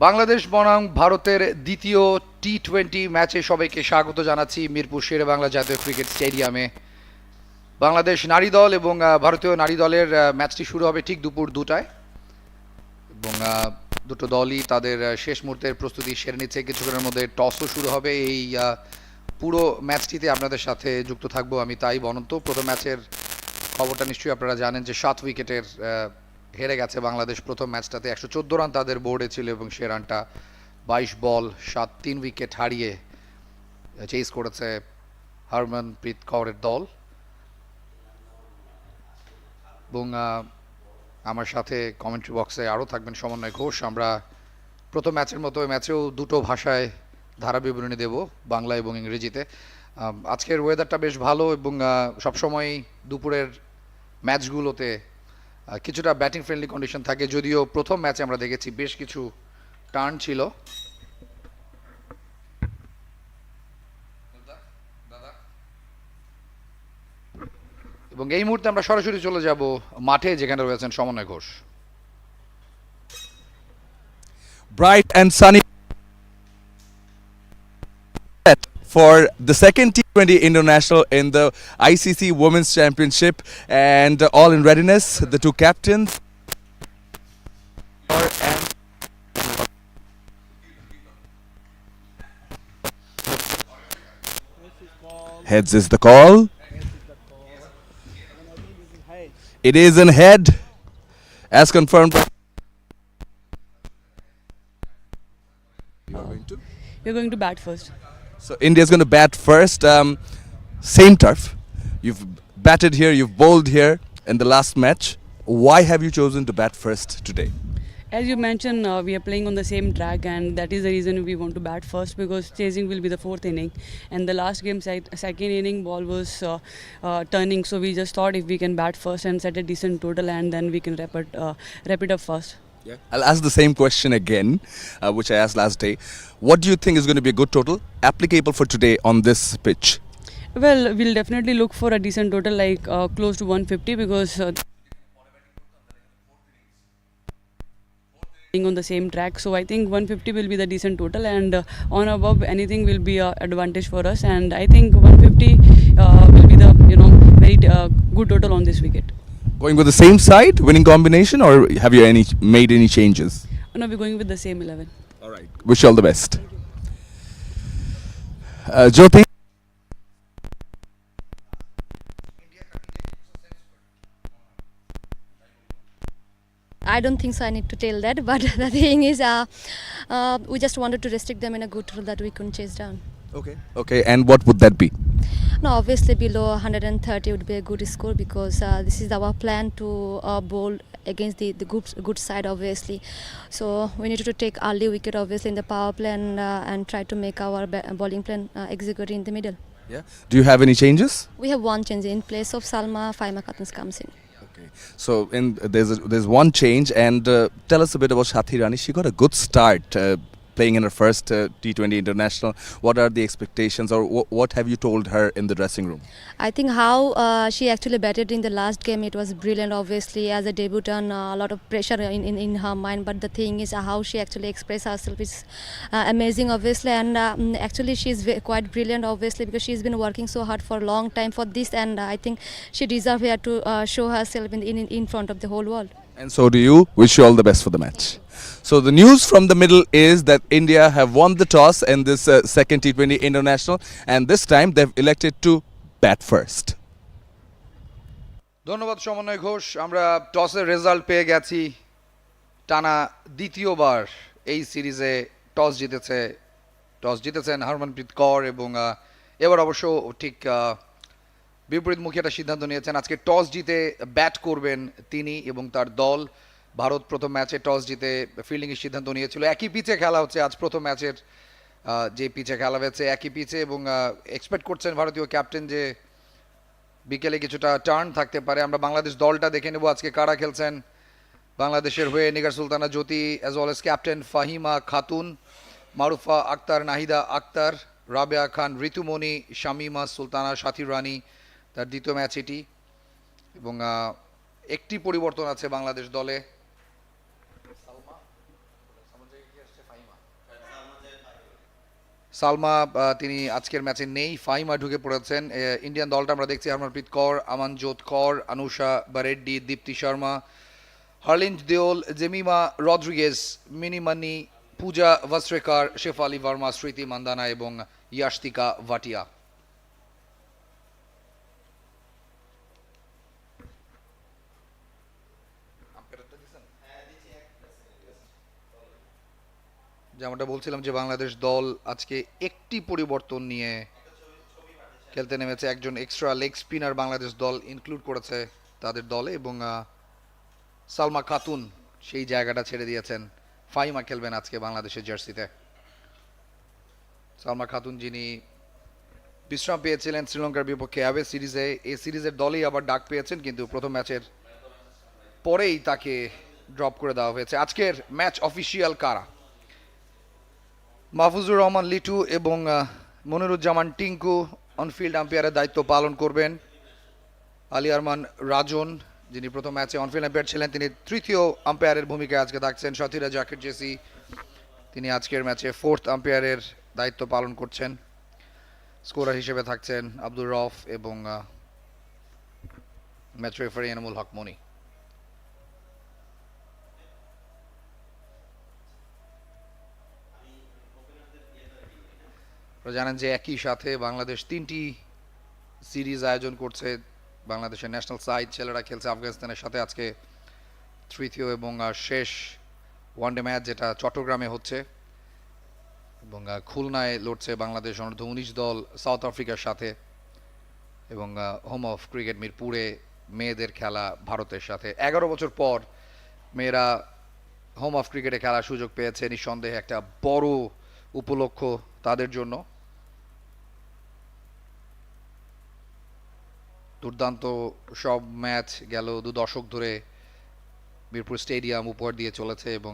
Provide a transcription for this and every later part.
বাংলাদেশ বনাম ভারতের দ্বিতীয় টি-20 ম্যাচে সবাইকে স্বাগত জানাচ্ছি মিরপুর শেরে বাংলা জাতীয় ক্রিকেট স্টেডিয়ামে। বাংলাদেশ নারী দল এবং ভারতীয় নারী দলের ম্যাচটি শুরু হবে ঠিক দুপুর 2টায় এবং দুটো দলই তাদের শেষ মুহূর্তের প্রস্তুতি সেরে নিচ্ছে। কিছুক্ষণের মধ্যে টসও শুরু হবে। এই পুরো ম্যাচটিতে আপনাদের সাথে যুক্ত থাকবো আমি, তাই বনন্ত। প্রথম ম্যাচের খবরটা নিশ্চয়ই আপনারা জানেন যে 7 উইকেটের হেরে গেছে বাংলাদেশ প্রথম ম্যাচটাতে। 114 রান তাদের বোর্ডে ছিল এবং সে রানটা 22 বল 3 উইকেট হারিয়ে চেস করেছে হরমনপ্রীত কৌরের দল। এবং আমার সাথে কমেন্ট্রি বক্সে আরও থাকবেন সমন্বয় ঘোষ। আমরা প্রথম ম্যাচের মতো ম্যাচেও দুটো ভাষায় ধারা বিবরণী দেব, বাংলা এবং ইংরেজিতে। আজকের ওয়েদারটা বেশ ভালো এবং সবসময় দুপুরের ম্যাচগুলোতে কিছুটা ব্যাটিং ফ্রেন্ডলি কন্ডিশন থাকে, যদিও প্রথম ম্যাচে আমরা দেখেছি বেশ কিছু টার্ন ছিল। এবং এই মুহূর্তে আমরা সরাসরি চলে যাব মাঠে, যেখানে রয়েছেন সমন্বয় Ghosh. Bright and sunny for the second T20 International in the ICC Women's Championship, and all in readiness. The two captains heads is the call. It is in head, as confirmed. You're going to bat first. So India's going to bat first. Same turf. You've batted here, you've bowled here in the last match. Why have you chosen to bat first today? As you mentioned, we are playing on the same track, and that is the reason we want to bat first, because chasing will be the fourth inning. And the last game, second inning, ball was turning. So we just thought if we can bat first and set a decent total, and then we can wrap it up first. Yeah. I'll ask the same question again, which I asked last day. What do you think is going to be a good total applicable for today on this pitch? Well, we'll definitely look for a decent total, like close to 150, because on the same track. So I think 150 will be the decent total, and on above anything will be an advantage for us. And I think 150 will be the very good total on this wicket. Going with the same side, winning combination, or have you made any changes? No, we're going with the same 11. All right. Wish you all the best. Jyoti. I don't think so I need to tell that, but the thing is we just wanted to restrict them in a good total that we couldn't chase down. Okay, and what would that be? No, obviously below 130 would be a good score, because this is our plan to bowl against the good side, obviously. So we needed to take early wicket, obviously, in the power play, and try to make our bowling plan execute in the middle. Yeah. Do you have any changes? We have one change in place of Salma. Faima Khatun comes in. Okay. So there's one change, and tell us a bit about Shathi Rani. She got a good start playing in her first T20 International. What are the expectations, or what have you told her in the dressing room? I think how she actually batted in the last game, it was brilliant. Obviously, as a debutant, a lot of pressure in her mind. But the thing is, how she actually expressed herself is amazing, obviously. And actually, she's quite brilliant, obviously, because she's been working so hard for a long time for this. And I think she deserves here to show herself in front of the whole world. And so do you. Wish you all the best for the match. So the news from the middle is that India have won the toss in this second T20 International, and this time they've elected to bat first. ধন্যবাদ সমন্বয় ঘোষ। আমরা টসের result পেয়ে গেছি। টানা দ্বিতীয়বার এই সিরিজে toss জিতেছেন হরমনপ্রীত কৌর, এবং এবার অবশ্য ঠিক বিপরীতমুখী একটা সিদ্ধান্ত নিয়েছেন। আজকে টস জিতে ব্যাট করবেন তিনি এবং তার দল। ভারত প্রথম ম্যাচে টস জিতে ফিল্ডিংয়ের সিদ্ধান্ত নিয়েছিল। একই পিচে খেলা হচ্ছে আজ, প্রথম ম্যাচের যে পিচে খেলা হয়েছে একই পিচে, এবং এক্সপেক্ট করছেন ভারতীয় ক্যাপ্টেন যে বিকেলে কিছুটা টার্ন থাকতে পারে। আমরা বাংলাদেশ দলটা দেখে নেব আজকে কারা খেলছেন। বাংলাদেশের হয়ে Nigar Sultana Jyoti, as well as captain Fahima Khatun, Marufa Akter, Nahida Akter, Rabeya Khan, Ritumoni, Shamima Sultana, Sathi Rani তার দ্বিতীয় ম্যাচ এটি। এবং একটি পরিবর্তন আছে বাংলাদেশ দলে। সালমা তিনি আজকের ম্যাচে নেই, ফাহিমা ঢুকে পড়েছেন। ইন্ডিয়ান দলটা আমরা দেখছি হরমনপ্রীত কৌর, আমানজোত কৌর, অনুষা বারেড্ডি, দীপ্তি শর্মা, হার্লিন দেওল, জেমিমা রদ্রিগেজ, মিনিমানি, পূজা ভাস্ট্রেকার, শেফালি ভার্মা, স্মৃতি মান্দানা এবং ইয়াশতিকা ভাটিয়া। যেমনটা বলছিলাম যে বাংলাদেশ দল আজকে একটি পরিবর্তন নিয়ে খেলতে নেমেছে, একজন এক্সট্রা লেগ স্পিনার বাংলাদেশ দল ইনক্লুড করেছে তাদের দলে এবং সালমা খাতুন সেই জায়গাটা ছেড়ে দিয়েছেন। ফাহিমা খেলবেন আজকে বাংলাদেশের জার্সিতে। সালমা খাতুন যিনি বিশ্রাম পেয়েছিলেন শ্রীলঙ্কার বিপক্ষে অ্যাওয়ে সিরিজে, এই সিরিজের দলেই আবার ডাক পেয়েছেন, কিন্তু প্রথম ম্যাচের পরেই তাকে ড্রপ করে দেওয়া হয়েছে। আজকের ম্যাচ অফিসিয়াল কারা? মাহফুজুর রহমান লিটু এবং মনিরুজ্জামান টিঙ্কু অনফিল্ড আম্পায়ারের দায়িত্ব পালন করবেন। আলী আরমান রাজন যিনি প্রথম ম্যাচে অনফিল্ড আম্পায়ার ছিলেন, তিনি তৃতীয় আম্পায়ারের ভূমিকায় আজকে থাকছেন। সাথীরা জাকির জেসি তিনি আজকের ম্যাচে ফোর্থ আম্পায়ারের দায়িত্ব পালন করছেন। স্কোরার হিসেবে থাকছেন আব্দুর রফ এবং ম্যাচ রেফারি এনামুল হক মনি। আপনারা জানেন যে একই সাথে বাংলাদেশ 3টি সিরিজ আয়োজন করছে। বাংলাদেশের ন্যাশনাল সাইড ছেলেরা খেলছে আফগানিস্তানের সাথে আজকে তৃতীয় এবং শেষ ওয়ানডে ম্যাচ, যেটা চট্টগ্রামে হচ্ছে, এবং খুলনায় লড়ছে বাংলাদেশ অনূর্ধ্ব 19 দল সাউথ আফ্রিকার সাথে, এবং হোম অফ ক্রিকেট মিরপুরে মেয়েদের খেলা ভারতের সাথে। 11 বছর পর মেয়েরা হোম অফ ক্রিকেটে খেলার সুযোগ পেয়েছে, নিঃসন্দেহে একটা বড় উপলক্ষ তাদের জন্য। দুর্দান্ত সব ম্যাচ গেল 2 দশক ধরে মিরপুর স্টেডিয়াম উপহার দিয়ে চলেছে, এবং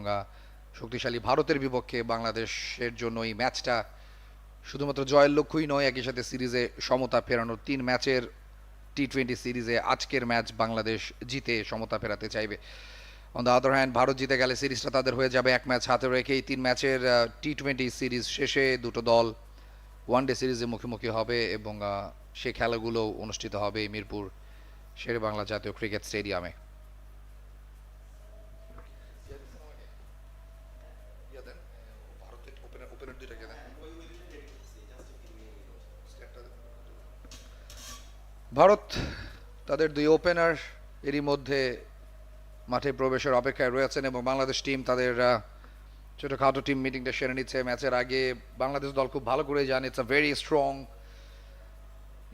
শক্তিশালী ভারতের বিপক্ষে বাংলাদেশের জন্য এই ম্যাচটা শুধুমাত্র জয়ের লক্ষ্যই নয়, একই সাথে সিরিজে সমতা ফেরানোর। 3 ম্যাচের T20 সিরিজে আজকের ম্যাচ বাংলাদেশ জিতে সমতা ফেরাতে চাইবে। On the other hand Bharat জিতে গেলে সিরিজটা তাদের হয়ে যাবে 1 ম্যাচ হাতে রেখেই। 3 ম্যাচের T20 সিরিজ শেষে দুটো দল ওয়ানডে সিরিজে মুখোমুখি হবে, এবং সে খেলাগুলো অনুষ্ঠিত হবে মিরপুর শেরে বাংলা জাতীয় ক্রিকেট স্টেডিয়ামে। ভারত তাদের 2 ওপেনার এরই মধ্যে মাঠে প্রবেশের অপেক্ষায় রয়েছেন, এবং বাংলাদেশ টিম তাদের ছোটখাটো টিম মিটিংটা সেরে নিচ্ছে। ম্যাচের আগে বাংলাদেশ দল খুব ভালো করে জানে it's a very strong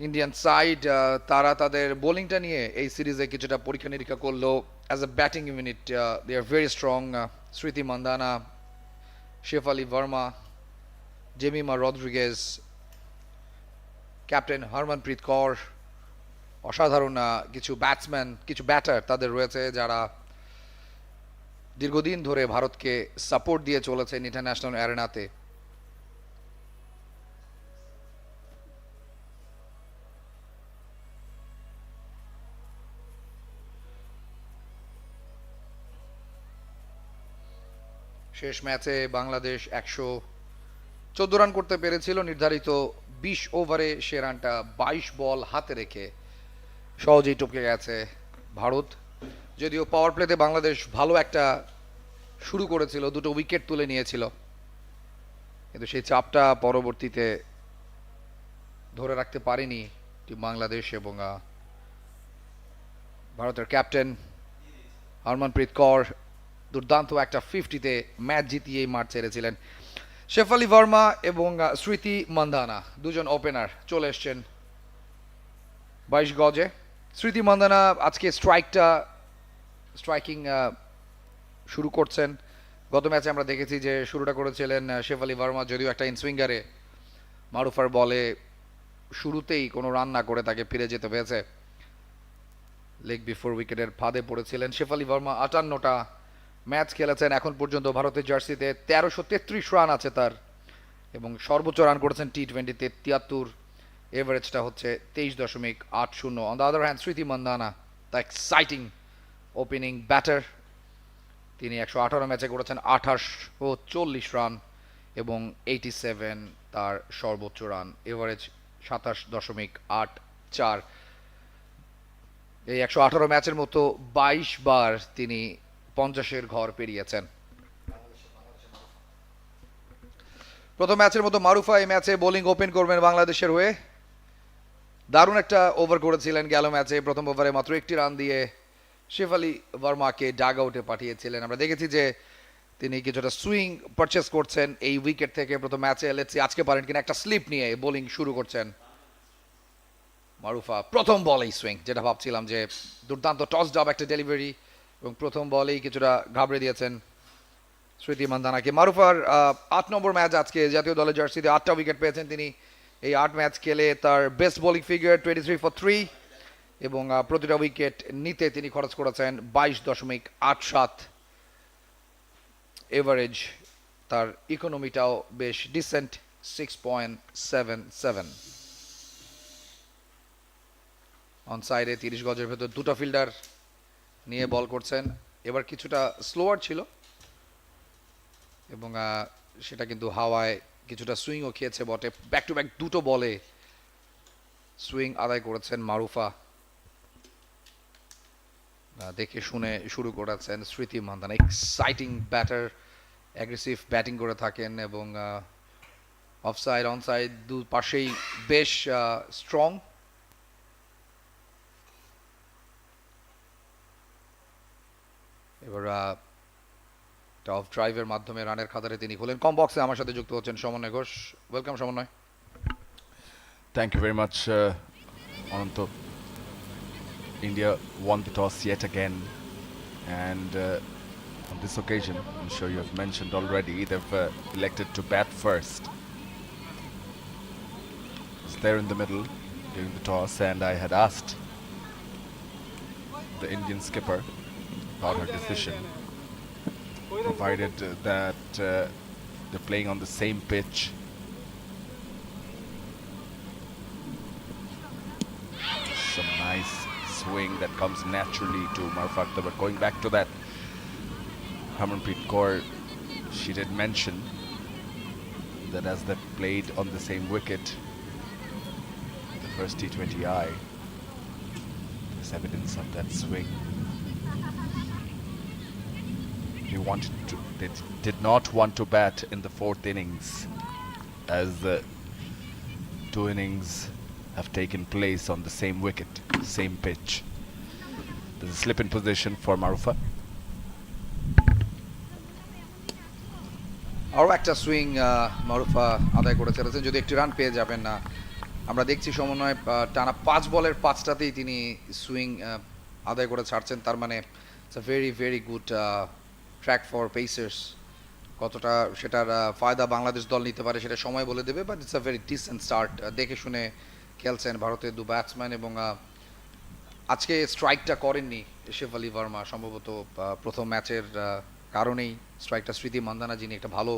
Indian side. তারা তাদের বোলিংটা নিয়ে এই সিরিজে কিছুটা পরীক্ষা নিরীক্ষা করলো। As a batting unit they are very strong. Smriti Mandhana, Shafali Verma, Jemimah Rodrigues, captain Harmanpreet Kaur, অসাধারণ কিছু ব্যাটসম্যান, কিছু ব্যাটার তাদের রয়েছে যারা দীর্ঘদিন ধরে ভারতকে সাপোর্ট দিয়ে চলেছেন ইন্টারন্যাশনাল অ্যারেনাতে। শেষ ম্যাচে বাংলাদেশ 114 রান করতে পেরেছিল। নির্ধারিত 20 ওভারে সে রানটা 22 বল হাতে রেখে সহজেই টপকে গেছে ভারত। যদিও পাওয়ার প্লেতে বাংলাদেশ ভালো একটা শুরু করেছিল, 2টো উইকেট তুলে নিয়েছিল, কিন্তু সেই চাপটা পরবর্তীতে ধরে রাখতে পারেনি টিম বাংলাদেশ, এবং ভারতের ক্যাপ্টেন হরমনপ্রীত কৌর দুর্দান্ত একটা 50-তে ম্যাচ জিতিয়ে মাঠ ছেড়েছিলেন। শেফালি ভার্মা এবং স্মৃতি মান্দানা দুজন ওপেনার চলে এসছেন 22 গজে। স্মৃতি মান্দানা আজকে স্ট্রাইকিং শুরু করছেন। গত ম্যাচে আমরা দেখেছি যে শুরুটা করেছিলেন শেফালি ভার্মা, যদিও একটা ইনসুইঙ্গারে মারুফার বলে শুরুতেই কোনো রান না করে তাকে ফিরে যেতে হয়েছে। লেগ বিফোর উইকেটের ফাঁদে পড়েছিলেন। শেফালি ভার্মা 58টা ম্যাচ খেলেছেন এখন পর্যন্ত ভারতের জার্সিতে, 1333 রান আছে তার, এবং সর্বোচ্চ রান করেছেন T20-তে 73, এভারেজটা হচ্ছে 23.80। অন দ্য আদার হ্যান্ড স্মৃতি Mandanna, the exciting opening batter, তিনি 118 ম্যাচে করেছেন 2840 রান এবং 87 তার সর্বোচ্চ রান, এভারেজ 27.84। এই 118 ম্যাচের মতো 22 বার তিনি 50-এর ঘর পেরিয়েছেন। প্রথম ম্যাচের মতো মারুফা এই ম্যাচে বোলিং ওপেন করবেন বাংলাদেশের হয়ে। দারুণ একটা ওভার করেছিলেন গেল ম্যাচে, প্রথম ওভারে মাত্র একটি রান দিয়ে শেফালি ভার্মাকে ডাগ আউটে পাঠিয়েছিলেন। আমরা দেখেছি যে তিনি কিছুটা সুইং পারচেস করছেন এই উইকেট থেকে প্রথম ম্যাচে। লেটস সি আজকে পারেন কিনা। একটা স্লিপ নিয়ে বোলিং শুরু করছেন মারুফা। প্রথম বলেই সুইং, যেটা ভাবছিলাম যে দুর্দান্ত টস ডাব একটা ডেলিভারি, এবং প্রথম বলেই কিছুটা ঘাবড়ে দিয়েছেন স্মৃতি মান্ধানাকে। মারুফার 8 নম্বর ম্যাচ আজকে জাতীয় দলের জার্সিতে, 8টা উইকেট পেয়েছেন তিনি এই 8 ম্যাচ খেলে। তার বেস্ট বোলিং ফিগার 23 for 3, এবং প্রতিটা উইকেট নিতে তিনি খরচ করেছেন 22.87। এভারেজ তার ইকোনমিটাও বেশ ডিসেন্ট, 6.77। অন সাইডে 30 গজের ভেতর দুটো ফিল্ডার নিয়ে বল করছেন। এবার কিছুটা স্লোয়ার ছিল এবং সেটা কিন্তু হাওয়ায় কিছুটা সুইংও খেয়েছে বটে। ব্যাক টু ব্যাক দুটো বলে সুইং আদায় করেছেন মারুফা। দেখে শুনে শুরু করেছেন স্মৃতি Mandhana. Exciting batter, aggressive batting করে থাকেন এবং অফসাইড অনসাইড দু পাশেই বেশ স্ট্রং। এবার অফ ড্রাইভের মাধ্যমে রানের খাতারে তিনি খোলেন। কম বক্সে আমার সাথে যুক্ত হচ্ছেন সমন্বয় ঘোষ। ওয়েলকাম সমন্বয়। Thank you very much, Ananto. India won the toss yet again, and on this occasion, I'm sure you have mentioned already, they've elected to bat first. I was there in the middle during the toss, and I had asked the Indian skipper about her decision, provided that they're playing on the same pitch. Some nice swing that comes naturally to Maruf Akhtar, but going back to that, Harmanpreet Kaur, she did mention that as they played on the same wicket, the first T20i, there's evidence of that swing. They did not want to bat in the fourth innings, as the two innings have taken place on the same wicket, same pitch. There's a slip in position for Marufa. আরও একটা swing Marufa আদায় করে চলেছেন, যদি একটি run পেয়ে যাবেন না। আমরা দেখছি সমন্বয় টানা 5 বলের 5টাতেই তিনি সুইং আদায় করে ছাড়ছেন। তার মানে it's a very very good track for pacers. কতটা সেটার ফায়দা বাংলাদেশ দল নিতে পারে সেটা সময় বলে দেবে, but it's a very dissent start. দেখে শুনে খেলছেন ভারতের দু ব্যাটসম্যান, এবং আজকে স্ট্রাইকটা করেননি শেফালি ভার্মা, সম্ভবত প্রথম ম্যাচের কারণেই স্ট্রাইকটা স্মৃতি মান্ধানা, যিনি একটা ভালো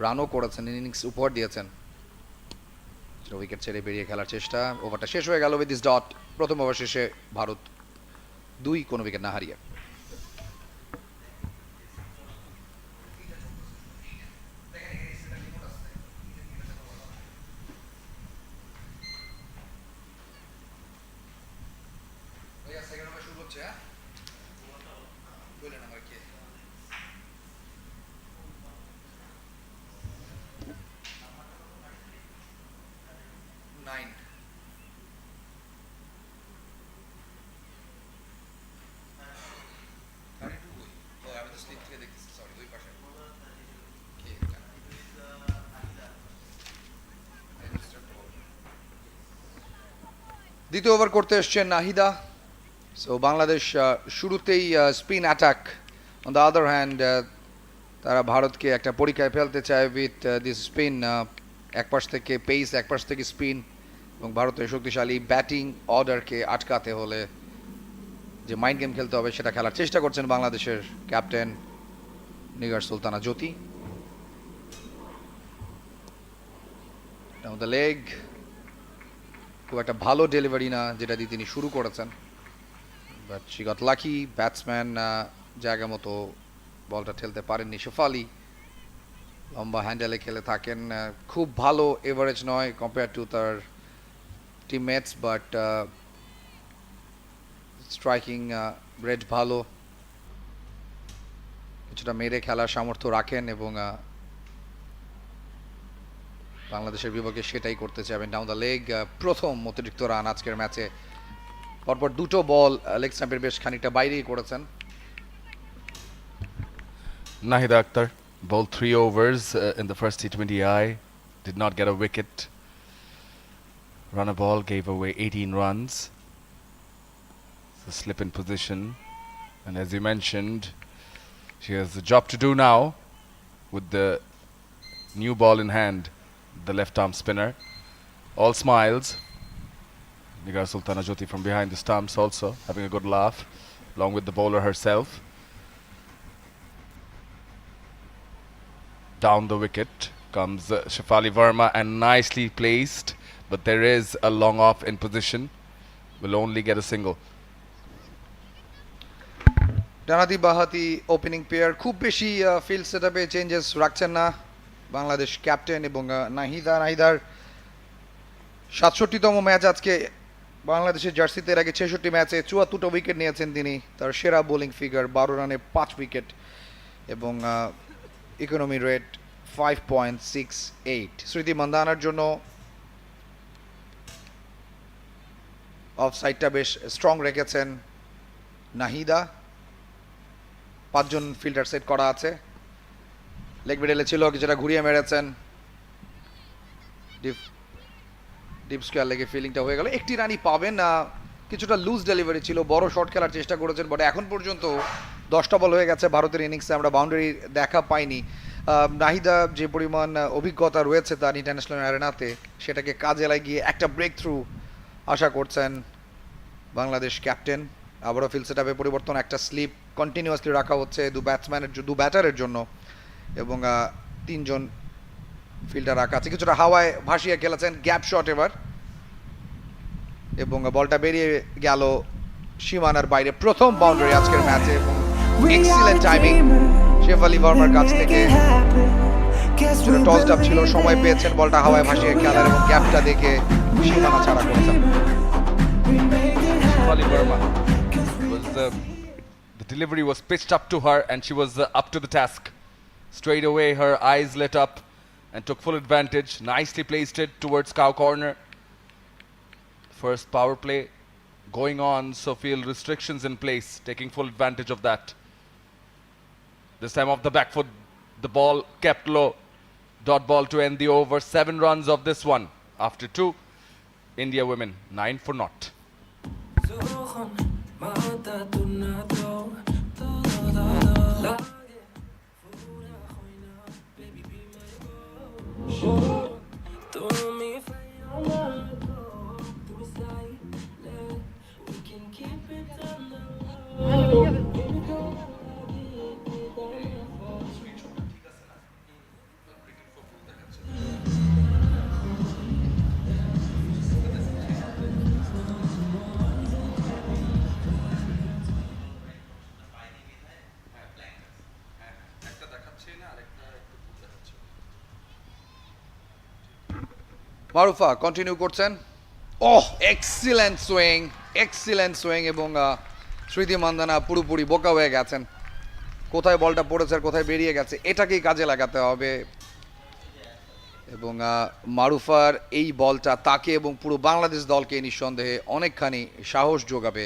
রানও করেছেন, ইনিংস উপহার দিয়েছেন। উইকেট ছেড়ে বেরিয়ে খেলার চেষ্টা। ওভারটা শেষ হয়ে গেল উইথ দিস ডট। প্রথম ওভার শেষে ভারত 2, কোনো উইকেট না হারিয়ে। দ্বিতীয় ওভার করতে এসছেন নাহিদা। সো বাংলাদেশ শুরুতেই spin attack. On the other hand তারা ভারতকে একটা পরীক্ষায় ফেলতে চায় উইথ দিস স্পিন। এক পাশ থেকে পেস, এক পাশ থেকে স্পিন, এবং ভারতের শক্তিশালী ব্যাটিং অর্ডারকে আটকাতে হলে যে মাইন্ড গেম খেলতে হবে সেটা খেলার চেষ্টা করছেন বাংলাদেশের captain Nigar Sultana Jyoti. The leg, খুব একটা ভালো ডেলিভারি না যেটা দিয়ে তিনি শুরু করেছেন, but she got lucky. Batsman জায়গা মতো বলটা ঠেলতে পারেননি শেফালি। লম্বা হ্যান্ডেলে খেলে থাকেন, খুব ভালো এভারেজ নয় কম্পেয়ার টু তার টিমমেটস, বাট স্ট্রাইকিং রেট ভালো, কিছুটা মেরে খেলার সামর্থ্য রাখেন এবং বাংলাদেশের বিপক্ষে সেটাই করতে চাইবেন। ডাউন দ্য লেগ, প্রথম অতিরিক্ত রান আজকের ম্যাচে। পরপর দুটো বল লেগ স্ট্যাম্পের বেশ খানিকটা বাইরেই করেছেন। Nahida Akhtar bowled 3 overs in the first T20i, did not get a wicket. Run a ball, gave away 18 runs. It's a slip in position, and as you mentioned, she has a job to do now with the new ball in hand, the left arm spinner. All smiles. Nigar Sultana Jyoti from behind the stumps also having a good laugh, along with the bowler herself. Down the wicket comes Shefali Verma and nicely placed, but there is a long off in position, will only get a single. ডানাতি বাহাতি opening pair, খুব বেশি field সেটআপে changes রাখছেন না Bangladesh captain এবং নাহিদার 67তম match আজকে বাংলাদেশের জার্সিতে। এর আগে 66 ম্যাচে 74টা উইকেট নিয়েছেন তিনি। তার সেরা বোলিং ফিগার 12 রানে 5 উইকেট এবং ইকোনমি রেট 5.68। স্মৃতি মান্দানার জন্য অফ সাইডটা বেশ স্ট্রং রেখেছেন নাহিদা। 5 জন ফিল্ডার সেট করা আছে। লেগ মিডলে ছিল, কিছুটা ঘুরিয়ে মেরেছেন, ডিপ স্কোয়ার লেগে ফিল্ডিংটা হয়ে গেল। একটি রানই পাবেন, কিছুটা লুজ ডেলিভারি ছিল, বড় শট খেলার চেষ্টা করেছেন, বাট এখন পর্যন্ত 10টা বল হয়ে গেছে ভারতের ইনিংসে, আমরা বাউন্ডারি দেখা পাইনি। নাহিদা যে পরিমাণ অভিজ্ঞতা রয়েছে তার ইন্টারন্যাশনাল অ্যারেনাতে, সেটাকে কাজে লাগিয়ে একটা ব্রেক থ্রু আশা করছেন বাংলাদেশ ক্যাপ্টেন। আবারও ফিল্ড সেটআপে পরিবর্তন, একটা স্লিপ কন্টিনিউয়াসলি রাখা হচ্ছে দু ব্যাটারের জন্য এবং 3 জন ফিল্ডার রাখা আছে। কিছুটা হাওয়ায় ভাসিয়ে খেলেছেন, গ্যাপ শট এবার, এবং বলটা বেরিয়ে গেল সীমানার বাইরে। প্রথম বাউন্ডারি আজকের ম্যাচে এবং এক্সিলেন্ট টাইমিং শেফালি ভার্মার কাছ থেকে। টসড আপ ছিল, সময় পেয়েছেন বলটা হাওয়ায় ভাসিয়ে খেলার এবং গ্যাপটা দেখে সীমানা ছাড়া করেছেন। Shefali Verma was the delivery was pitched up to her, and she was up to the task. Straight away, her eyes lit up and took full advantage. Nicely placed it towards cow corner. First power play going on, so field restrictions in place, taking full advantage of that. This time off the back foot, the ball kept low. Dot ball to end the over. 7 runs of this one. After 2, India women 9 for naught. Marufa continue করছেন। Excellent swing এবং স্মৃতি মান্দানা পুরোপুরি বোকা হয়ে গেছেন। কোথায় বলটা পড়েছে আর কোথায় বেরিয়ে গেছে, এটাকেই কাজে লাগাতে হবে। এবং মারুফার এই বলটা তাকে এবং পুরো বাংলাদেশ দলকে নিঃসন্দেহে অনেকখানি সাহস যোগাবে।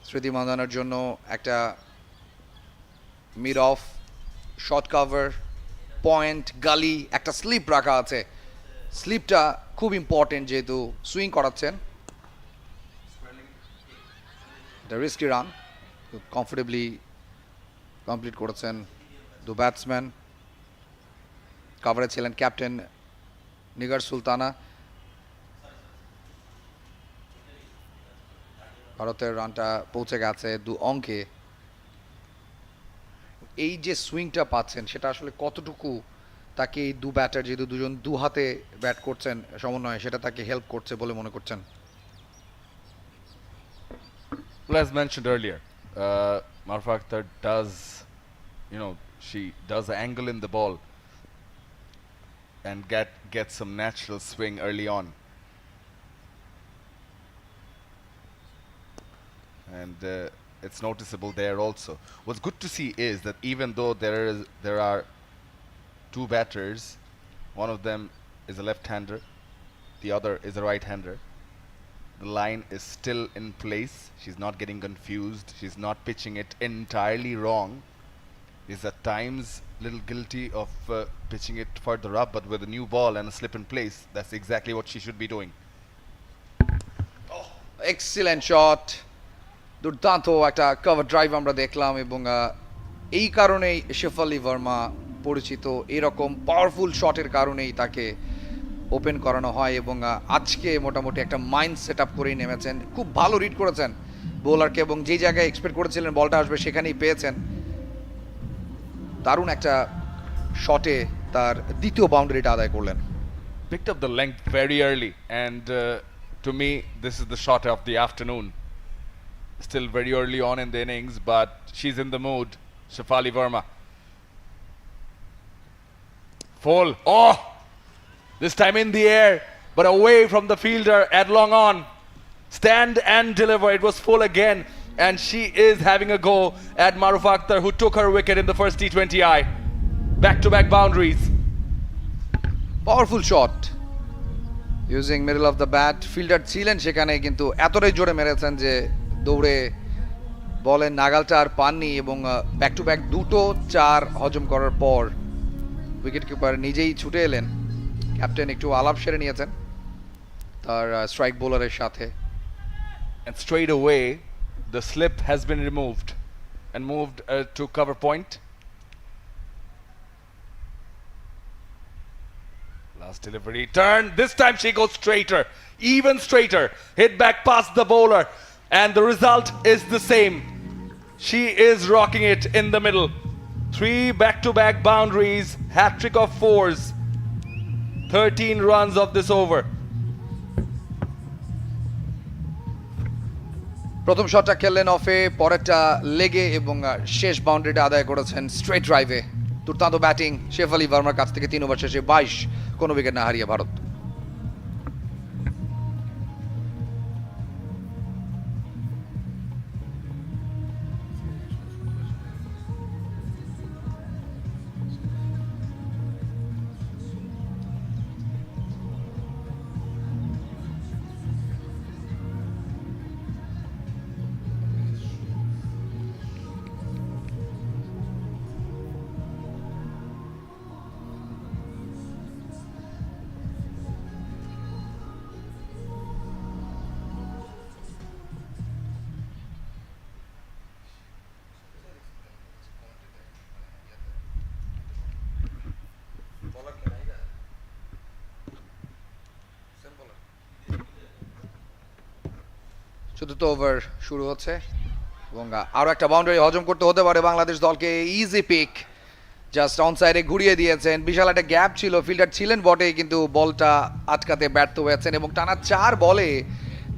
স্মৃতি মান্দানার জন্য একটা mid of, short cover, point, গালি, একটা স্লিপ রাখা আছে। স্লিপটা খুব ইম্পর্টেন্ট, যেহেতু সুইং করাচ্ছেন। রিস্কি রান কমফোর্টেবলি কমপ্লিট করেছেন দু ব্যাটসম্যান। কাভারে ছিলেন ক্যাপ্টেন নিগার সুলতানা। ভারতের রানটা পৌঁছে গেছে 2 অঙ্কে। এই যে সুইংটা পাচ্ছেন সেটা আসলে কতটুকু তাকে এই 2 ব্যাটার, যেহেতু দুজন 2 হাতে ব্যাট করছেন সমন্বয়ে, সেটা তাকে হেল্প করছে বলে মনে করছেন? Well, as mentioned earlier, Marfa Akhtar does, she does angle in the ball and get some natural swing early on. And it's noticeable there also. What's good to see is that even though there are two batters, one of them is a left-hander, the other is a right-hander, the line is still in place. She's not getting confused. She's not pitching it entirely wrong. Is at times a little guilty of pitching it further up, but with a new ball and a slip in place, that's exactly what she should be doing. Excellent shot, দুর্দান্ত একটা cover drive আমরা দেখলাম এবং এই কারণেই শেফালি ভার্মা পরিচিত, এরকম powerful শটের কারণেই তাকে ওপেন করানো হয় এবং আজকে মোটামুটি একটা মাইন্ড সেট আপ করেই নেমেছেন। খুব ভালো রিড করেছেন বোলারকে এবং যেই জায়গায় এক্সপেক্ট করেছিলেন বলটা আসবে সেখানেই পেয়েছেন। দারুণ একটা শটে তার দ্বিতীয় বাউন্ডারিটা আদায় করলেন। Picked up the length very early, and to me this is the shot of the afternoon. Still very early on in the innings, but she's in the mood. Shefali Verma. Full. Oh! This time in the air, but away from the fielder at long on. Stand and deliver. It was full again, and she is having a go at Maruf Akhtar, who took her wicket in the first T20i. Back-to-back boundaries. Powerful shot using middle of the bat. Fielder ছিলেন সেখানে, কিন্তু এতটাই জোরে মেরেছেন যে দৌড়ে বলের নাগালটা আর পাননি এবং ব্যাক টু ব্যাক দুটো 4 হজম করার পর উইকেট কিপার নিজেই ছুটে এলেন। ক্যাপ্টেন একটু আলাপ সেরে নিয়েছেন তার স্ট্রাইক বোলারের সাথে। And straight away, the slip has been removed and moved to cover point. Last delivery, turn. This time she goes straighter, even straighter. Hit back past the bowler, and the result is the same. She is rocking it in the middle. 3 back-to-back boundaries, hat-trick of 4s. 13 runs of this over. প্রথম শটটা খেললেন অফে, পরেরটা লেগে এবং শেষ বাউন্ডারিটা আদায় করেছেন straight ড্রাইভে। দুর্দান্ত ব্যাটিং শেফালি ভার্মার কাছ থেকে 3 ওভার শেষে 22, কোনো উইকেট না হারিয়ে ভারত। চতুর্থ ওভার শুরু হচ্ছে এবং আরও একটা বাউন্ডারি হজম করতে হতে পারে বাংলাদেশ দলকে। ইজি পিক, জাস্ট অন সাইডে ঘুরিয়ে দিয়েছেন। বিশাল একটা গ্যাপ ছিল, ফিল্ডার ছিলেন বটে, কিন্তু বলটা আটকাতে ব্যর্থ হয়েছেন এবং টানা 4 বলে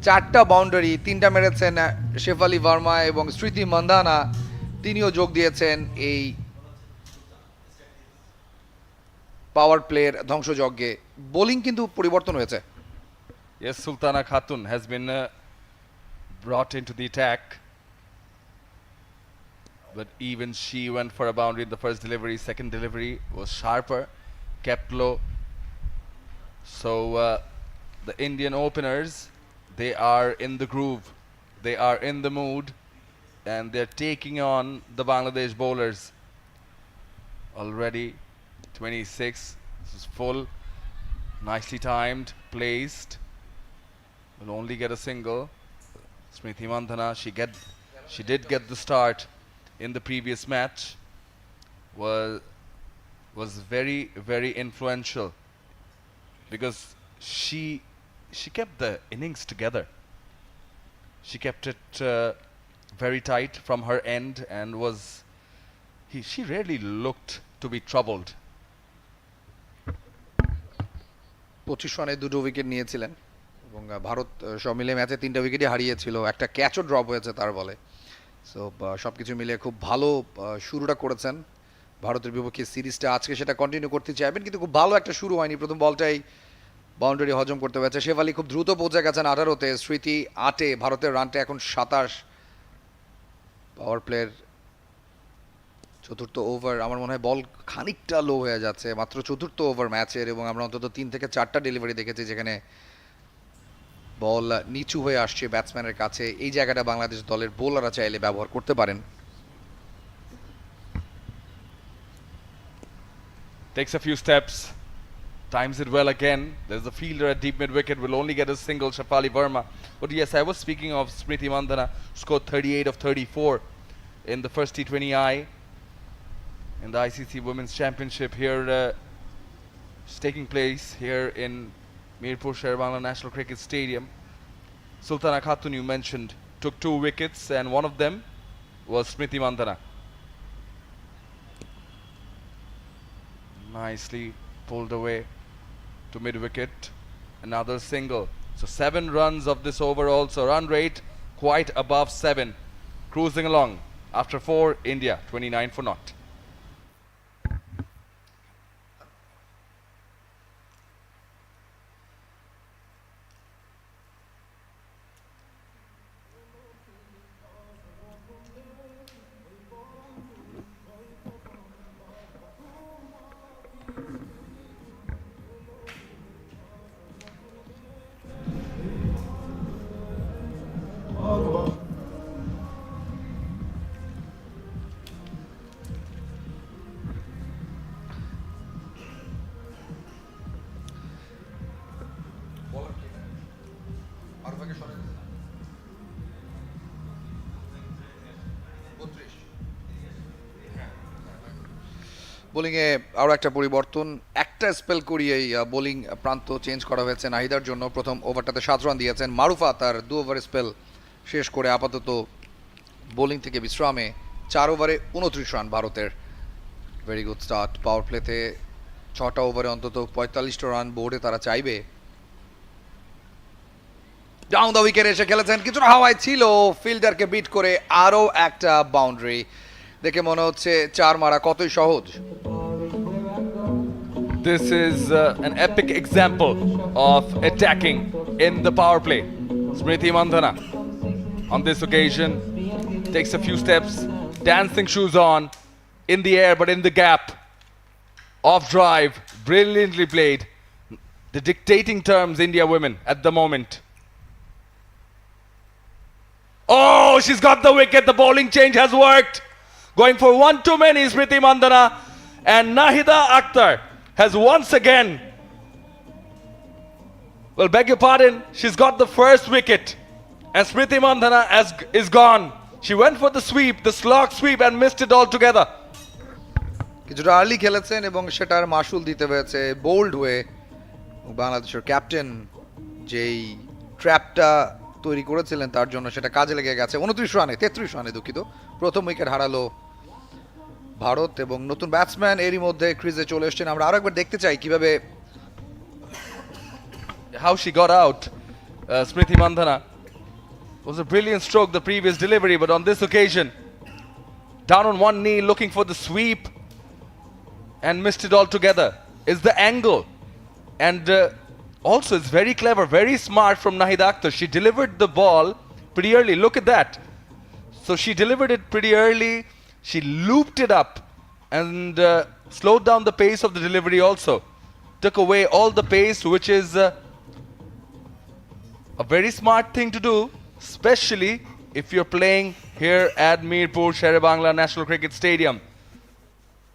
4টা বাউন্ডারি, 3টা মেরেছেন শেফালি ভার্মা এবং স্মৃতি মান্ধানা তিনিও যোগ দিয়েছেন এই পাওয়ার প্লের ধ্বংসযজ্ঞে। বোলিং কিন্তু পরিবর্তন হয়েছে। Yes, Sultana Khatun has been brought into the attack, but even she went for a boundary in the first delivery. Second delivery was sharper, kept low. So the Indian openers, they are in the groove, they are in the mood, and they're taking on the Bangladesh bowlers. Already 26, this is full, nicely timed, placed, will only get a single. Smriti Mandhana, she did get the start in the previous match, was very, very influential because she kept the innings together. She kept it very tight from her end and she rarely looked to be troubled. 25 রানে 2টো wicket নিয়েছিলেন এবং ভারত সব মিলে ম্যাচে 3টা উইকেটই হারিয়েছিল। একটা ক্যাচও drop হয়েছে তার বলে। সো সবকিছু মিলিয়ে খুব ভালো শুরুটা করেছেন ভারতের বিপক্ষে সিরিজটা। আজকে সেটা কন্টিনিউ করতে চাইবেন, কিন্তু খুব ভালো একটা শুরু হয়নি। প্রথম বলটাই বাউন্ডারি হজম করতে হয়েছে। শেফালি খুব দ্রুত পৌঁছে গেছেন 18-তে, স্মৃতি 8-এ। ভারতের রানটা এখন 27। পাওয়ার প্লের চতুর্থ ওভার, আমার মনে হয় বল খানিকটা লো হয়ে যাচ্ছে, মাত্র চতুর্থ ওভার ম্যাচের, এবং আমরা অন্তত 3 থেকে 4টা ডেলিভারি দেখেছি যেখানে বল নিচু হয়ে আসছে ব্যাটসম্যানের কাছে। এই জায়গাটা বাংলাদেশ দলের বোলাররা চাইলে ব্যবহার করতে পারেন। Takes a few steps, times it well again. There's a fielder at deep mid wicket, will only get a single, Shafali Verma. But yes, I was speaking of Smriti Mandhana, scored 38 of 34 in the first T20i in the ICC Women's Championship here. It's taking place here in Mirpur Sher-e National Cricket Stadium. Sultana Khatun, you mentioned, took 2 wickets, and one of them was Smriti Mandhana. Nicely pulled away to mid wicket. Another single. So 7 runs of this over also. Run rate quite above 7. Cruising along. After 4, India 29 for naught. বোলিংয়ে আরও একটা পরিবর্তন, একটা spell করিয়েই bowling প্রান্ত change করা হয়েছে নাহিদার জন্য। প্রথম ওভারটাতে 7 রান দিয়েছেন মারুফা, তার 2 ওভার স্পেল শেষ করে আপাতত বোলিং থেকে বিশ্রামে। 4 ওভারে 29 রান ভারতের, ভেরি গুড স্টার্ট। পাওয়ার প্লেতে 6টা ওভারে অন্তত 45টা রান বোর্ডে তারা চাইবে। ডাউন দ্য উইকেট এসে খেলেছেন, কিছুটা হাওয়ায় ছিল, ফিল্ডারকে বিট করে আরও একটা বাউন্ডারি। দেখে মনে হচ্ছে 4 মারা কতই সহজ। This is an epic example of attacking in the power play. Smriti Mandhana on this occasion takes a few steps, dancing shoes on, in the air but in the gap. Off drive, brilliantly played. The dictating terms India women at the moment. Oh, she's got the wicket. The bowling change has worked. Going for 1 too many, Smriti Mandhana, and Nahida Akhtar has once again, well, beg your pardon, she's got the first wicket, and Smriti Mandhana is gone. She went for the sweep, the slog sweep, and missed it altogether. কিছুটা early খেলেছেন এবং সেটার মাসুল দিতে হয়েছে bold হয়ে। বাংলাদেশের captain যেই ট্র্যাপটা তৈরি করেছিলেন তার জন্য সেটা কাজে লেগে গেছে। 33 রানে দুঃখিত, প্রথম উইকেট হারালো ভারত, এবং নতুন ব্যাটসম্যান এরই মধ্যে ক্রিজে চলে এসেছেন। আমরা আরো একবার দেখতে চাই কিভাবে How she got out. Smriti Mandhana was a brilliant stroke the previous delivery, but on this occasion, down on one knee looking for the sweep and missed it altogether. Is the angle, and also it's very clever, very smart from Nahida Akhtar. She delivered the ball pretty early. Look at that. So she delivered it pretty early. She looped it up and slowed down the pace of the delivery also. Took away all the pace, which is a very smart thing to do, especially if you're playing here at Mirpur Sher-e National Cricket Stadium.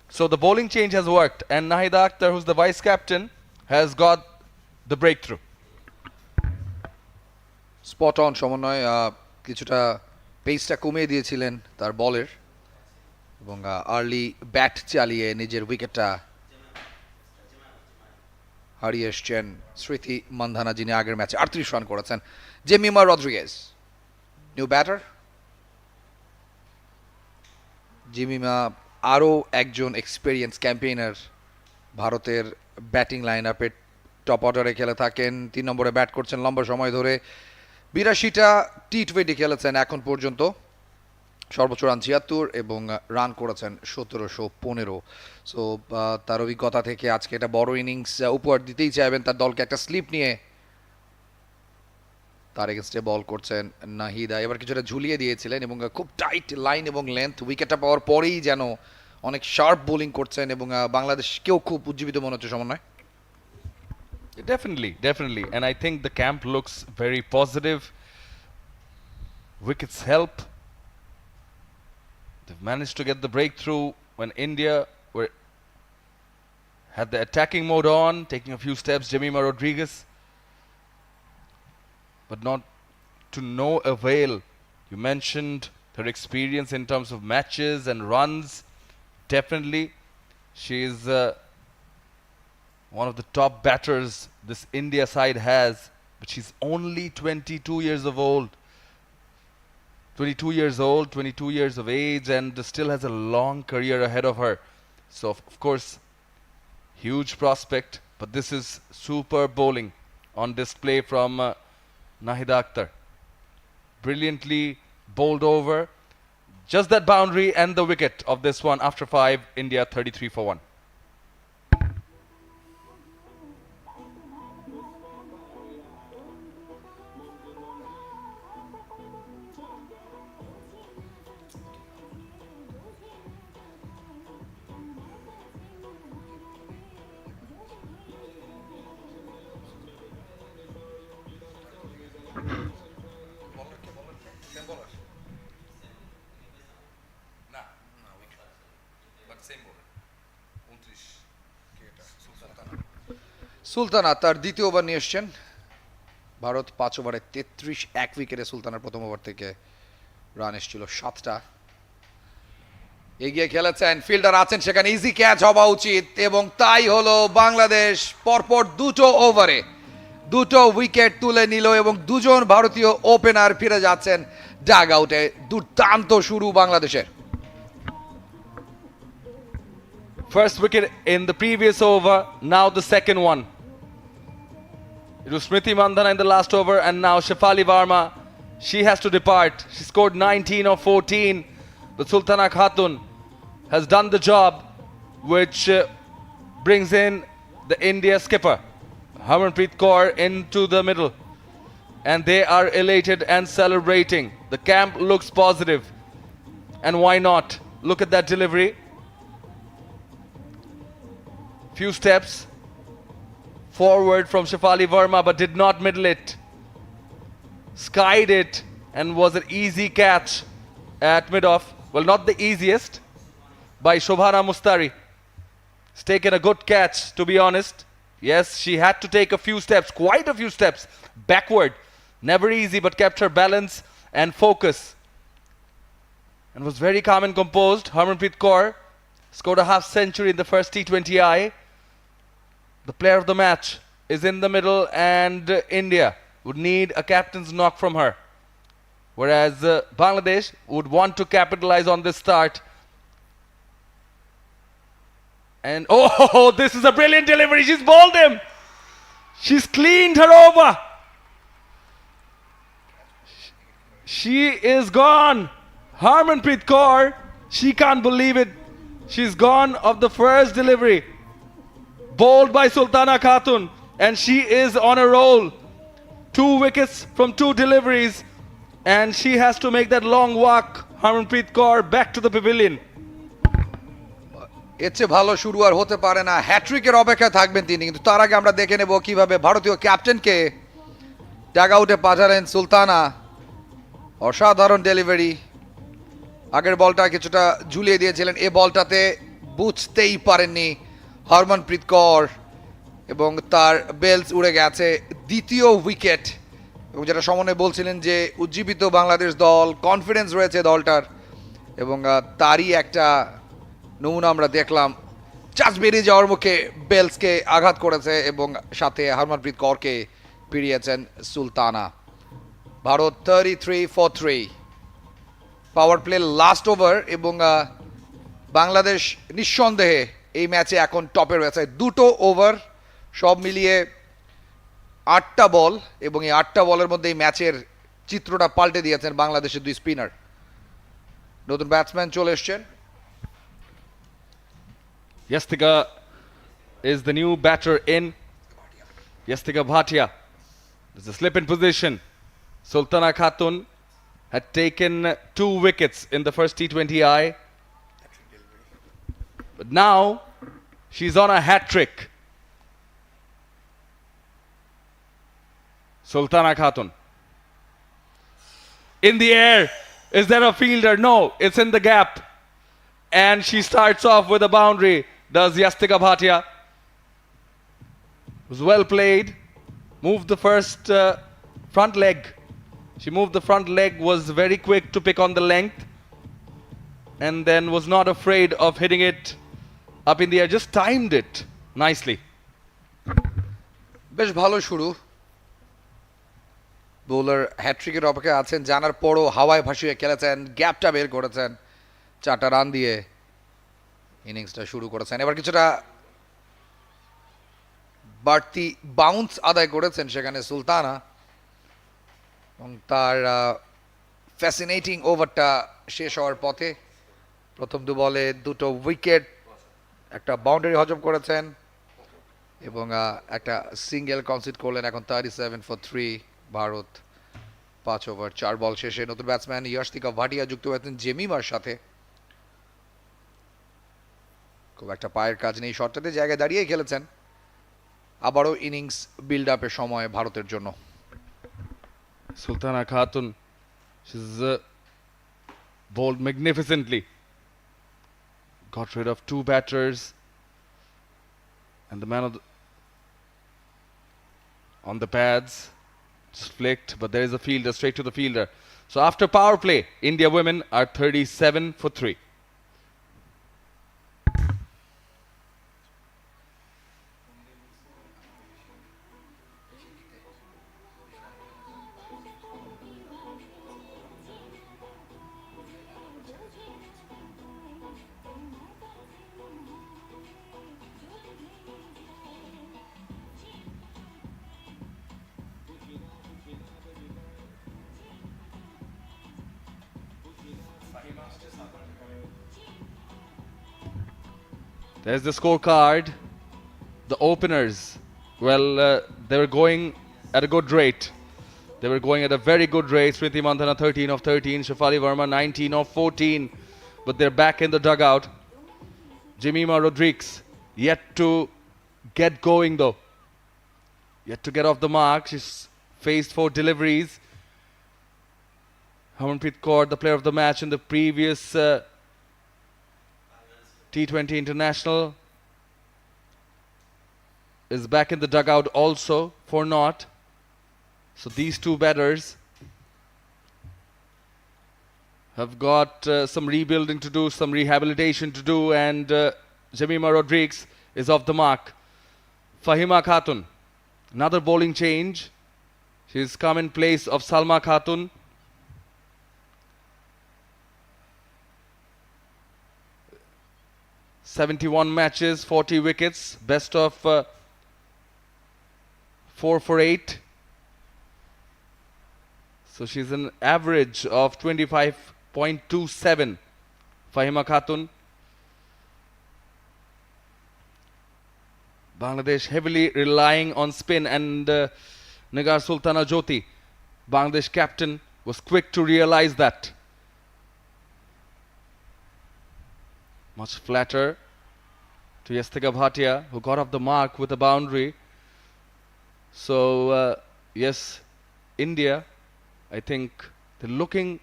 So the bowling change has worked, and Nahida Akhtar, who's the vice captain, has got the breakthrough. Spot on সমন্বয়, কিছুটা পেসটা কমিয়ে দিয়েছিলেন তার বলের, এবং early bat চালিয়ে নিজের উইকেটটা হারিয়ে এসছেন স্মৃতি মান্ধানা, যিনি আগের ম্যাচে 38 রান করেছেন। Jemimah Rodrigues new batter. জেমিমা আরও একজন এক্সপেরিয়েন্স ক্যাম্পেইনার, ভারতের ব্যাটিং লাইন আপে টপ অর্ডারে খেলে থাকেন। 3 নম্বরে ব্যাট করছেন লম্বা সময় ধরে। 82টা T20 খেলেছেন এখন পর্যন্ত, সর্বোচ্চ রান ৭৬ এবং রান করেছেন ১৭১৫। সো তার অভিজ্ঞতা থেকে আজকে একটা বড় ইনিংস উপহার দিতেই চাইবেন তার দলকে। একটা স্লিপ নিয়ে তার এগেনস্টে বল করছেন নাহিদা, এবার কিছুটা ঝুলিয়ে দিয়েছিলেন এবং খুব টাইট লাইন এবং লেন্থ। উইকেটটা পাওয়ার পরেই যেন অনেক শার্প বোলিং করছেন এবং বাংলাদেশকেও খুব উজ্জীবিত মনে হচ্ছে সমন্বয়। Definitely. And I think the camp looks very positive. Wickets help. They've managed to get the breakthrough when India had the attacking mode on, taking a few steps, Jemima Rodriguez. But not to no avail. You mentioned her experience in terms of matches and runs. Definitely, she is one of the top batters this India side has, but she's only 22 years of old. 22 years of age, and still has a long career ahead of her. So, of course, huge prospect, but this is superb bowling on display from Nahida Akhtar. Brilliantly bowled over. Just that boundary and the wicket of this one after 5, India 33 for 1. Sultana তার দ্বিতীয় over নিয়ে এসছেন। ভারত 5 ওভারে 33, 1 উইকেটে সুলতানার প্রথম over থেকে run এসেছিল 7টা। এগিয়ে খেলেছেন, ফিল্ডার আছেন সেখানে, ইজি ক্যাচ হওয়া উচিত এবং তাই হলো। বাংলাদেশ পরপর 2টো ওভারে 2টো উইকেট তুলে নিল এবং 2জন ভারতীয় ওপেনার ফিরে যাচ্ছেন ডাগ আউটে। দুর্দান্ত শুরু বাংলাদেশের। First wicket in the previous over, now the second one. It was Smriti Mandhana in the last over, and now Shefali Verma. She has to depart. She scored 19 or 14. But Sultana Khatun has done the job, which brings in the India skipper, Harmanpreet Kaur, into the middle. And they are elated and celebrating. The camp looks positive. And why not? Look at that delivery. Few steps forward from Shefali Verma, but did not middle it. Skied it and was an easy catch at mid-off. Well, not the easiest, by Shobhana Mustari. It's taken a good catch, to be honest. Yes, she had to take a few steps, quite a few steps, backward. Never easy, but kept her balance and focus. And was very calm and composed. Harmanpreet Kaur scored a half century in the first T20i. The player of the match is in the middle, and India would need a captain's knock from her. Whereas Bangladesh would want to capitalize on this start. And oh, this is a brilliant delivery. She's bowled him. She's cleaned her over. She is gone. Harmanpreet Kaur, she can't believe it. She's gone of the first delivery. Bowled by Sultana Khatun, and she is on a roll. 2 wickets from 2 deliveries, and she has to make that long walk, Harmanpreet Kaur, back to the pavilion. এর চেয়ে ভালো শুরু আর হতে পারে না। হ্যাট্রিকের অপেক্ষায় থাকবেন তিনি, কিন্তু তার আগে আমরা দেখে নেব কিভাবে ভারতীয় ক্যাপ্টেনকে ডাগ আউটে পাঠালেন সুলতানা। অসাধারণ ডেলিভারি। আগের বলটা কিছুটা ঝুলিয়ে দিয়েছিলেন, এ বলটাতে বুঝতেই পারেননি হরমনপ্রীত কৌর এবং তার বেলস উড়ে গেছে। দ্বিতীয় উইকেট, এবং যেটা সমন্বয় বলছিলেন যে উজ্জীবিত বাংলাদেশ দল, কনফিডেন্স রয়েছে দলটার, এবং তারই একটা নমুনা আমরা দেখলাম। চার্জ বেরিয়ে যাওয়ার মুখে বেলসকে আঘাত করেছে এবং সাথে হরমনপ্রীত কৌরকে ফিরিয়েছেন Sultana. Bharat 33 for 3, power play last over, এবং বাংলাদেশ নিঃসন্দেহে এই ম্যাচে এখন টপে রয়েছে। 2টো ওভার সব মিলিয়ে 8টা বল, এবং এই 8টা বলের মধ্যে এই ম্যাচের চিত্রটা পাল্টে দিয়েছেন বাংলাদেশের 2 স্পিনার। নতুন ব্যাটসম্যান চলে এসছেন। Yastika is the new batter in. Yastika Bhatia. There's a slip in position. Sultana Khatun had taken 2 wickets in the first T20i. But now she's on a hat trick. Sultana Khatun. In the air. Is there a fielder? No, it's in the gap. And she starts off with a boundary. Does Yastika Bhatia. It was well played. Moved the first front leg. She moved the front leg, was very quick to pick on the length. And then was not afraid of hitting it up in the air. Just timed it nicely. বেশ ভালো শুরু। Bowler হ্যাট্রিকের অপেক্ষায় আছেন, জানার পরও হাওয়ায় ভাসিয়ে খেলেছেন, গ্যাপটা বের করেছেন, 4টা রান দিয়ে ইনিংসটা শুরু করেছেন। এবার কিছুটা বাড়তি বাউন্স আদায় করেছেন সেখানে সুলতানা, এবং তার ফ্যাসিনেটিং ওভারটা শেষ হওয়ার পথে। প্রথম 2 বলে 2টো উইকেট, একটা বাউন্ডারি হজম করেছেন এবং একটা সিঙ্গেল কনসিড করলেন। এখন 37 for 3 ভারত। 5 ওভার 4 বল শেষে নতুন ব্যাটসম্যান ইয়াশতিকা ভাটিয়া যুক্ত হয়েছেন জেমিমার সাথে। খুব একটা পায়ের কাজ নেই, শটটাতে জায়গায় দাঁড়িয়েই খেলেছেন। আবারও ইনিংস বিল্ড আপের সময় ভারতের জন্য। Sultana Khatun, she's bowled magnificently. Got rid of 2 batters. And the man on the pads. Just flicked, but there is a fielder, straight to the fielder. So after power play, India women are 37 for 3. There's the scorecard. The openers, well, they were going at a good rate. They were going at a very good rate. Smriti Mandhana 13 of 13, Shafali Verma 19 of 14. But they're back in the dugout. Jemima Rodriguez yet to get going though. Yet to get off the mark. She's faced 4 deliveries. Harmanpreet Kaur, the player of the match in the previous T20 International, is back in the dugout also for naught. So these 2 batters have got some rebuilding to do, some rehabilitation to do, and Jemima Rodriguez is off the mark. Fahima Khatun, another bowling change. She's come in place of Salma Khatun. "71 matches, 40 wickets, best of 4 for 8. So she's an average of 25.27. Fahima Khatun. Bangladesh heavily relying on spin, and Nagar Sultana Jyoti, Bangladesh captain, was quick to realize that. Much flatter to Yastika Bhatia, who got off the mark with a boundary. So, yes, India, I think they're looking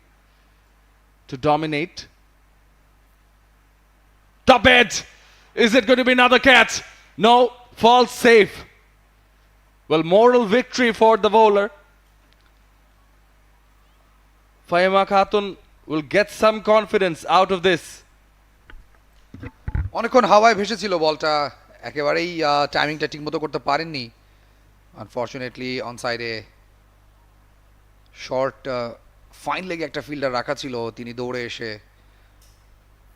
to dominate. Top edge! Is it going to be another catch? No, falls safe. Well, moral victory for the bowler. Fahima Khatun will get some confidence out of this. অনেকক্ষণ হাওয়ায় ভেসেছিল বলটা, একেবারেই টাইমিংটা ঠিকমতো করতে পারেননি। Unfortunately on সাইডে short fine লেগে একটা ফিল্ডার রাখা ছিল, তিনি দৌড়ে এসে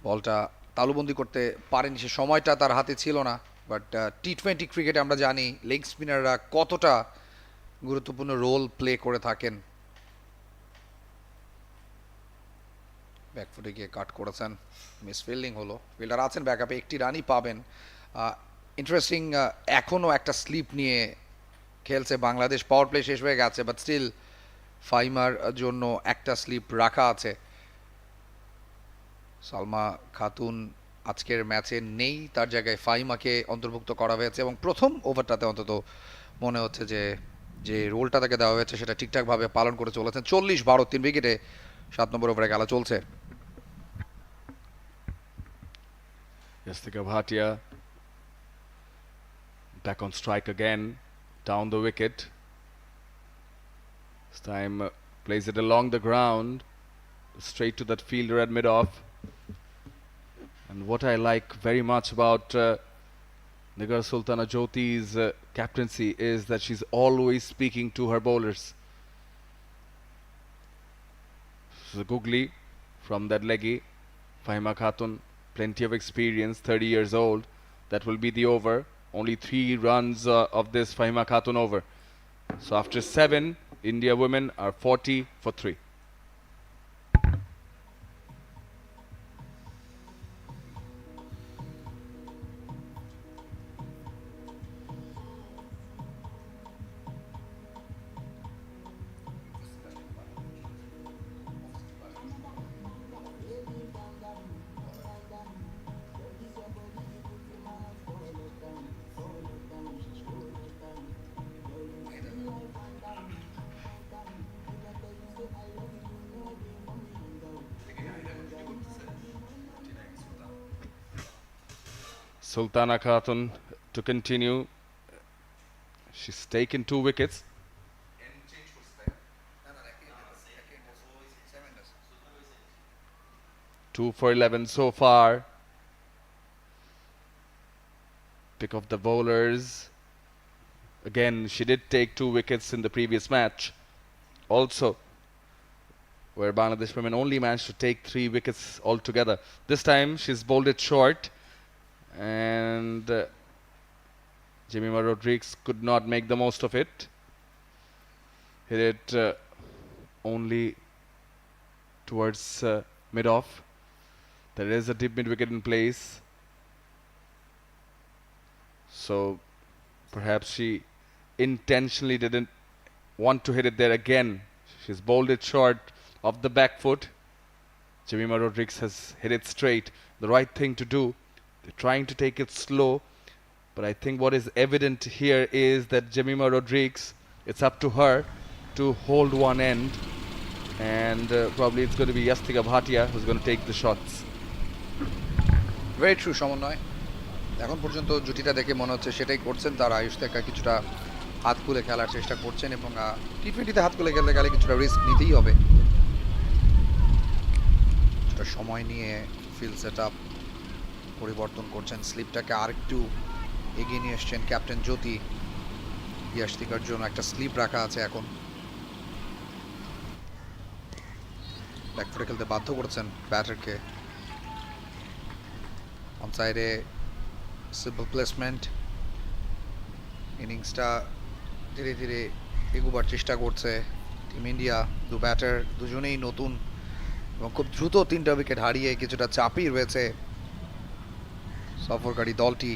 বলটা তালুবন্দি করতে পারেনি, সে সময়টা তার হাতে ছিল না। বাট T20 ক্রিকেটে আমরা জানি লেগ স্পিনাররা কতটা গুরুত্বপূর্ণ রোল প্লে করে থাকেন। ব্যাকফুটে গিয়ে কাট করেছেন, মিস ফিল্ডিং হলো। ফিল্ডার আছেন ব্যাকআপে, একটি রানই পাবেন। ইন্টারেস্টিং, এখনও একটা স্লিপ নিয়ে খেলছে বাংলাদেশ। পাওয়ার প্লে শেষ হয়ে গেছে, বাট স্টিল ফাইমার জন্য একটা স্লিপ রাখা আছে। সালমা খাতুন আজকের ম্যাচে নেই, তার জায়গায় ফাইমাকে অন্তর্ভুক্ত করা হয়েছে এবং প্রথম ওভারটাতে অন্তত মনে হচ্ছে যে যে রোলটা তাকে দেওয়া হয়েছে সেটা ঠিকঠাকভাবে পালন করে চলেছেন। 40-12 3 উইকেটে 7 নম্বর ওভারে খেলা চলছে। Yastika Bhatia back on strike again, down the wicket. This time plays it along the ground, straight to that fielder at mid-off. And what I like very much about Nigar Sultana Jyoti's captaincy is that she's always speaking to her bowlers. So googly from that leggy, Fahima Khatun, plenty of experience, 30 years old. That will be the over. Only 3 runs of this Fahima Khatun over. So after 7, India women are 40 for 3. Sultana Khatun to continue. She's taken 2 wickets. 2 for 11 so far. Pick of the bowlers. Again, she did take 2 wickets in the previous match. Also, where Bangladesh women only managed to take 3 wickets altogether. This time, she's bowled it short. And Jemima Rodriguez could not make the most of it. Hit it only towards mid-off. There is a deep mid-wicket in place. So perhaps she intentionally didn't want to hit it there again. She's bowled it short of the back foot. Jemima Rodriguez has hit it straight. The right thing to do. They're trying to take it slow, but I think what is evident here is that Jemima Rodriguez, it's up to her to hold one end, and probably it's going to be Yastika Bhatia who's going to take the shots. Very true সমন্বয়। এখন পর্যন্ত জুটিটা দেখে মনে হচ্ছে সেটাই করছেন তারা। আয়ুষ দেখা কিছুটা হাত খুলে খেলার চেষ্টা করছেন এবং টি20তে হাত খুলে খেলতে গেলে কিছুটা রিস্ক নিতেই হবে। কিছুটা সময় নিয়ে ফিল্ড সেট আপ পরিবর্তন করছেন, স্লিপটাকে আরেকটু এগিয়ে নিয়ে এসছেন ক্যাপ্টেন জ্যোতি। ইয়াশতিকার জন্য একটা স্লিপ রাখা আছে এখন। ব্যাকফুটে খেলতে বাধ্য করেছেন ব্যাটারকে। অন সাইডে সিম্পল প্লেসমেন্ট। ইনিংসটা ধীরে ধীরে এগোবার চেষ্টা করছে টিম ইন্ডিয়া। দু ব্যাটার দুজনেই নতুন এবং খুব দ্রুত 3টা উইকেট হারিয়ে কিছুটা চাপই রয়েছে সফরকারী দলটি।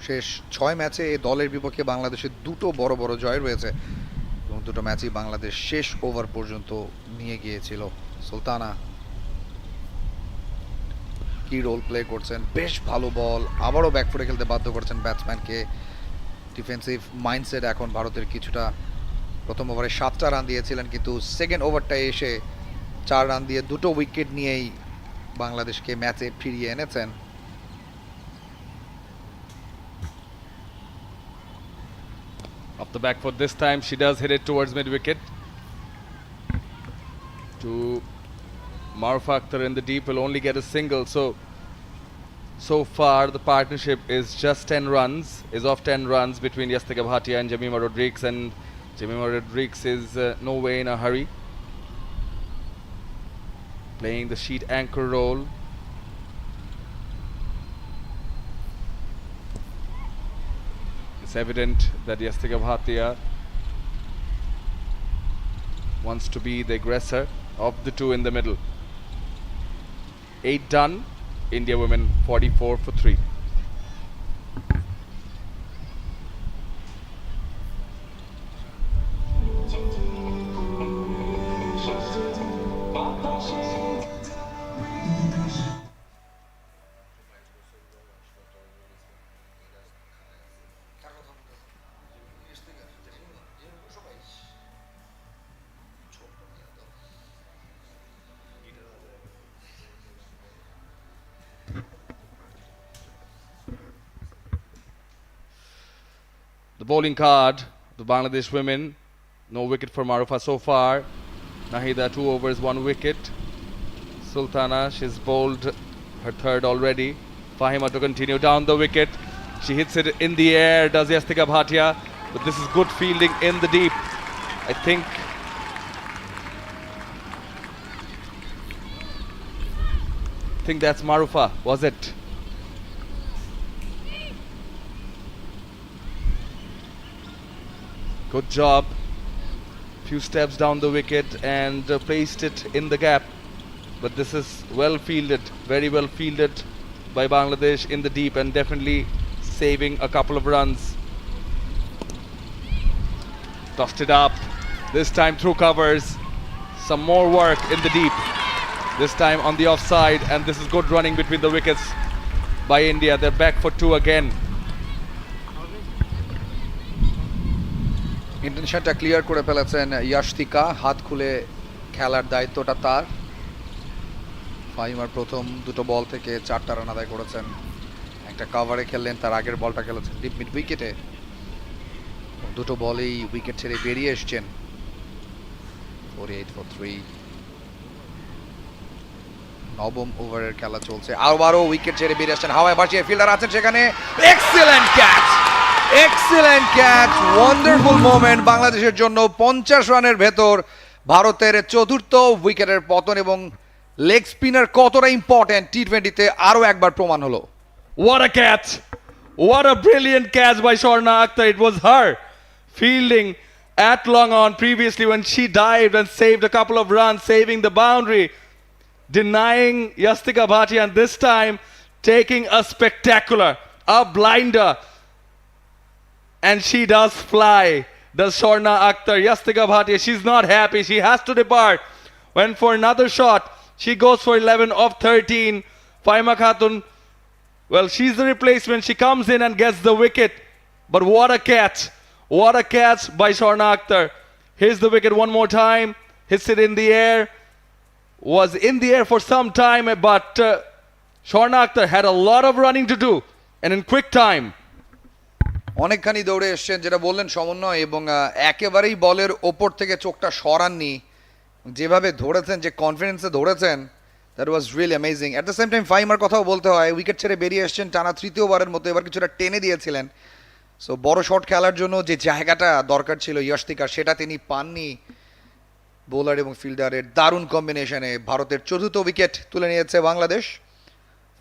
শেষ 6 ম্যাচে এই দলের বিপক্ষে বাংলাদেশের 2টো বড় বড় জয় রয়েছে এবং 2টো ম্যাচই বাংলাদেশ শেষ ওভার পর্যন্ত নিয়ে গিয়েছিল। সুলতানা কি রোল প্লে করছেন, বেশ ভালো বল। আবারও ব্যাকফুটে খেলতে বাধ্য করছেন ব্যাটসম্যানকে। ডিফেন্সিভ মাইন্ডসেট এখন ভারতের কিছুটা। প্রথম ওভারে 7টা রান দিয়েছিলেন, কিন্তু সেকেন্ড ওভারটায় এসে 4 রান দিয়ে 2টো উইকেট নিয়েই বাংলাদেশকে ম্যাচে ফিরিয়ে এনেছেন। Off the back foot this time, she does hit it towards mid-wicket. To Maruf Akhtar in the deep will only get a single. So far the partnership is just 10 runs, is of 10 runs between Yastika Bhatia and Jemima Rodriguez, and Jemima Rodriguez is no way in a hurry. Playing the sheet anchor role. It's evident that Yastika Bhatia wants to be the aggressor of the two in the middle. 8 done. India women 44 for 3. The bowling card, the Bangladesh women, no wicket for Marufa so far. Nahida 2 overs, 1 wicket. Sultana, she's bowled her third already. Fahima to continue down the wicket. She hits it in the air, does Yastika Bhatia. But this is good fielding in the deep. I think that's Marufa, was it? Good job. Few steps down the wicket and placed it in the gap. But this is well fielded, very well fielded by Bangladesh in the deep and definitely saving a couple of runs. Tossed it up. This time through covers. Some more work in the deep. This time on the offside, and this is good running between the wickets by India. They're back for 2 again. ইন্টেনশনটা clear করে ফেলেছেন ইয়াশতিকা, হাত খুলে খেলার দায়িত্বটা তার। ফাহিমার প্রথম দুটো বল থেকে 4টা রান আদায় করেছেন, একটা কভারে খেললেন, তার আগের বলটা খেলেছেন ডিপ মিড উইকেটে, দুটো বলেই উইকেট ছেড়ে বেরিয়ে এসছেন। 48 for 3। নবম ওভারের খেলা চলছে, আবারও উইকেট ছেড়ে বেরিয়ে আসছেন, হাওয়ায় ভাসিয়ে ফিল্ডার আছেন সেখানে। Excellent catch, excellent catch, wonderful moment বাংলাদেশের জন্য। 50 রানের ভেতর ভারতের চতুর্থ উইকেটের পতন এবং লেগ স্পিনার কতটা ইম্পর্টেন্ট টি20তে আরও একবার প্রমাণ হলো। What a catch! What a brilliant catch by Sher-e Akhtar. It was her fielding at long on previously when she dived and saved a couple of runs, saving the boundary, denying Yastika Bhatia, and this time taking a spectacular, a blinder. And she does fly, does Sher-e Akhtar. Yastika Bhatia, she's not happy. She has to depart. Went for another shot. She goes for 11 of 13. Fahima Khatun, well, she's the replacement. She comes in and gets the wicket. But what a catch. What a catch by Sher-e Akhtar. Here's the wicket one more time. Hits it in the air. Was in the air for some time, but Sher-e Akhtar had a lot of running to do. And in quick time. অনেকখানি দৌড়ে এসছেন, যেটা বললেন সমন্বয়, এবং একেবারেই বলের ওপর থেকে চোখটা সরাননি, যেভাবে ধরেছেন, যে কনফিডেন্সে ধরেছেন, that was really amazing. At the same time ফাহিমার কথাও বলতে হয়, উইকেট ছেড়ে বেরিয়ে এসছেন টানা তৃতীয়বারের মতো, এবার কিছুটা টেনে দিয়েছিলেন। সো বড় শট খেলার জন্য যে জায়গাটা দরকার ছিল ইয়াশতিকার, সেটা তিনি পাননি। বোলার এবং ফিল্ডারের দারুণ কম্বিনেশনে ভারতের চতুর্থ উইকেট তুলে নিয়েছে Bangladesh.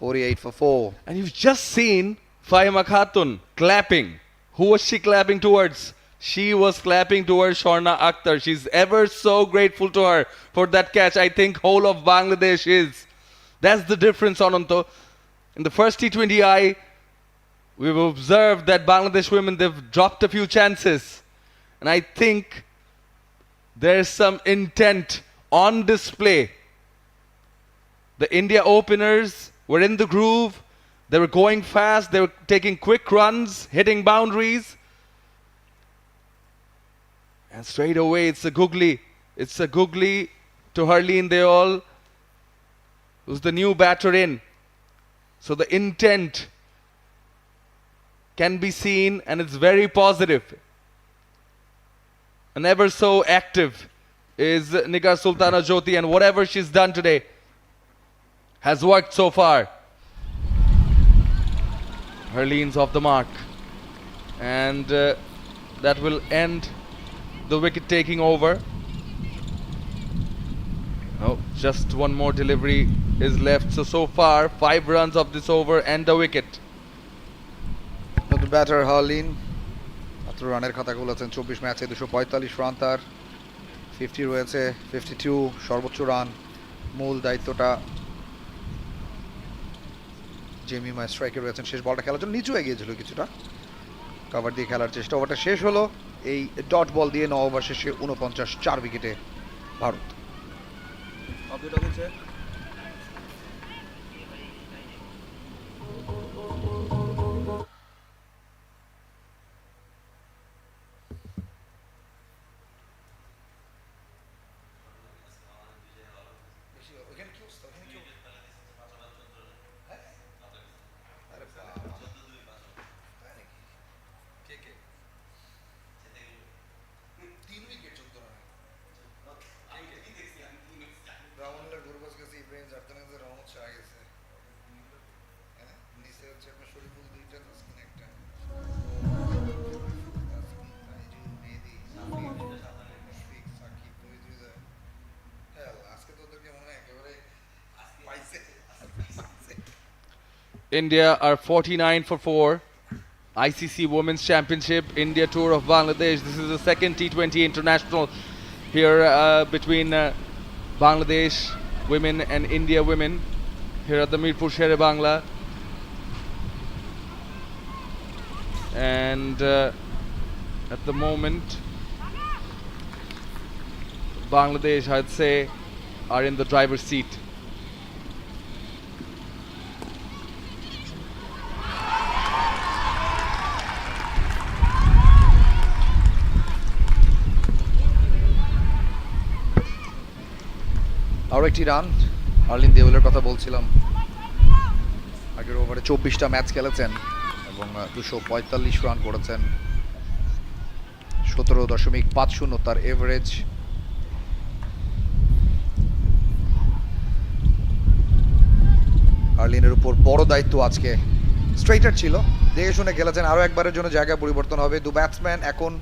48 for 4। And you've just seen Fahima Khatun clapping. Who was she clapping towards? She was clapping towards Sher-e Akhtar. She's ever so grateful to her for that catch. I think whole of Bangladesh is. That's the difference, Ananto. In the first T20i, we've observed that Bangladesh women, they've dropped a few chances. And I think there's some intent on display. The India openers were in the groove. They were going fast. They were taking quick runs, hitting boundaries. And straight away, it's a googly. It's a googly to Harleen Deol, who's the new batter in. So the intent can be seen, and it's very positive. And ever so active is Nigar Sultana Jyoti, and whatever she's done today has worked so far. Harleen's off the mark, and that will end the wicket taking over. Oh, just one more delivery is left. So far 5 runs of this over and a wicket. নতুন batter হার্লিন মাত্র রানের খাতা খুলেছেন, 24 ম্যাচে 245 run তার। 50 রয়েছে, 52 সর্বোচ্চ run. মূল দায়িত্বটা জেমিমা স্ট্রাইকে রয়েছেন শেষ বলটা খেলার জন্য। নিচু এগিয়েছিল কিছুটা, কভার দিয়ে খেলার চেষ্টা। ওভারটা শেষ হলো এই ডট বল দিয়ে। 9 ওভার শেষে 49, 4 উইকেটে Bharat. India are 49 for 4. ICC Women's Championship, India Tour of Bangladesh. This is the second T20 international here between Bangladesh women and India women here at the Mirpur Sher-e Bangla. And at the moment, Bangladesh, I'd say, are in the driver's seat. আরও একটি run. হার্লিন দেওলের কথা বলছিলাম, আগের ওভারে 24টা match খেলেছেন এবং 245 run করেছেন। 17.50 তার এভারেজ। হার্লিনের উপর বড় দায়িত্ব আজকে। স্ট্রেইটার ছিল, দেখে শুনে খেলেছেন। আরও একবারের জন্য জায়গা পরিবর্তন হবে। দু ব্যাটসম্যান এখন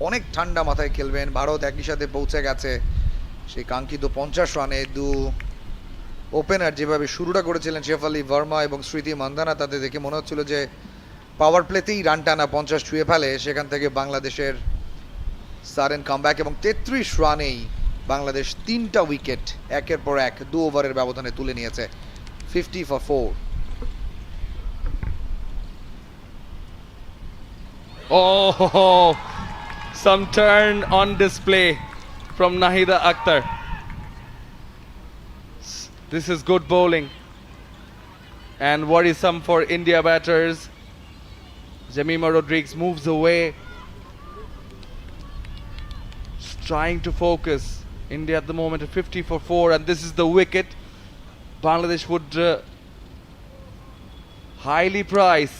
অনেক ঠান্ডা মাথায় খেলবেন। ভারত একই সাথে পৌঁছে গেছে সেই কাঙ্ক্ষিত 50 রানে। দু ওপেনার যেভাবে শুরুটা করেছিলেন শেফালি ভার্মা এবং স্মৃতি মান্ধানা, তাতে দেখে মনে হচ্ছিল যে পাওয়ার প্লেতেই রান টানা 50 ছুঁয়ে ফেলে। সেখান থেকে বাংলাদেশের সাডেন কামব্যাক এবং 33 রানেই বাংলাদেশ 3টা উইকেট একের পর এক 2 ওভারের ব্যবধানে তুলে নিয়েছে। 50 for 4. Oh, some turn on display from Nahida Akhtar. This is good bowling and worrisome for India batters. Jemima Rodriguez moves away, trying to focus. India at the moment at 50 for 4, and this is the wicket Bangladesh would highly prize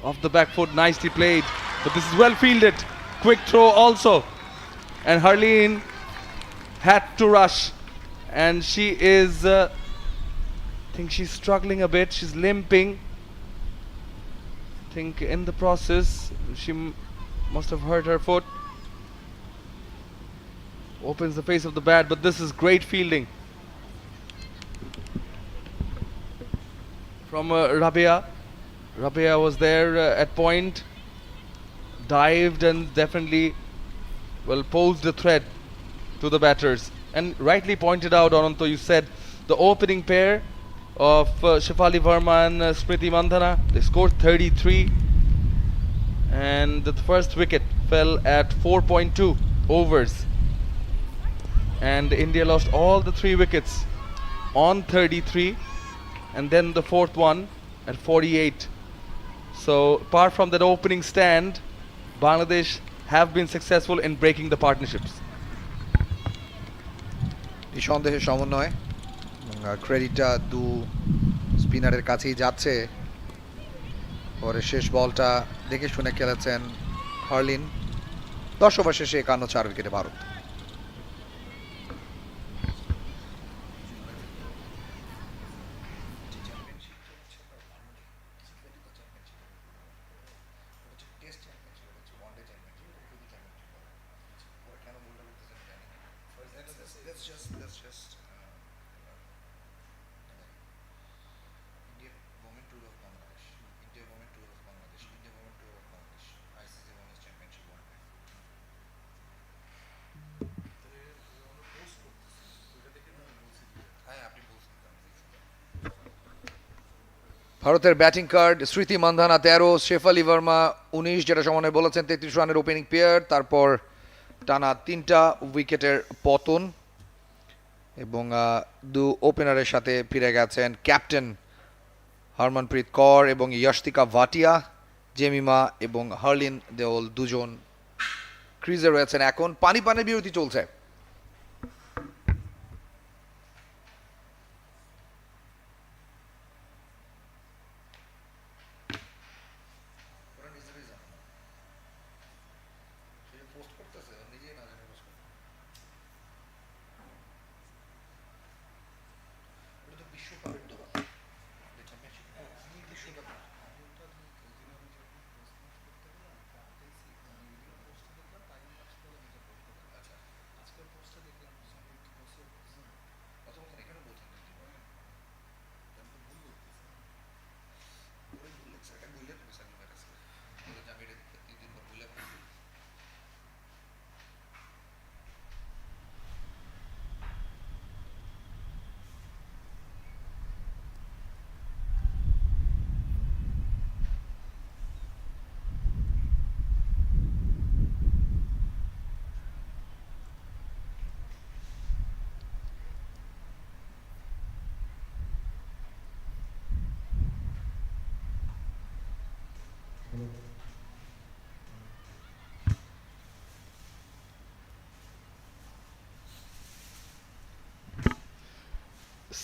off the back foot. Nicely played, but this is well fielded. Quick throw also, and Harleen had to rush, and she is I think she's struggling a bit. She's limping. I think in the process she must have hurt her foot. Opens the face of the bat, but this is great fielding from Rabia. Rabia was there at point, dived and definitely posed a threat to the batters. And rightly pointed out, Ananto, you said the opening pair of Shefali Verma and Smriti Mandhana, they scored 33, and the first wicket fell at 4.2 overs, and India lost all the 3 wickets on 33, and then the fourth one at 48. So apart from that opening stand, Bangladesh have been successful in breaking the partnerships. নিঃসন্দেহে সমন্বয়, ক্রেডিটটা দু স্পিনারের কাছেই যাচ্ছে। পরে শেষ বলটা দেখে শুনে খেলেছেন হার্লিন। 10 ওভার শেষে 51, 4 উইকেটে ভারত। ভারতের ব্যাটিং কার্ড স্মৃতি মান্ধানা 13, শেফালি ভার্মা 19, যেটা সমানে বলেছেন 33 রানের ওপেনিং পেয়ার। তারপর টানা 3টা উইকেটের পতন এবং দু ওপেনারের সাথে ফিরে গেছেন ক্যাপ্টেন হরমনপ্রীত কৌর এবং ইয়াশতিকা ভাটিয়া। জেমিমা এবং হার্লিন দেওল দুজন ক্রিজে রয়েছেন। এখন পানির বিরতি চলছে।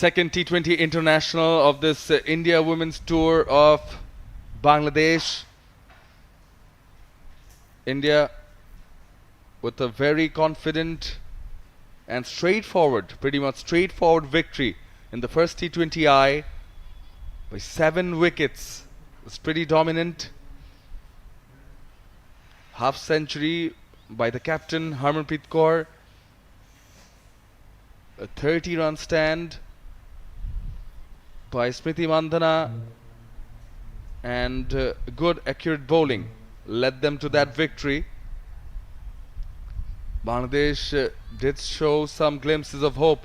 Second T20 international of this India Women's Tour of Bangladesh. India with a very confident and pretty much straightforward victory in the first T20i by 7 wickets. It's pretty dominant. Half century by the captain Harmanpreet Kaur. A 30-run stand by Smriti Mandhana and good accurate bowling led them to that victory. Bangladesh did show some glimpses of hope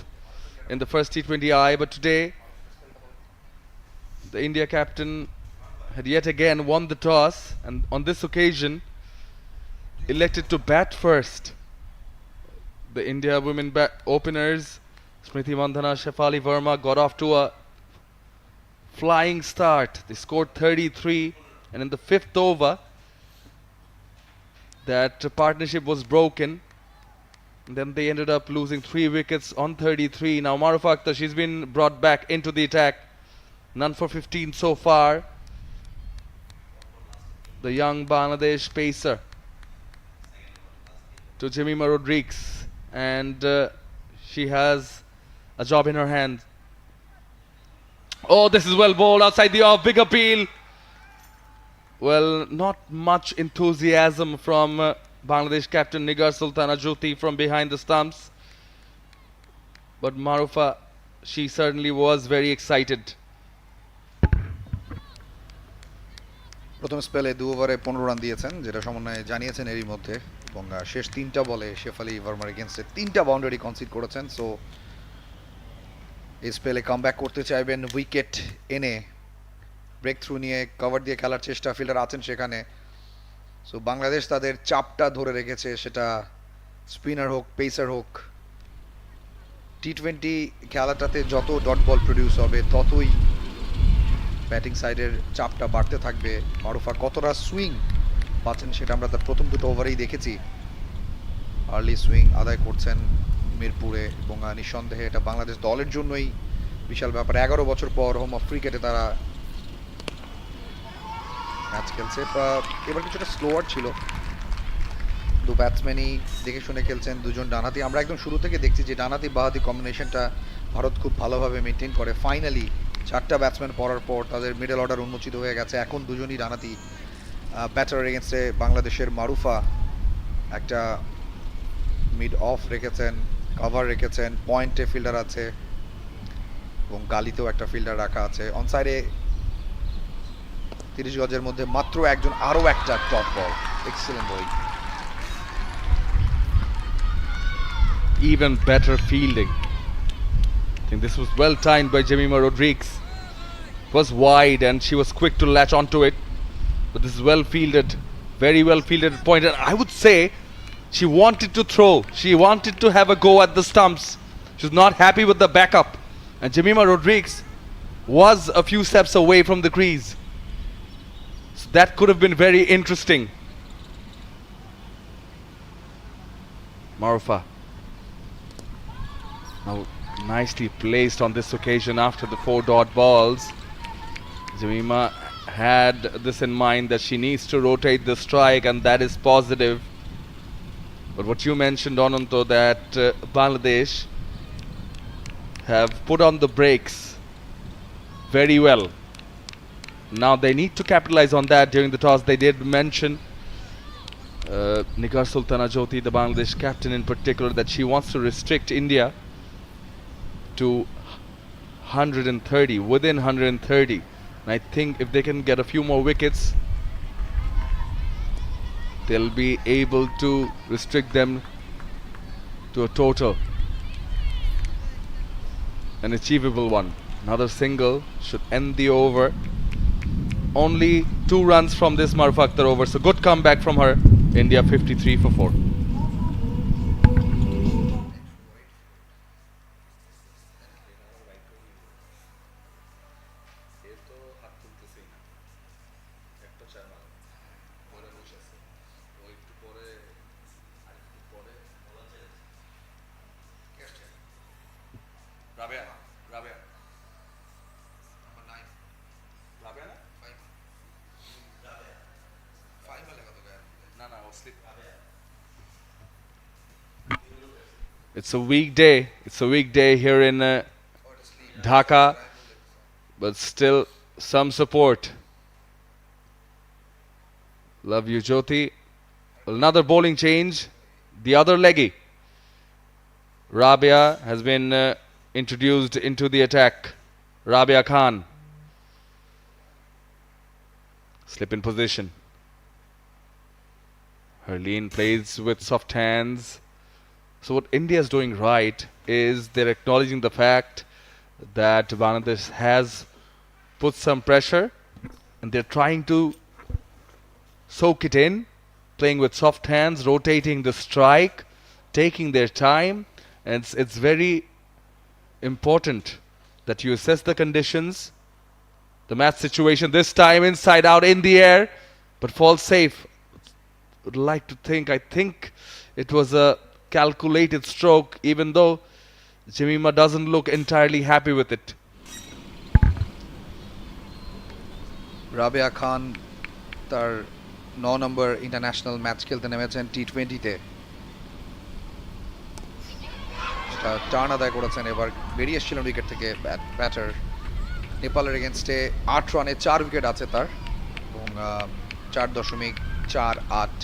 in the first T20I, but today the India captain had yet again won the toss and on this occasion elected to bat first. The India women openers Smriti Mandhana, Shefali Verma got off to a flying start. They scored 33 and in the 5th over that partnership was broken. And then they ended up losing 3 wickets on 33. Now Marufa Akhtar, she's been brought back into the attack. None for 15 so far. The young Bangladesh pacer to Jemima Rodriguez, and she has a job in her hand. Oh, this is well bowled outside the off. Big appeal. Well, not much enthusiasm from Bangladesh captain Nigar Sultana Jyoti from behind the stumps. But Marufa, she certainly was very excited. প্রথম স্পেলে 2 ওভারে 15 run দিয়েছেন, যেটা সমন্বয়ে জানিয়েছেন এরই মধ্যে, এবং শেষ 3টা বলে শেফালি ভার্মার এগেইনস্টে 3টা বাউন্ডারি কনসিড করেছেন। সো এই স্পেলে কামব্যাক করতে চাইবেন উইকেট এনে, ব্রেক থ্রু নিয়ে কভার দিয়ে খেলার চেষ্টা, ফিল্ডার আছেন সেখানে। সো বাংলাদেশ তাদের চাপটা ধরে রেখেছে, সেটা স্পিনার হোক পেসার হোক। টি20 খেলাটাতে যত ডট বল প্রডিউস হবে ততই ব্যাটিং সাইডের চাপটা বাড়তে থাকবে। মারুফা কতটা সুইং পাচ্ছেন সেটা আমরা তার প্রথম 2টো ওভারেই দেখেছি। আর্লি সুইং আদায় করছেন মিরপুরে, এবং নিঃসন্দেহে এটা বাংলাদেশ দলের জন্যই বিশাল ব্যাপার। 11 বছর পর হোম অফ ক্রিকেটে তারা ম্যাচ খেলছে। এবার কিছুটা স্লোয়ার ছিল, দু ব্যাটসম্যানই দেখে শুনে খেলছেন, দুজন ডানহাতি। আমরা একদম শুরু থেকে দেখছি যে ডানহাতি বাহাতি কম্বিনেশনটা ভারত খুব ভালোভাবে মেনটেন করে। ফাইনালি 4টা ব্যাটসম্যান পড়ার পর তাদের মিডল অর্ডার উন্মোচিত হয়ে গেছে। এখন দুজনই ডানহাতি ব্যাটার এগেনস্টে বাংলাদেশের মারুফা একটা মিড অফ রেখেছেন, কভার রেখেছেন, পয়েন্টে ফিল্ডার আছে এবং গালিতেও একটা ফিল্ডার রাখা আছে। অন সাইডে 30 গজের মধ্যে মাত্র একজন, আরও একটা top ball. Excellent ball. Even better fielding. I think this was well timed by Jemima Rodriguez. was wide and she was quick to latch onto it. But this is well fielded, very well fielded point. And I would say she wanted to throw. She wanted to have a go at the stumps. She was not happy with the backup. And Jemima Rodriguez was a few steps away from the crease. So that could have been very interesting. Marufa. Now nicely placed on this occasion after the 4 dot balls. Jemima had this in mind that she needs to rotate the strike, and that is positive. But what you mentioned, Ananto, that Bangladesh have put on the brakes very well. Now they need to capitalize on that. During the toss they did mention Nigar Sultana Jyoti, the Bangladesh captain in particular, that she wants to restrict India to 130, within 130. And I think if they can get a few more wickets, they'll be able to restrict them to a total, an achievable one. Another single should end the over. Only 2 runs from this Marufa Akhtar over, so good comeback from her. India 53 for 4. It's a weekday. It's a weekday here in Dhaka, but still some support. Love you, Jyoti. Another bowling change. The other leggy. Rabia has been introduced into the attack. Rabia Khan. Slip in position. Herleen plays with soft hands. So what India is doing right is they're acknowledging the fact that Bangladesh has put some pressure and they're trying to soak it in, playing with soft hands, rotating the strike, taking their time. And it's very important that you assess the conditions, the match situation. This time inside out in the air, but falls safe. Would like to think, I think it was a calculated stroke, even though Jemima doesn't look entirely happy with it. Rabeya Khan তার 9 নম্বর international match খেলতে নেমেছেন টি20তে। Turn আদায় করেছেন, এবার বেরিয়ে এসেছিলেন wicket থেকে batter. নেপালের এগেনস্টে 8 রানে 4 উইকেট আছে তার এবং 4.48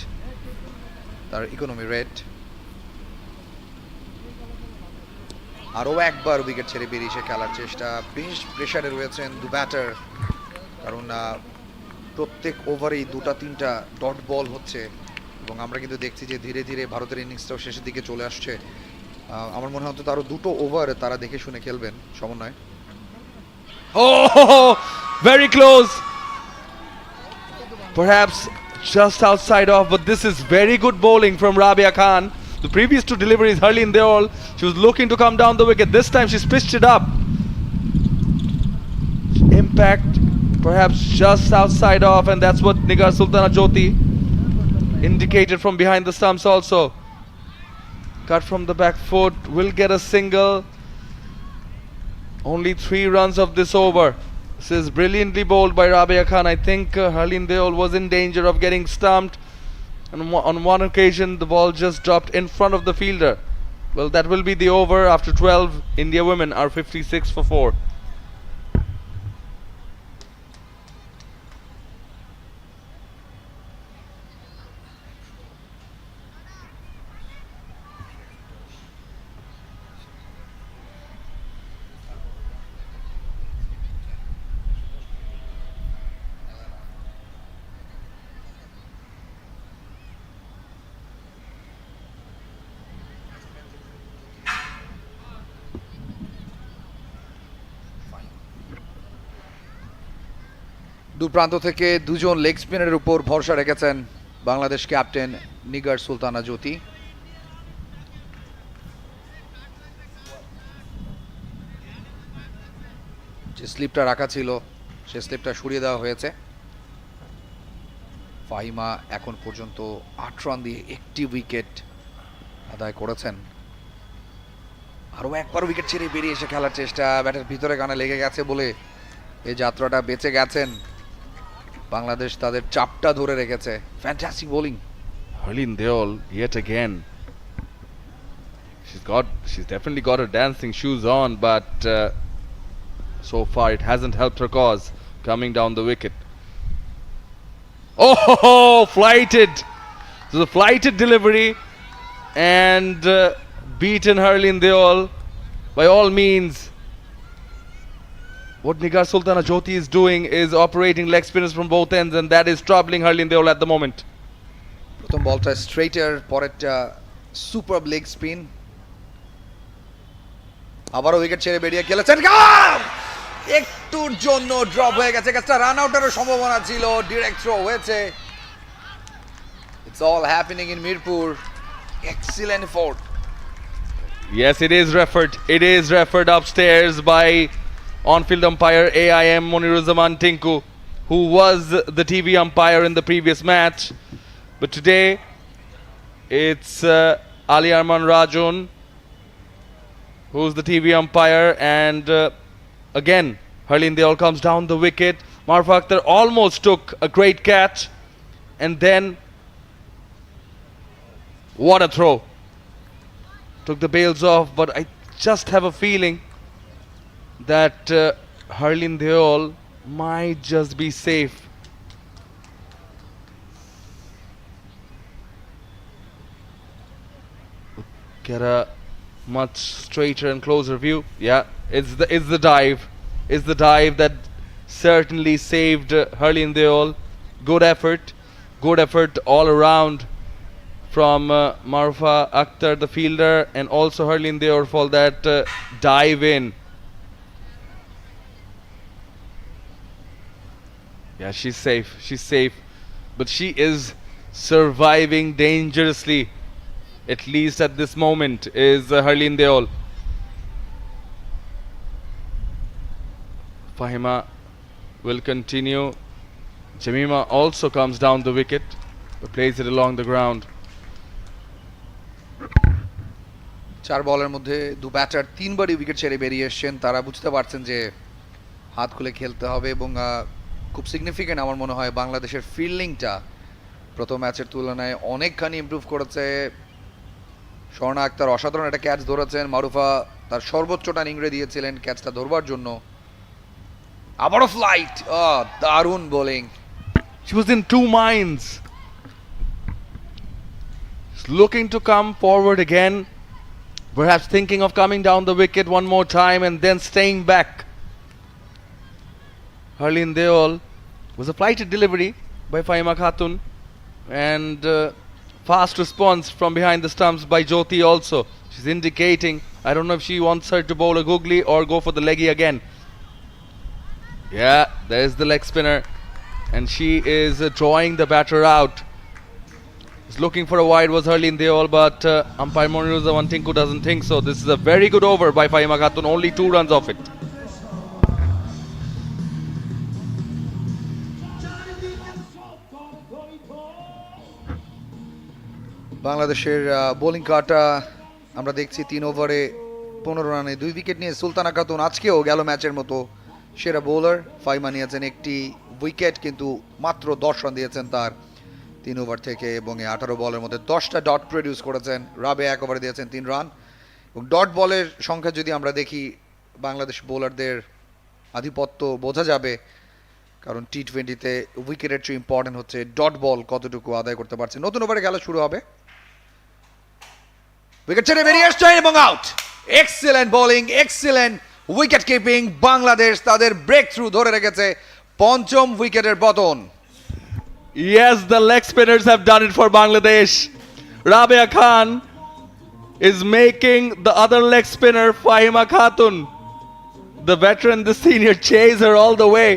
তার ইকোনমি রেট। আরও একবার উইকেট ছেড়ে বেরিয়ে এসে খেলার চেষ্টা। বেশ প্রেশারে রয়েছেন দু ব্যাটার, কারণ প্রত্যেক ওভারেই 2-3টা ডট বল হচ্ছে এবং আমরা কিন্তু দেখছি যে ধীরে ধীরে ভারতের ইনিংসটাও শেষের দিকে চলে আসছে। আমার মনে হয় অন্তত আরও 2টো ওভার তারা দেখে শুনে খেলবেন সমন্বয়। Oh, very close. Perhaps just outside off, but this is very good bowling from Rabia Khan. The previous 2 deliveries, Herleen Deol, she was looking to come down the wicket. This time she's pitched it up. Impact perhaps just outside off, and that's what Nigar Sultana Jyoti indicated from behind the stumps also. Cut from the back foot, will get a single. Only 3 runs of this over. This is brilliantly bowled by Rabia Khan. I think Herleen Deol was in danger of getting stumped. And on one occasion, the ball just dropped in front of the fielder. Well, that will be the over after 12. India women are 56 for 4. দু প্রান্ত থেকে দুজন leg স্পিনারের উপর ভরসা রেখেছেন Bangladesh captain Nigar Sultana জ্যোতি। যে স্লিপটা রাখা ছিল সে স্লিপটা সরিয়ে দেওয়া হয়েছে। ফাহিমা এখন পর্যন্ত 8 রান দিয়ে একটি উইকেট আদায় করেছেন। আরও একবার উইকেট ছেড়ে বেরিয়ে এসে খেলার চেষ্টা, ব্যাটের ভিতরে কানে লেগে গেছে বলে এই যাত্রাটা বেঁচে গেছেন। বাংলাদেশ তাদের চাপটা ধরে রেখেছে। Fantastic bowling. Harleen Deol yet again. She's definitely got her dancing shoes on, but so far it hasn't helped her cause coming down the wicket. Oh, flighted. So the flighted delivery and beaten Harleen Deol by all means. What Nigar Sultana Jyoti is doing is operating leg spinners from both ends, and that is troubling Harleen Deol at the moment. প্রথম বলটা স্ট্রেইটার, পরেরটা super leg spin. আবারও wicket ছেড়ে বেরিয়ে খেলেছেন। একটুর জন্য drop হয়ে গেছে, একটা রান আউটেরও সম্ভাবনা ছিল, ডিরেক্ট থ্রো হয়েছে। It's all happening in Mirpur. Excellent effort. Yes, it is referred. It is referred upstairs by on-field umpire AIM Moniruzzaman Tinku, who was the TV umpire in the previous match. But today, it's Ali Arman Rajon, who's the TV umpire. And again, Harleen Deol comes down the wicket. Marfa Akhtar almost took a great catch. And then, what a throw. Took the bails off, but I just have a feeling that Harleen Deol might just be safe. Get a much straighter and closer view. Yeah, it's the dive. It's the dive that certainly saved Harleen Deol. Good effort all around from Marfa Akhtar, the fielder, and also Harleen Deol for that dive in. Yeah, she's safe. She's safe. But she is surviving dangerously. At least at this moment is Harleen Deol. Fahima will continue. Jamima also comes down the wicket, but plays it along the ground. 4 বলের মধ্যে দু batter 3 বারই wicket ছেড়ে বেরিয়ে এসেছেন। তারা বুঝতে পারছেন যে হাত খুলে খেলতে হবে এবং খুব সিগনিফিকেন্ট আমার মনে হয় বাংলাদেশের ফিল্ডিংটা প্রথম ম্যাচের তুলনায় অনেকখানি ইমপ্রুভ করেছে। স্বর্ণা আক্তার অসাধারণ একটা ক্যাচ ধরেছেন। মারুফা তার সর্বোচ্চটা নিংড়ে দিয়েছিলেন ক্যাচটা ধরবার জন্য। আবারও ফ্লাইট, দারুণ bowling. She was in two minds. She's looking to come forward again, perhaps thinking of coming down the wicket one more time and then staying back. Harleen Deol was a flighted delivery by Fahima Khatun, and fast response from behind the stumps by Jyoti also. She's indicating, I don't know if she wants her to bowl a googly or go for the leggy again. Yeah, there's the leg spinner, and she is drawing the batter out. He's looking for a wide was Harleen Deol, but umpire Moniruzzaman Tinku doesn't think so. This is a very good over by Fahima Khatun, only 2 runs off it. বাংলাদেশের bowling কাটা আমরা দেখছি 3 ওভারে 15 রানে 2 wicket নিয়ে সুলতানা খাতুন আজকেও গেল ম্যাচের মতো সেরা বোলার। ফাইমা নিয়েছেন একটি উইকেট, কিন্তু মাত্র 10 রান দিয়েছেন তার 3 ওভার থেকে এবং 18 বলের মধ্যে 10টা ডট প্রডিউস করেছেন। রাবে 1 ওভারে দিয়েছেন 3 রান এবং ডট বলের সংখ্যা যদি আমরা দেখি বাংলাদেশ বোলারদের আধিপত্য বোঝা যাবে, কারণ টি20তে উইকেটের চেয়ে ইম্পর্টেন্ট হচ্ছে ডট বল কতটুকু আদায় করতে পারছে। নতুন ওভারে খেলা শুরু হবে। উইকেট ছেড়ে বেরিয়ে আসছে এবং out. Excellent bowling, excellent wicket keeping. Bangladesh তাদের ব্রেক থ্রু ধরে রেখেছে। 5ম উইকেটের পতন। Yes, the leg spinners have done it for Bangladesh. Rabia Khan is making the other leg spinner Fahima Khatun, the veteran, the senior, chase her all the way.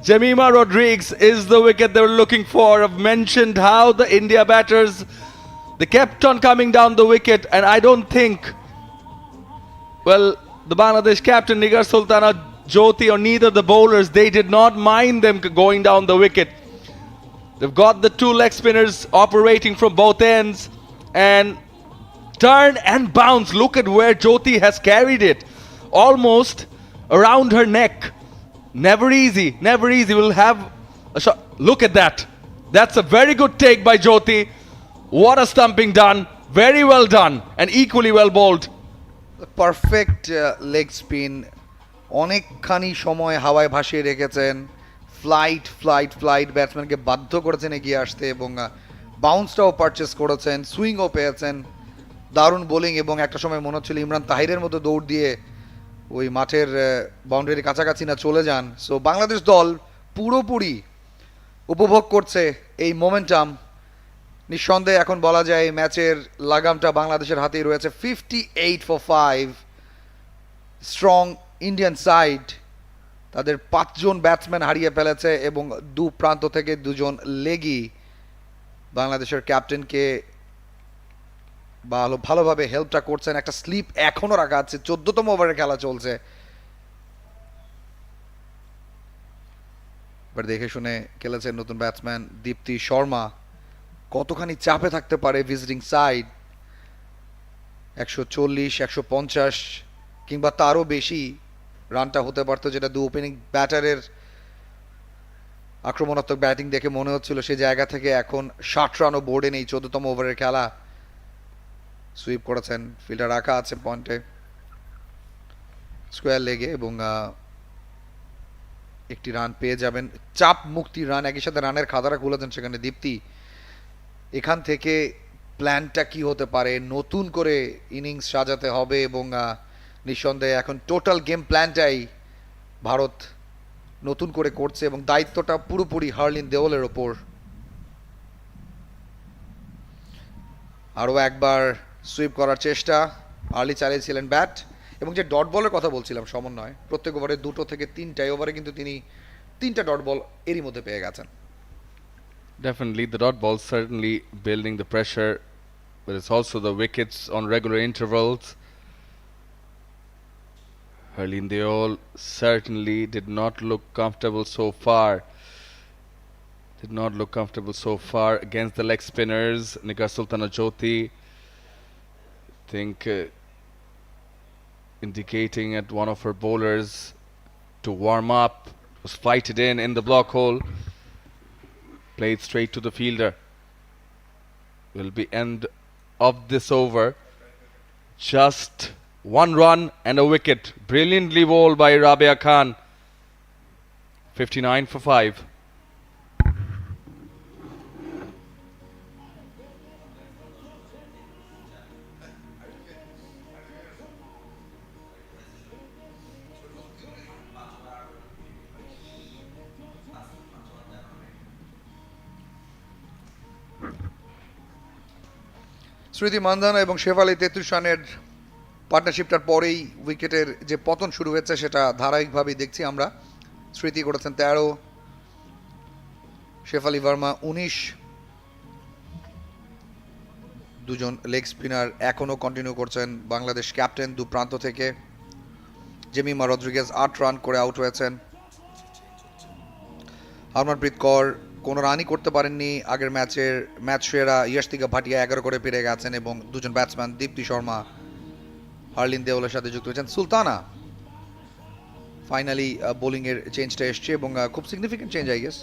Jemima Rodriguez is the wicket they were looking for. I've mentioned how the India batters, they kept on coming down the wicket, and I don't think, well, the Bangladesh captain Nigar Sultana Jyoti or neither the bowlers, they did not mind them going down the wicket. They've got the two leg spinners operating from both ends, and turn and bounce. Look at where Jyoti has carried it, almost around her neck. Never easy, never easy. We'll have a shot. Look at that. That's a very good take by Jyoti. What a stumping done. Very well done and equally well bowled. Perfect leg spin, অনেকখানি সময় হাওয়ায় ভাসিয়ে রেখেছেন, flight ব্যাটসম্যানকে বাধ্য করেছেন এগিয়ে আসতে, এবং বাউন্সটাও পারচেস করেছেন, সুইংও পেয়েছেন, দারুণ বোলিং, এবং একটা সময় মনে হচ্ছিল ইমরান তাহিরের মতো দৌড় দিয়ে ওই মাঠের বাউন্ডারির কাছাকাছি না চলে যান। সো বাংলাদেশ দল পুরোপুরি উপভোগ করছে এই মোমেন্টাম। নিঃসন্দেহে এখন বলা যায় ম্যাচের লাগামটা বাংলাদেশের হাতেই রয়েছে। 58 for 5, স্ট্রং ইন্ডিয়ান সাইড তাদের 5 জন ব্যাটসম্যান হারিয়ে ফেলেছে, এবং দু প্রান্ত থেকে দুজন লেগি বাংলাদেশের ক্যাপ্টেনকে ভালোভাবে হেল্পটা করছেন। একটা স্লিপ এখনো রাখা আছে, 14তম ওভারের খেলা চলছে। এবার দেখে শুনে খেলেছেন নতুন ব্যাটসম্যান দীপ্তি শর্মা। কতখানি চাপে থাকতে পারে ভিজিটিং সাইড, 140, 150 কিংবা তারও বেশি রানটা হতে পারতো, যেটা দু ওপেনিং ব্যাটারের আক্রমণাত্মক ব্যাটিং দেখে মনে হচ্ছিল। সেই জায়গা থেকে এখন 60 রানও বোর্ডে নেই 14তম ওভারের খেলা। সুইপ করেছেন, ফিল্ডার রাখা আছে পয়েন্টে স্কোয়ার লেগে, এবং একটি রান পেয়ে যাবেন, চাপ মুক্তি রান। একই সাথে রানের খাতাটা খুলেছেন সেখানে দীপ্তি। এখান থেকে প্ল্যানটা কি হতে পারে, নতুন করে ইনিংস সাজাতে হবে, এবং নিঃসন্দেহে এখন টোটাল গেম প্ল্যানটাই ভারত নতুন করে করছে, এবং দায়িত্বটা পুরোপুরি হার্লিন দেওলের ওপর। আরও একবার সুইপ করার চেষ্টা, আর্লি চালিয়েছিলেন ব্যাট, এবং যে ডট বলের কথা বলছিলাম সমন্বয়, প্রত্যেক ওভারে 2 থেকে 3টাই ওভারে কিন্তু তিনি 3টা ডট বল এরই মধ্যে পেয়ে গেছেন। Definitely, the dot ball certainly building the pressure, but it's also the wickets on regular intervals. Harleen Deol certainly did not look comfortable so far. Did not look comfortable so far against the leg spinners. Nigar Sultana Jyoti, think indicating at one of her bowlers to warm up, was fighted in the block hole. Played straight to the fielder. Will be end of this over. Just 1 run and a wicket. Brilliantly bowled by Rabia Khan. 59 for 5. স্মৃতি মান্ধানা এবং শেফালি 33 রানের পার্টনারশিপটার পরেই উইকেটের যে পতন শুরু হয়েছে সেটা ধারাবাহিকভাবেই দেখছি আমরা। স্মৃতি করেছেন 13, শেফালি ভার্মা 19, দুজন লেগ স্পিনার এখনও কন্টিনিউ করছেন বাংলাদেশ ক্যাপ্টেন দু প্রান্ত থেকে। জেমিমা রদ্রিগেজ 8 রান করে আউট হয়েছেন। হরমনপ্রীত কৌর কোনো রানই করতে পারেননি আগের ম্যাচ সেরা ইয়াশতিকা ভাটিয়া 11 করে পেরে গেছেন, এবং দুজন ব্যাটসম্যান দীপ্তি শর্মা হার্লিন দেওলের সাথে যুক্ত হয়েছেন। সুলতানা ফাইনালি বোলিংয়ের চেঞ্জটা এসছে, এবং খুব significant change I guess.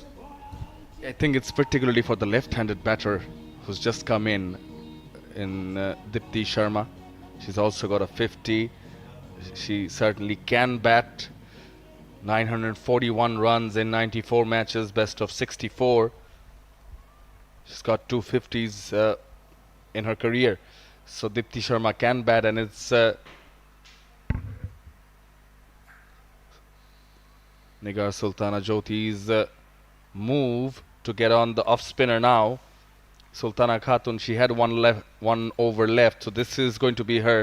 I think it's particularly for the left-handed batter who's just come in Dipti Sharma. She's also got a 50. She certainly can bat. 941 runs in 94 matches, best of 64. She's got 250s in her career. So Dipti Sharma can bat, and it's Nigar Sultana Jyoti's move to get on the off spinner now. Sultana Khatun, she had one over left, so this is going to be her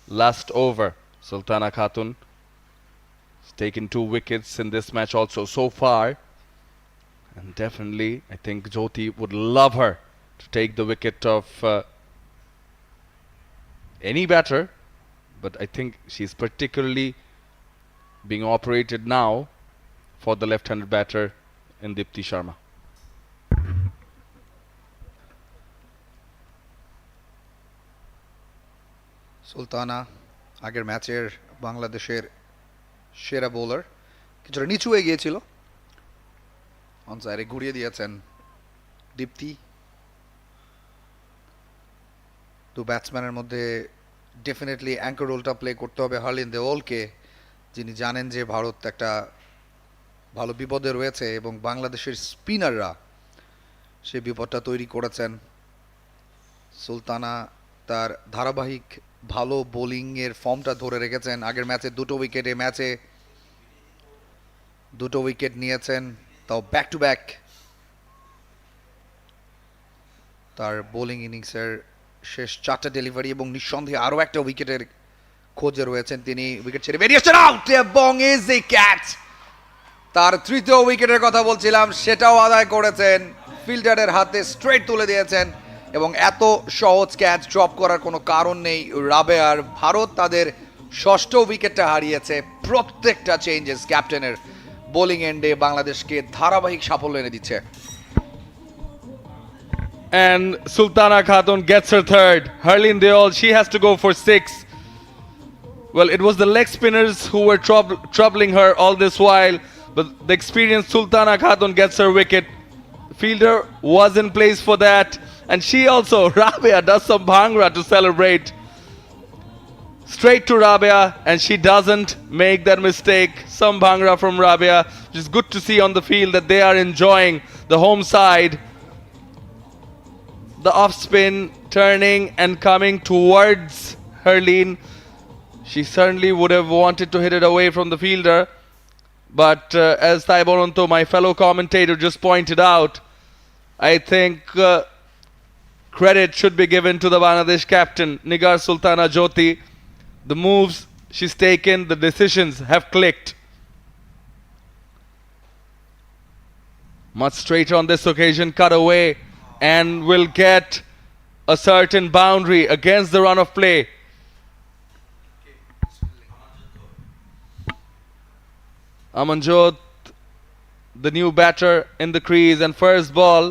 last over. Sultana Khatun. taken 2 wickets in this match also so far. And definitely, I think Jyoti would love her to take the wicket of any batter. But I think she's particularly being operated now for the left-handed batter in Dipti Sharma. Sultana আগের ম্যাচের বাংলাদেশের সেরা bowler, কিছুটা নিচু হয়ে গিয়েছিল, অনসাইডে ঘুরিয়ে দিয়েছেন দীপ্তি। তো ব্যাটসম্যানের মধ্যে ডেফিনেটলি অ্যাঙ্কর রোলটা প্লে করতে হবে হার্লিন দেওয়ালকে, যিনি জানেন যে ভারত একটা ভালো বিপদে রয়েছে এবং বাংলাদেশের স্পিনাররা সে বিপদটা তৈরি করেছেন। সুলতানা তার ধারাবাহিক ভালো বোলিংয়ের ফর্মটা ধরে রেখেছেন। আগের ম্যাচে 2টো উইকেট, এ ম্যাচে 2টো উইকেট নিয়েছেন, তাও ব্যাক টু ব্যাক। তার বোলিং ইনিংসের শেষ 4টা ডেলিভারি এবং নিঃসন্দেহে আরও একটা উইকেটের খোঁজে রয়েছেন তিনি। উইকেট ছেড়ে বেরিয়েছেন, আউট এবং ইজ এ ক্যাচ। তার 3য় উইকেটের কথা বলছিলাম, সেটাও আদায় করেছেন, ফিল্ডারের হাতে স্ট্রেট তুলে দিয়েছেন এবং এত সহজ ক্যাচ ড্রপ করার কোনো কারণ নেই রাবেয়ার। ভারত তাদের 6ষ্ঠ উইকেটটা হারিয়েছে। প্রত্যেকটা চেঞ্জেস ক্যাপ্টেনের বোলিং এন্ডে বাংলাদেশকে ধারাবাহিক সাফল্য এনে দিচ্ছে। And Sultana Khatun gets her third. Harleen Deol, she has to go for 6. Well, it was the leg spinners who were troubling her all this while, but the experienced Sultana Khatun gets her wicket. Fielder was in place for that, and she also, Rabia, does some bhangra to celebrate. Straight to Rabia, and she doesn't make that mistake. Some bhangra from Rabia, which is good to see on the field that they are enjoying the home side. The off spin turning and coming towards Harleen. She certainly would have wanted to hit it away from the fielder, but as Taiboronto, my fellow commentator, just pointed out, I think credit should be given to the Bangladesh captain, Nigar Sultana Jyoti. The moves she's taken, the decisions have clicked. Much straighter on this occasion, cut away, and will get a certain boundary against the run of play. Amanjot, the new batter in the crease, and first ball,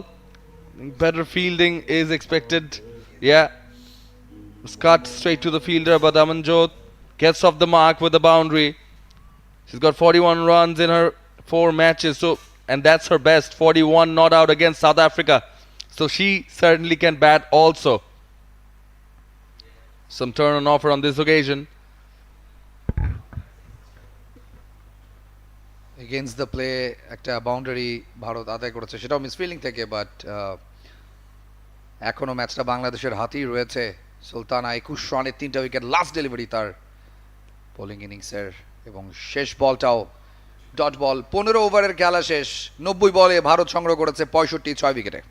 better fielding is expected. Yeah, it's cut straight to the fielder, but Amanjot gets off the mark with the boundary. She's got 41 runs in her 4 matches, so, and that's her best, 41 not out against South Africa. So she certainly can bat also. Some turn on offer on this occasion. Against the play একটা boundary Bharat আদায় করেছে, সেটাও misfielding থেকে, but এখনও ম্যাচটা বাংলাদেশের হাতেই রয়েছে। সুলতানা 21 রানে 3টা উইকেট, লাস্ট ডেলিভারি তার বোলিং ইনিংসের, এবং শেষ বলটাও ডট বল। 15 ওভারের খেলা শেষ, 90 বলে ভারত সংগ্রহ করেছে 65, 6 উইকেটে।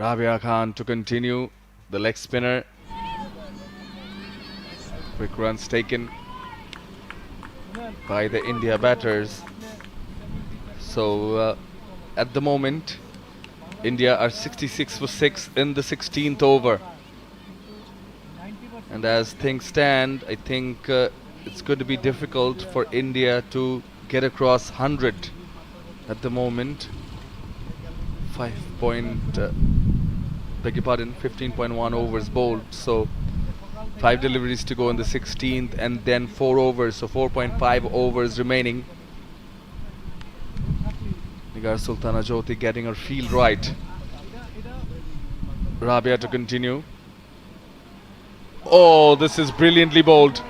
Rabia Khan to continue, the leg spinner. Quick runs taken by the India batters. So at the moment, India are 66 for 6 in the 16th over. And as things stand, I think it's going to be difficult for India to get across 100 at the moment. 15.1 overs bowled, so 5 deliveries to go in the 16th, and then 4 overs, so 4.5 overs remaining. Nigar Sultana Jyoti getting her field right. Rabia to continue. Oh, this is brilliantly bowled.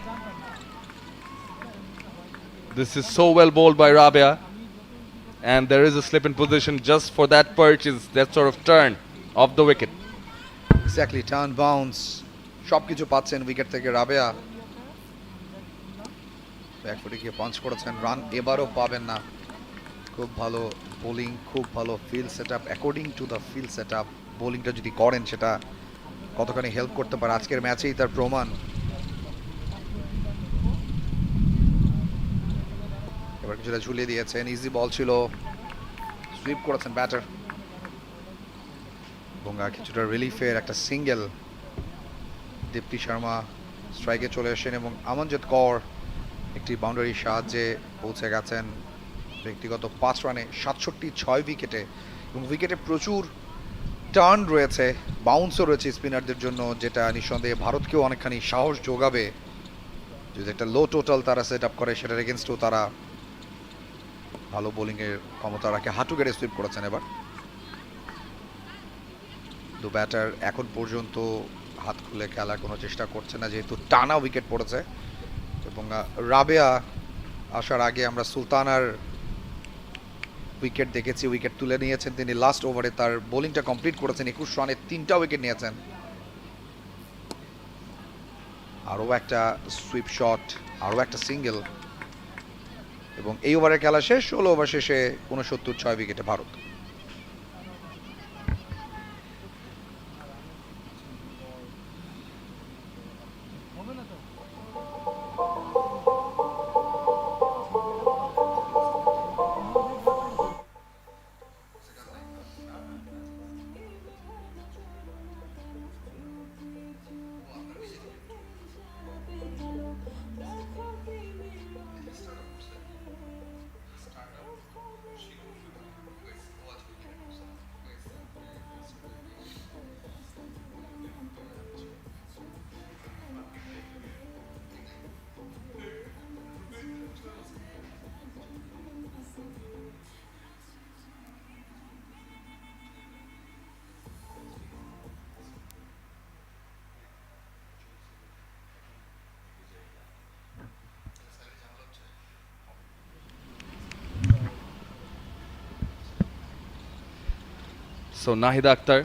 This is so well bowled by Rabia. And there is a slip in position just for that purchase, that sort of turn of the wicket. Exactly turn bounce সব কিছু পাচ্ছেন wicket থেকে রাবেয়া, ব্যাকফুটে গিয়ে punch করেছেন, run এবারও পাবেন না। খুব ভালো বোলিং, খুব ভালো field set up. According to the field set up বোলিংটা যদি করেন সেটা কতখানি হেল্প করতে পারে আজকের ম্যাচেই তার প্রমাণ। এবার কিছুটা ঝুলিয়ে দিয়েছেন, ইজি বল ছিল, সুইপ করেছেন ব্যাটার এবং কিছুটা রিলিফের একটা সিঙ্গেল। দীপ্তি শর্মা স্ট্রাইকে চলে আসেন এবং আমনজিৎ কৌর একটি বাউন্ডারির সাহায্যে পৌঁছে গেছেন ব্যক্তিগত 5 রানে 67 উইকেটে। এবং উইকেটে প্রচুর টার্ন রয়েছে, বাউন্সও রয়েছে স্পিনারদের জন্য, যেটা নিঃসন্দেহে ভারতকেও অনেকখানি সাহস যোগাবে। যদি একটা লো টোটাল তারা সেট আপ করে সেটার এগেনস্টেও তারা ভালো বোলিংয়ের ক্ষমতা রাখে। হাঁটু গেড়ে সুইপ করেছেন এবার দু ব্যাটার। এখন পর্যন্ত হাত খুলে খেলার কোনো চেষ্টা করছে না যেহেতু টানা উইকেট পড়েছে। এবং রাবেয়া আসার আগে আমরা সুলতানার উইকেট দেখেছি, উইকেট তুলে নিয়েছেন তিনি লাস্ট ওভারে, তার বোলিংটা কমপ্লিট করেছেন, 21 রানে 3টা উইকেট নিয়েছেন। আরও একটা সুইপ শট, আরও একটা সিঙ্গেল এবং এই ওভারের খেলা শেষ। 16 ওভার শেষে 69 উইকেটে Bharat. So Nahida Akhtar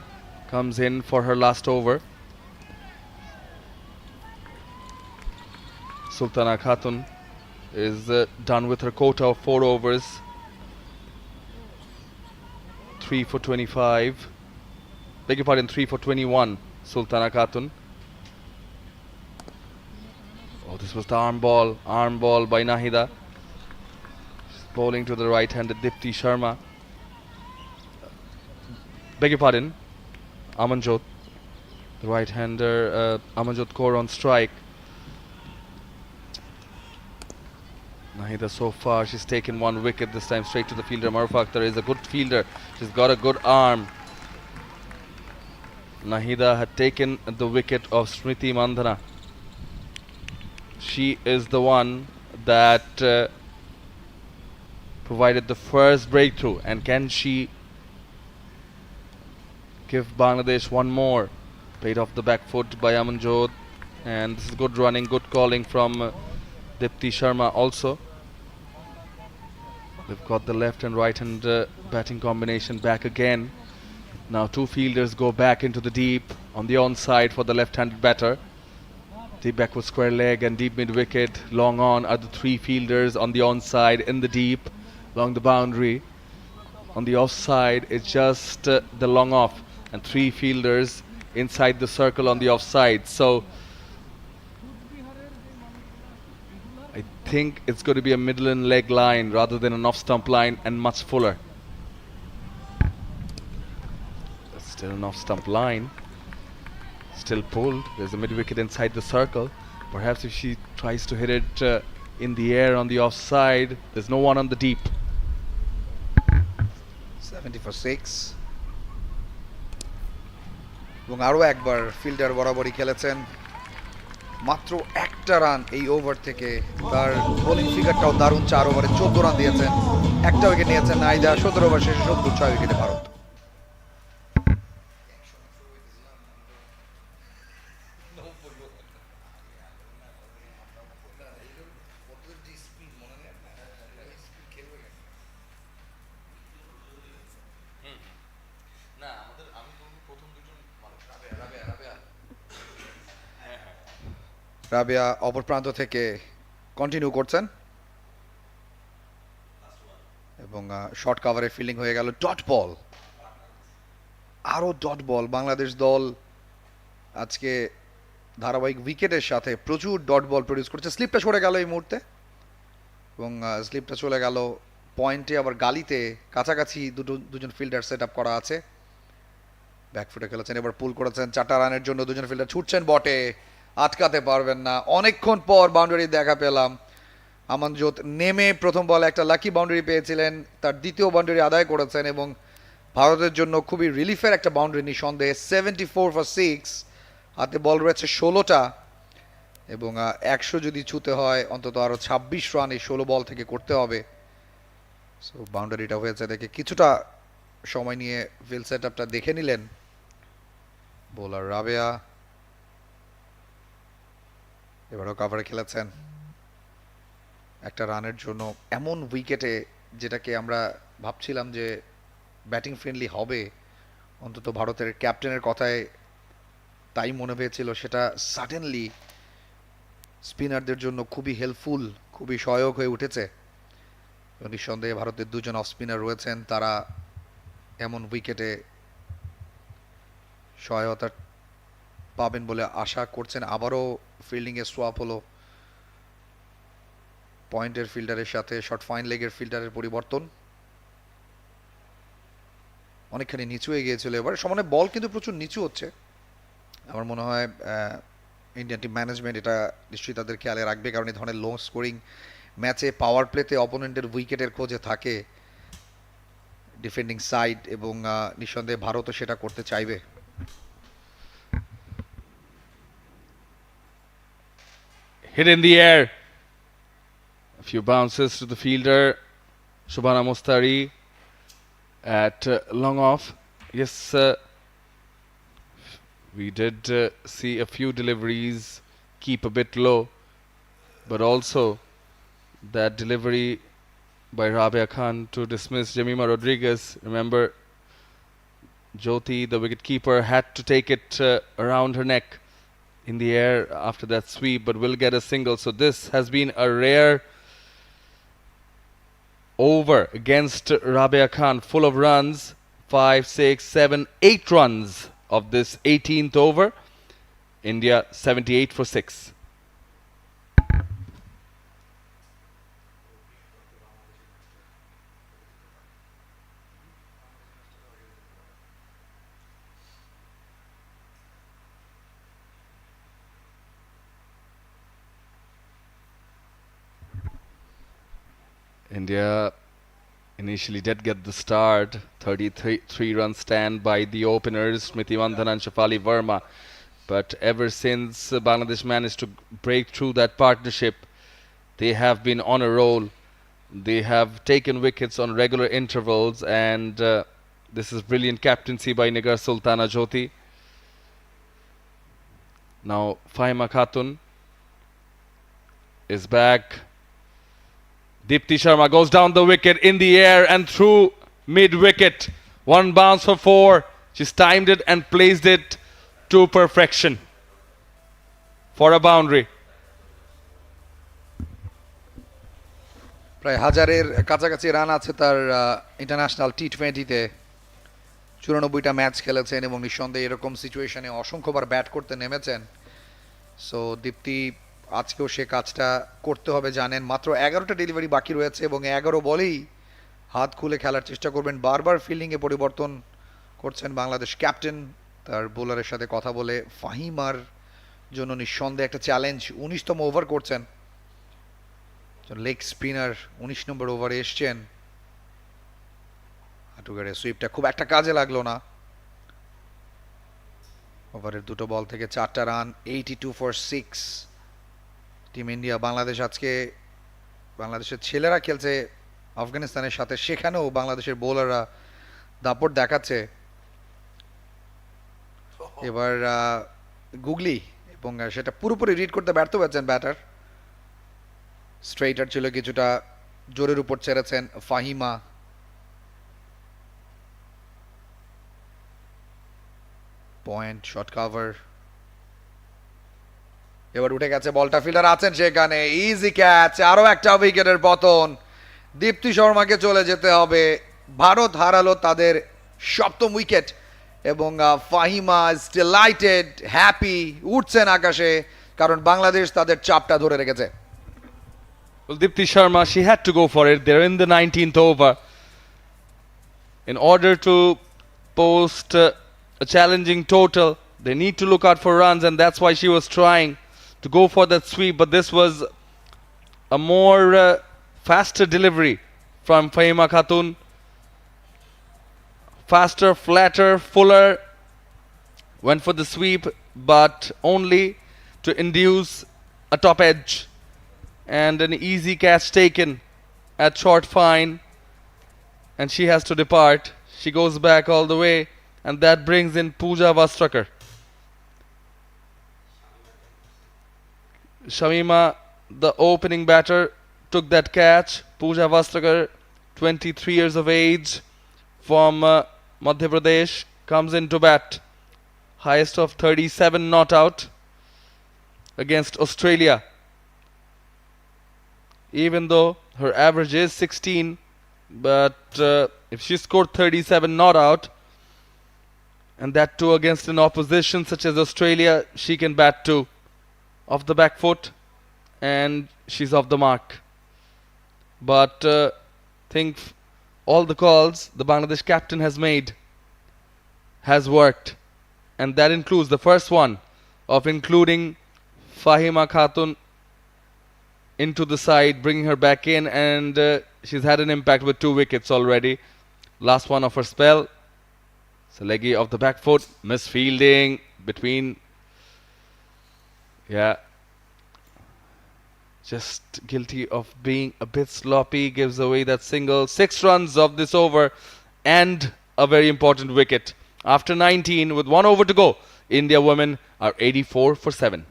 comes in for her last over. Sultana Khatun is done with her quota of 4 overs. 3 for 25. Beg your pardon, 3 for 21. Sultana Khatun. Oh, this was the arm ball by Nahida. She's bowling to the right-handed Dipti Sharma. Beg your pardon, Amanjot, the right-hander, Amanjot Kaur on strike. Nahida so far, she's taken 1 wicket, this time straight to the fielder. Maruf Akhtar is a good fielder, she's got a good arm. Nahida had taken the wicket of Smriti Mandhana. She is the one that provided the first breakthrough, and can she give Bangladesh one more? Played off the back foot by Amanjot, and this is good running, good calling from Dipti Sharma also. They've got the left and right hand batting combination back again. Now 2 fielders go back into the deep on the onside for the left-handed batter. Deep backward square leg and deep mid wicket. Long on are the 3 fielders on the onside in the deep along the boundary. On the offside it's just the long off, and 3 fielders inside the circle on the offside. So I think it's going to be a middle and leg line rather than an off stump line, and much fuller. That's still an off stump line, still pulled. There's a mid wicket inside the circle. Perhaps if she tries to hit it in the air on the offside, there's no one on the deep. 70 for 6 এবং আরও একবার fielder বরাবরই খেলেছেন মাত্র একটা run এই over থেকে। তার বোলিং ফিগারটাও দারুণ, 4 ওভারে 14 রান দিয়েছেন, একটা উইকেট নিয়েছেন নাইদা। 17 ওভার শেষে 6 উইকেটে ভারত। রাবিয়া অপর প্রান্ত থেকে কন্টিনিউ করছেন এবং শর্ট কাভারে ফিল্ডিং হয়ে গেল, ডট বল, আরো ডট বল। বাংলাদেশ দল আজকে ধারাবাহিক উইকেটের সাথে প্রচুর ডট বল প্রডিউস করছে। স্লিপটা সরে গেল এই মুহূর্তে এবং স্লিপটা চলে গেল পয়েন্টে, আবার গালিতে কাছাকাছি দুজন ফিল্ডার সেট আপ করা আছে। ব্যাকফুটে খেলেছেন, এবার পুল করেছেন 4টা রানের জন্য। দুজন ফিল্ডার ছুটছেন বটে, আটকাতে পারবেন না। অনেকক্ষণ পর বাউন্ডারি দেখা পেলাম। আমানজোত নেমে প্রথম বলে একটা লাকি বাউন্ডারি পেয়েছিলেন, তার দ্বিতীয় বাউন্ডারি আদায় করেছেন এবং ভারতের জন্য খুবই রিলিফের একটা বাউন্ডারি নিঃসন্দেহে। 74 ফর 6, হাতে বল রয়েছে 16টা এবং 100 যদি ছুতে হয় অন্তত আরও 26 রান এই 16 বল থেকে করতে হবে। সো বাউন্ডারিটা হয়েছে দেখে কিছুটা সময় নিয়ে ফিল্ড সেট আপটা দেখে নিলেন বোলার রাবেয়া। এবারও কাভারে খেলেছেন একটা রানের জন্য এমন উইকেটে, যেটাকে আমরা ভাবছিলাম যে ব্যাটিং ফ্রেন্ডলি হবে, অন্তত ভারতের ক্যাপ্টেনের কথায় তাই মনে হয়েছিল। সেটা সাডেনলি স্পিনারদের জন্য খুবই হেল্পফুল, খুবই সহায়ক হয়ে উঠেছে। নিঃসন্দেহে ভারতের দুজন অফ স্পিনার রয়েছেন, তারা এমন উইকেটে সহায়তা পাবেন বলে আশা করছেন। আবারও ফিল্ডিংয়ে সোয়াপ হলো, পয়েন্টের ফিল্ডারের সাথে শর্ট ফাইন লেগের ফিল্ডারের পরিবর্তন। অনেকখানি নিচু হয়ে গিয়েছিল এবার, সমানে বল কিন্তু প্রচুর নিচু হচ্ছে। আমার মনে হয় ইন্ডিয়ান টিম ম্যানেজমেন্ট এটা নিশ্চয়ই তাদের খেয়ালে রাখবে, কারণ এই ধরনের লো স্কোরিং ম্যাচে পাওয়ার প্লেতে অপোনেন্টের উইকেটের খোঁজে থাকে ডিফেন্ডিং সাইড এবং নিঃসন্দেহে ভারতও সেটা করতে চাইবে। Hit in the air. A few bounces to the fielder, Shubhana Mostari at long off. Yes, we did see a few deliveries keep a bit low, but also that delivery by Rabia Khan to dismiss Jemima Rodriguez. Remember, Jyoti, the wicketkeeper, had to take it around her neck in the air after that sweep, but will get a single. So this has been a rare over against Rabia Khan, full of runs, 5, 6, 7, 8 runs of this 18th over. India 78 for 6. India initially did get the start, 33-run stand by the openers Smriti Mandhana and Shafali Verma. But ever since Bangladesh managed to break through that partnership, they have been on a roll. They have taken wickets on regular intervals, and this is brilliant captaincy by Nigar Sultana Jyoti. Now Fahima Khatun is back. Deepti Sharma goes down the wicket in the air and through mid-wicket. One bounce for 4. She's timed it and placed it to perfection for a boundary. প্রায় 1000-এর কাছাকাছি run আছে তার international টি20তে। 94টা match খেলেছেন এবং নিঃসন্দেহে এরকম সিচুয়েশনে অসংখ্যবার bat করতে নেমেছেন। সো দীপ্তি আজকেও সে কাজটা করতে হবে জানেন। মাত্র 11টা ডেলিভারি বাকি রয়েছে এবং 11 বলেই হাত খুলে খেলার চেষ্টা করবেন। বারবার ফিল্ডিংয়ে পরিবর্তন করছেন বাংলাদেশ ক্যাপ্টেন, তার বোলারের সাথে কথা বলে। ফাহিমার জন্য নিঃসন্দেহে একটা চ্যালেঞ্জ। 19তম ওভার করছেন, লেগ স্পিনার 19 নম্বর ওভারে এসছেন। হাঁটুগাড়ে সুইপটা খুব একটা কাজে লাগলো না। ওভারের দুটো বল থেকে 4টা রান, 82 ফর 6। টিম ইন্ডিয়া বাংলাদেশের ছেলেরা খেলছে আফগানিস্তানের সাথে, সেখানেও বাংলাদেশের বোলাররা দাপট দেখাচ্ছে। এবার গুগলি, এবং সেটা পুরোপুরি রিড করতে ব্যর্থ হয়েছেন ব্যাটার। স্ট্রেইটার ছিল কিছুটা, জোরের উপর ছেড়েছেন ফাহিমা। Point, short cover. এবার উঠে গেছে বলটা, ফিল্ডার আছেন সেখানে, ইজি ক্যাচ, আরো একটা উইকেটের পতন। দীপ্তি শর্মাকে চলে যেতে হবে। ভারত হারালো তাদের 7ম উইকেট, এবং ফাহিমা ইজ ডিলাইটেড, হ্যাপি, উঠছেন আকাশে, কারণ বাংলাদেশ তাদের চাপটা ধরে রেখেছে। Well, Dipti Sharma, she had to go for it. They're in the 19th over. In order to post a challenging total, they need to look out for runs, and that's why she was trying to go for that sweep. But this was a more faster delivery from Fahima Khatun. Faster, flatter, fuller. Went for the sweep, but only to induce a top edge. And an easy catch taken at short fine, and she has to depart. She goes back all the way, and that brings in Pooja Vastrakar. Shamima, the opening batter, took that catch. Pooja Vastrakar, 23 years of age, from Madhya Pradesh, comes into bat. Highest of 37 not out against Australia. Even though her average is 16, but if she scored 37 not out, and that too against an opposition such as Australia, she can bat too. Off the back foot, and she's off the mark. But think all the calls the Bangladesh captain has made has worked, and that includes the first one of including Fahima Khatun into the side, bringing her back in, and she's had an impact with 2 wickets already. Last one of her spell. Salegi off the back foot, misfielding between. Yeah. Just guilty of being a bit sloppy, gives away that single. 6 runs of this over, and a very important wicket. After 19, with 1 over to go, India women are 84 for 7.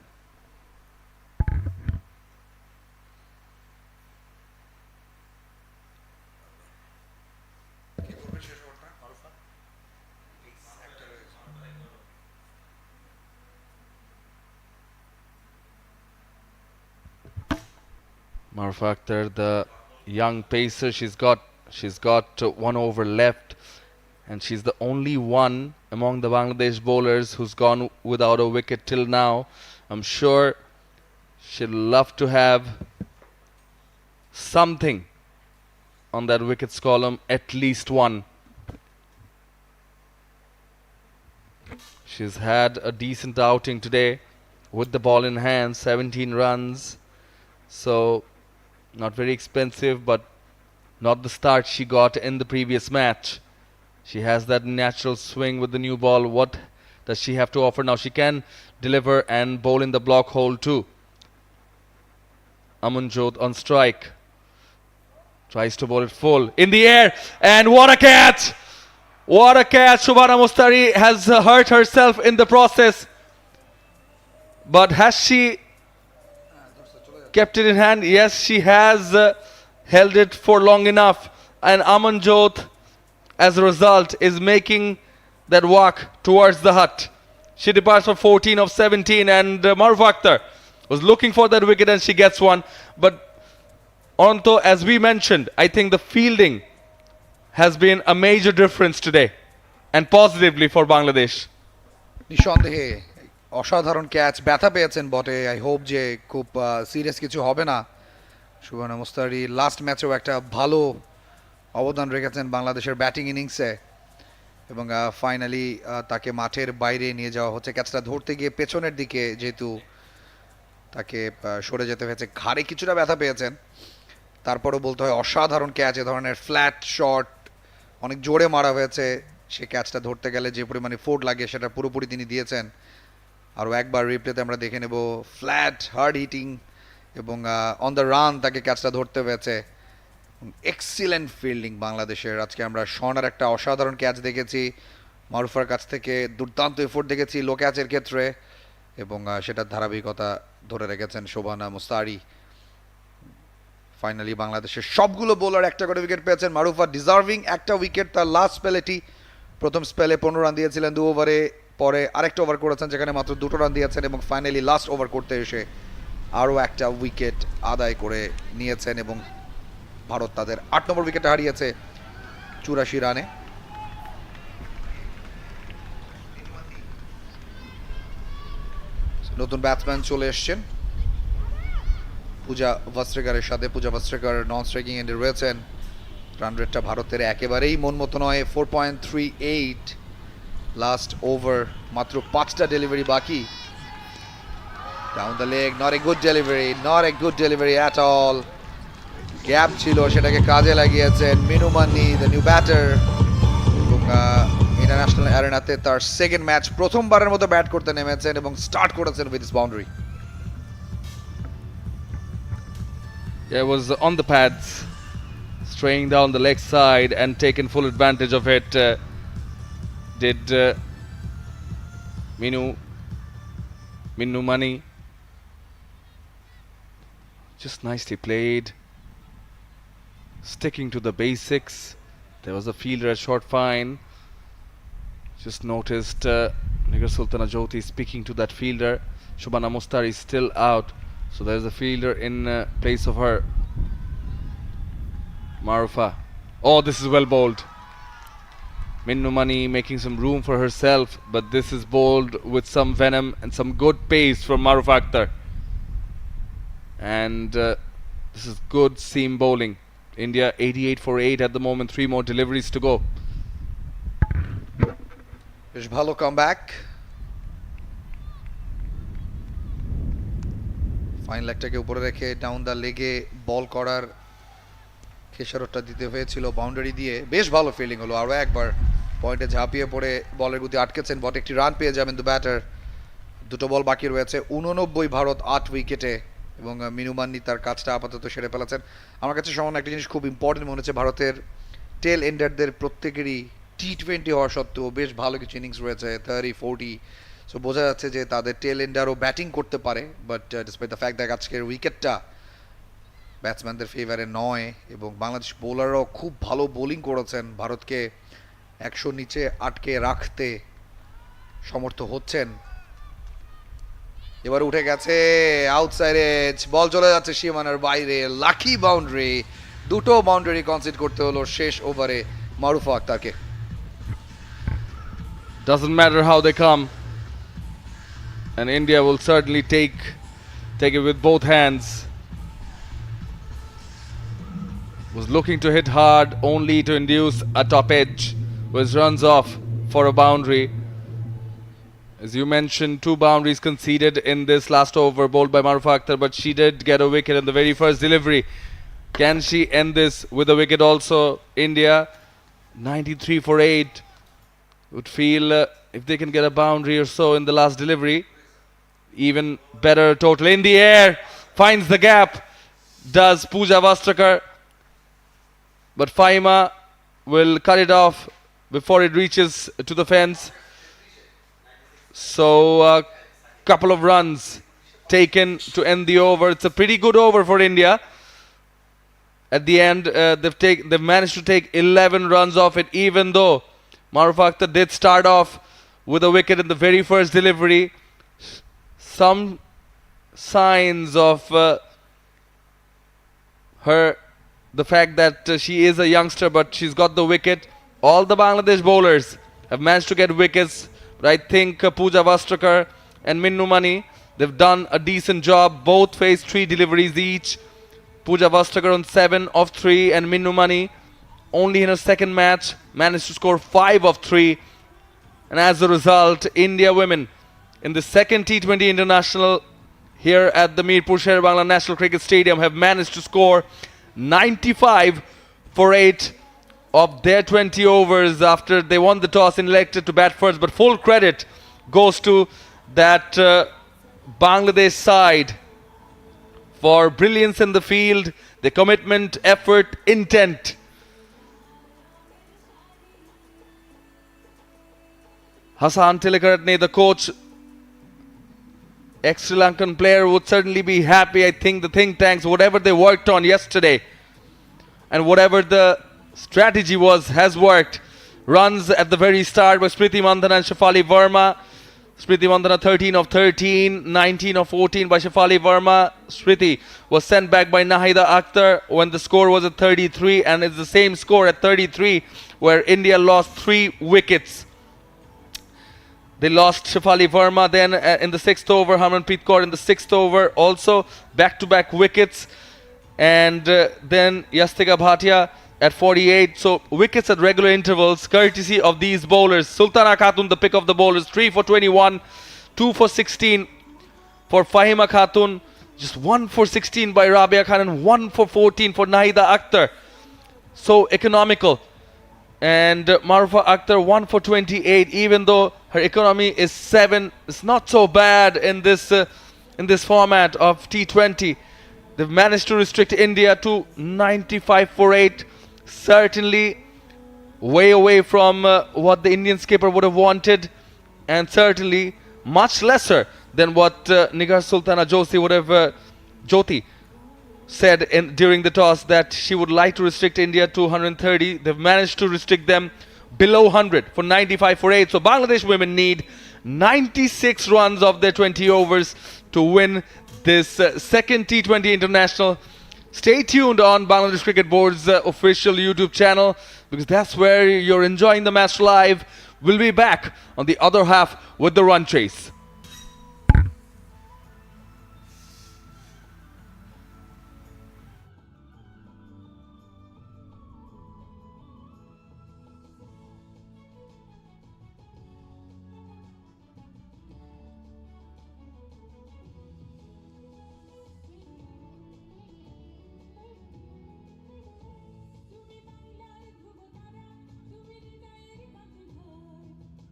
Marfa Akhtar, the young pacer, she's got 1 over left, and she's the only one among the Bangladesh bowlers who's gone without a wicket till now. I'm sure she'll love to have something on that wickets column, at least one. She's had a decent outing today with the ball in hand, 17 runs. So not very expensive, but not the start she got in the previous match. She has that natural swing with the new ball. What does she have to offer now? She can deliver and bowl in the block hole too. Amanjot on strike. Tries to bowl it full. In the air, and what a catch! What a catch! Shubhana Mustari has hurt herself in the process. But has she kept it in hand? Yes, she has held it for long enough, and Amanjot, as a result, is making that walk towards the hut. She departs for 14 of 17, and Maruf Akhtar was looking for that wicket, and she gets one. But Anto, as we mentioned, I think the fielding has been a major difference today, and positively for Bangladesh. নিঃসন্দেহে অসাধারণ catch, ব্যথা পেয়েছেন বটে। I hope যে খুব serious কিছু হবে না। সুবর্ণা মুস্তারি লাস্ট ম্যাচেও একটা ভালো অবদান রেখেছেন বাংলাদেশের ব্যাটিং ইনিংসে, এবং ফাইনালি তাকে মাঠের বাইরে নিয়ে যাওয়া হচ্ছে। ক্যাচটা ধরতে গিয়ে পেছনের দিকে যেহেতু তাকে সরে যেতে হয়েছে, ঘাড়ে কিছুটা ব্যথা পেয়েছেন। তারপরও বলতে হয় অসাধারণ ক্যাচ। এ ধরনের ফ্ল্যাট শট অনেক জোরে মারা হয়েছে, সে ক্যাচটা ধরতে গেলে যে পরিমাণে ফোর্ট লাগে সেটা পুরোপুরি তিনি দিয়েছেন। আরও একবার রিপ্লেতে আমরা দেখে নেব, ফ্ল্যাট হার্ড হিটিং এবং অন দ্য রান তাকে ক্যাচটা ধরতে হয়েছে। এক্সিলেন্ট ফিল্ডিং বাংলাদেশের। আজকে আমরা শনার একটা অসাধারণ ক্যাচ দেখেছি, মারুফার কাছ থেকে দুর্দান্ত এফোর্ট দেখেছি লো ক্যাচের ক্ষেত্রে, এবং সেটার ধারাবাহিকতা ধরে রেখেছেন শোভানা মুস্তারি। ফাইনালি বাংলাদেশের সবগুলো বোলার একটা করে উইকেট পেয়েছেন। মারুফা ডিজার্ভিং একটা উইকেট, তার লাস্ট স্পেলেটি। প্রথম স্পেলে 15 রান দিয়েছিলেন 2 ওভারে, পরে আরেকটা ওভার করেছেন যেখানে মাত্র 2টো রান দিয়েছেন, এবং ফাইনালি লাস্ট ওভার করতে এসে আরও একটা উইকেট আদায় করে নিয়েছেন, এবং ভারত তাদের 8 নম্বর উইকেটে হারিয়েছে 84 রানে। নতুন ব্যাটসম্যান চলে এসছেন পূজা ভাস্ত্রেকারের সাথে। পূজা ভাস্ত্রেকার নন স্ট্রাইকিং এন্ডে রয়েছেন। রান রেটটা ভারতের একেবারেই মন মতো নয়, 4.38 লাস্ট ওভার, মাত্র 5টা ডেলিভারি বাকি। Down the leg, not a good delivery, not a good delivery at all. Gap ছিল, সেটাকে কাজে লাগিয়েছেন মিনু মানি, দ্য নিউ ব্যাটার, এবং ইন্টারন্যাশনাল অ্যারেনাতে তার সেকেন্ড ম্যাচ, প্রথমবারের মতো ব্যাট করতে নেমেছেন এবং স্টার্ট করেছেন with this boundary. Yeah, it was on the pads, straying down the leg side and taken full advantage of it. Did Minu Mani. Just nicely played, sticking to the basics. There was a fielder at short fine. Just noticed Nigar Sultana Jyoti speaking to that fielder. Shobana Mustari is still out, so there's a fielder in place of her. Marufa. Oh, this is well bowled. Minnu Mani making some room for herself, but this is bowled with some venom and some good pace from Marufa Akhtar. And this is good seam bowling. India 88 for 8 at the moment, 3 more deliveries to go. বেশ ভালো comeback. Fine লেগটাকে উপরে রেখে down the লেগে বল করার খেসারতটা দিতে হয়েছিল boundary দিয়ে। বেশ ভালো ফিল্ডিং হলো, আরও একবার পয়েন্টে ঝাঁপিয়ে পড়ে বলের গতি আটকেছেন, বটে একটি রান পেয়ে যাবেন দ্য ব্যাটার। 2টো বল বাকি রয়েছে, 89 ভারত 8 উইকেটে, এবং মিনু মান্নি তার কাজটা আপাতত সেরে ফেলেছেন। আমার কাছে সামান্য একটা জিনিস খুব ইম্পর্টেন্ট মনে হচ্ছে, ভারতের টেল এন্ডারদের প্রত্যেকেরই T20 হওয়া সত্ত্বেও বেশ ভালো কিছু ইনিংস রয়েছে, 30-40। সো বোঝা যাচ্ছে যে তাদের টেল এন্ডারও ব্যাটিং করতে পারে, but despite the fact that আজকের উইকেটটা ব্যাটসম্যানদের ফেভারে নয়, এবং বাংলাদেশ বোলাররাও খুব ভালো বোলিং করেছেন, ভারতকে 100 নিচে আটকে রাখতে সমর্থ হচ্ছেন। এবার উঠে গেছে আউটসাইড এজ, বল চলে যাচ্ছে সীমানার বাইরে, লাকি বাউন্ডারি। 2টো বাউন্ডারি কনসিড করতে হলো শেষ ওভারে Marufa আক্তারকে। Doesn't matter how they come, and India will certainly take it with both hands. Was looking to hit hard only to induce a top edge, which runs off for a boundary. As you mentioned, 2 boundaries conceded in this last over bowled by Marufa Akhtar, but she did get a wicket in the very first delivery. Can she end this with a wicket also? India 93 for 8. Would feel if they can get a boundary or so in the last delivery, even better. Total in the air, finds the gap, does Pooja Vastrakar, but Faima will cut it off before it reaches to the fence. So a couple of runs taken to end the over. It's a pretty good over for India. At the end, they've managed to take 11 runs off it, even though Marufa Akhtar did start off with a wicket in the very first delivery. Some signs of the fact that she is a youngster, but she's got the wicket. All the Bangladesh bowlers have managed to get wickets, but I think Pooja Vastrakar and Minnu Mani, they've done a decent job. Both faced 3 deliveries each. Pooja Vastrakar on 7 of 3, and Minnu Mani only in her second match managed to score 5 of 3. And as a result, India women in the second T20 international here at the Mirpur Sher-e Bangla National Cricket Stadium have managed to score 95 for 8 of their 20 overs after they won the toss and elected to bat first. But full credit goes to that Bangladesh side for brilliance in the field, the commitment, effort, intent. Hassan Tilakaratne, the coach, ex-Sri Lankan player, would certainly be happy. I think the think tanks, whatever they worked on yesterday and whatever the strategy was, has worked. Runs at the very start by Smriti Mandhana and Shefali Verma. Smriti Mandhana 13 of 13, 19 of 14 by Shefali Verma. Smriti was sent back by Nahida Akhtar when the score was at 33, and it's the same score at 33 where India lost 3 wickets. They lost Shefali Verma then in the 6th over, Harmanpreet Kaur in the 6th over, also back-to-back wickets. And then Yastika Bhatia at 48. So wickets at regular intervals, courtesy of these bowlers. Sultana Khatun, the pick of the bowlers, 3 for 21, 2 for 16 for Fahima Khatun, just 1 for 16 by Rabia Khan, and 1 for 14 for Nahida Akhtar. So economical. And Marufa Akhtar 1 for 28, even though her economy is 7. It's not so bad in this format of T20. They've managed to restrict India to 95 for 8. Certainly way away from what the Indian skipper would have wanted, and certainly much lesser than what Nigar Sultana Joshi would have Jyoti said during the toss, that she would like to restrict India to 130. They've managed to restrict them below 100 for 95 for 8. So Bangladesh women need 96 runs of their 20 overs to win this second T20 international. Stay tuned on Bangladesh Cricket Board's official YouTube channel, because that's where you're enjoying the match live. We'll be back on the other half with the run chase.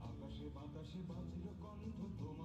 আকাশে বাতাসে বাজলো কণ্ঠ তোমার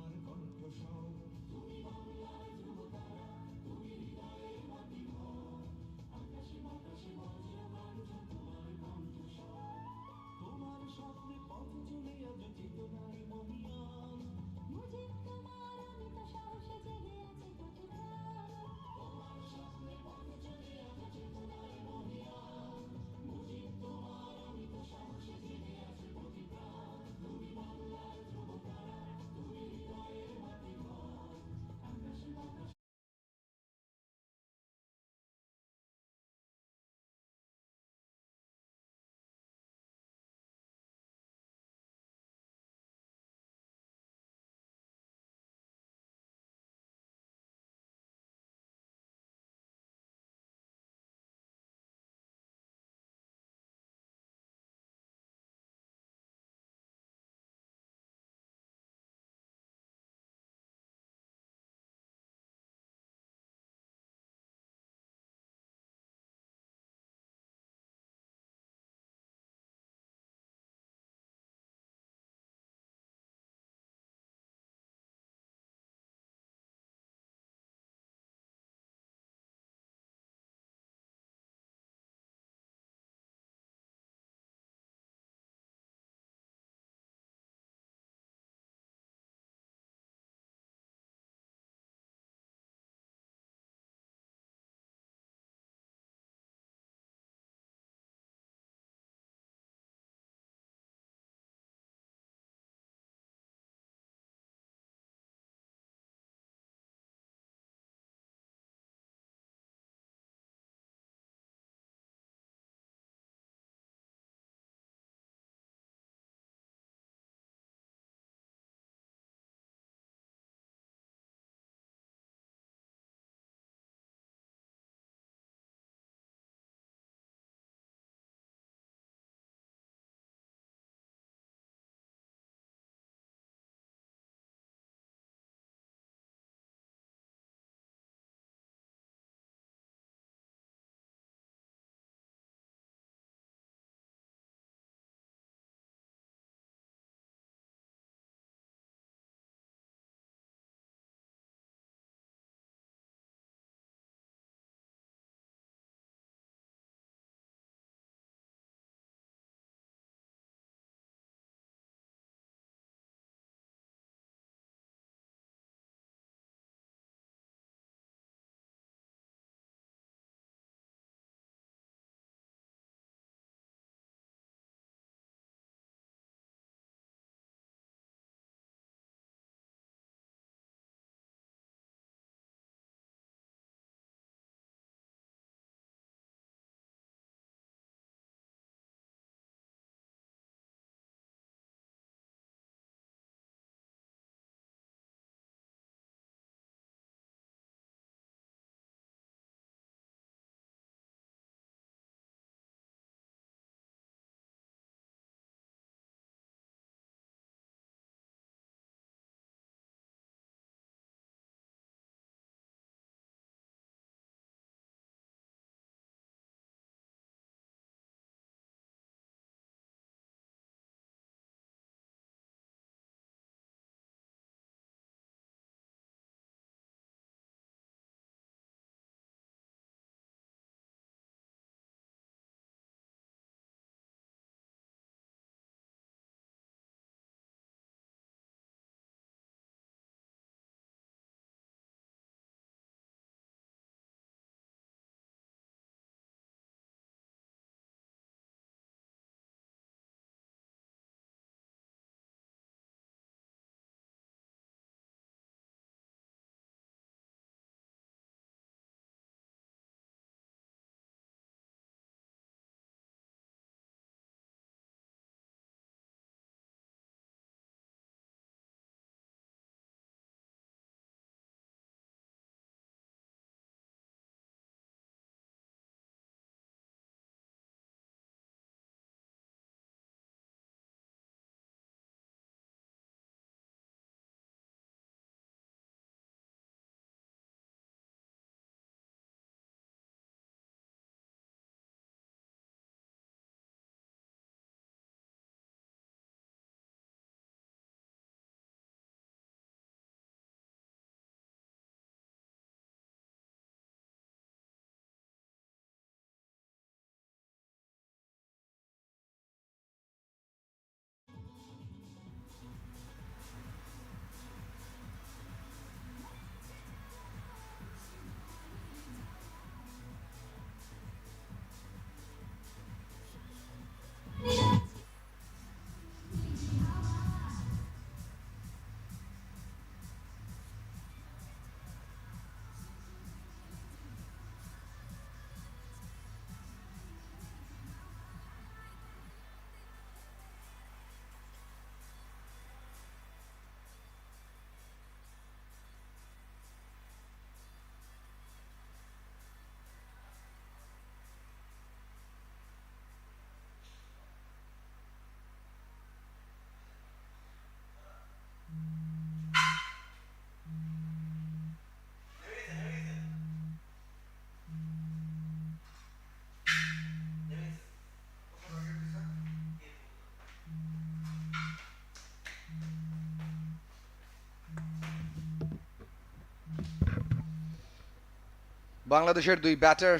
বাংলাদেশের দুই batter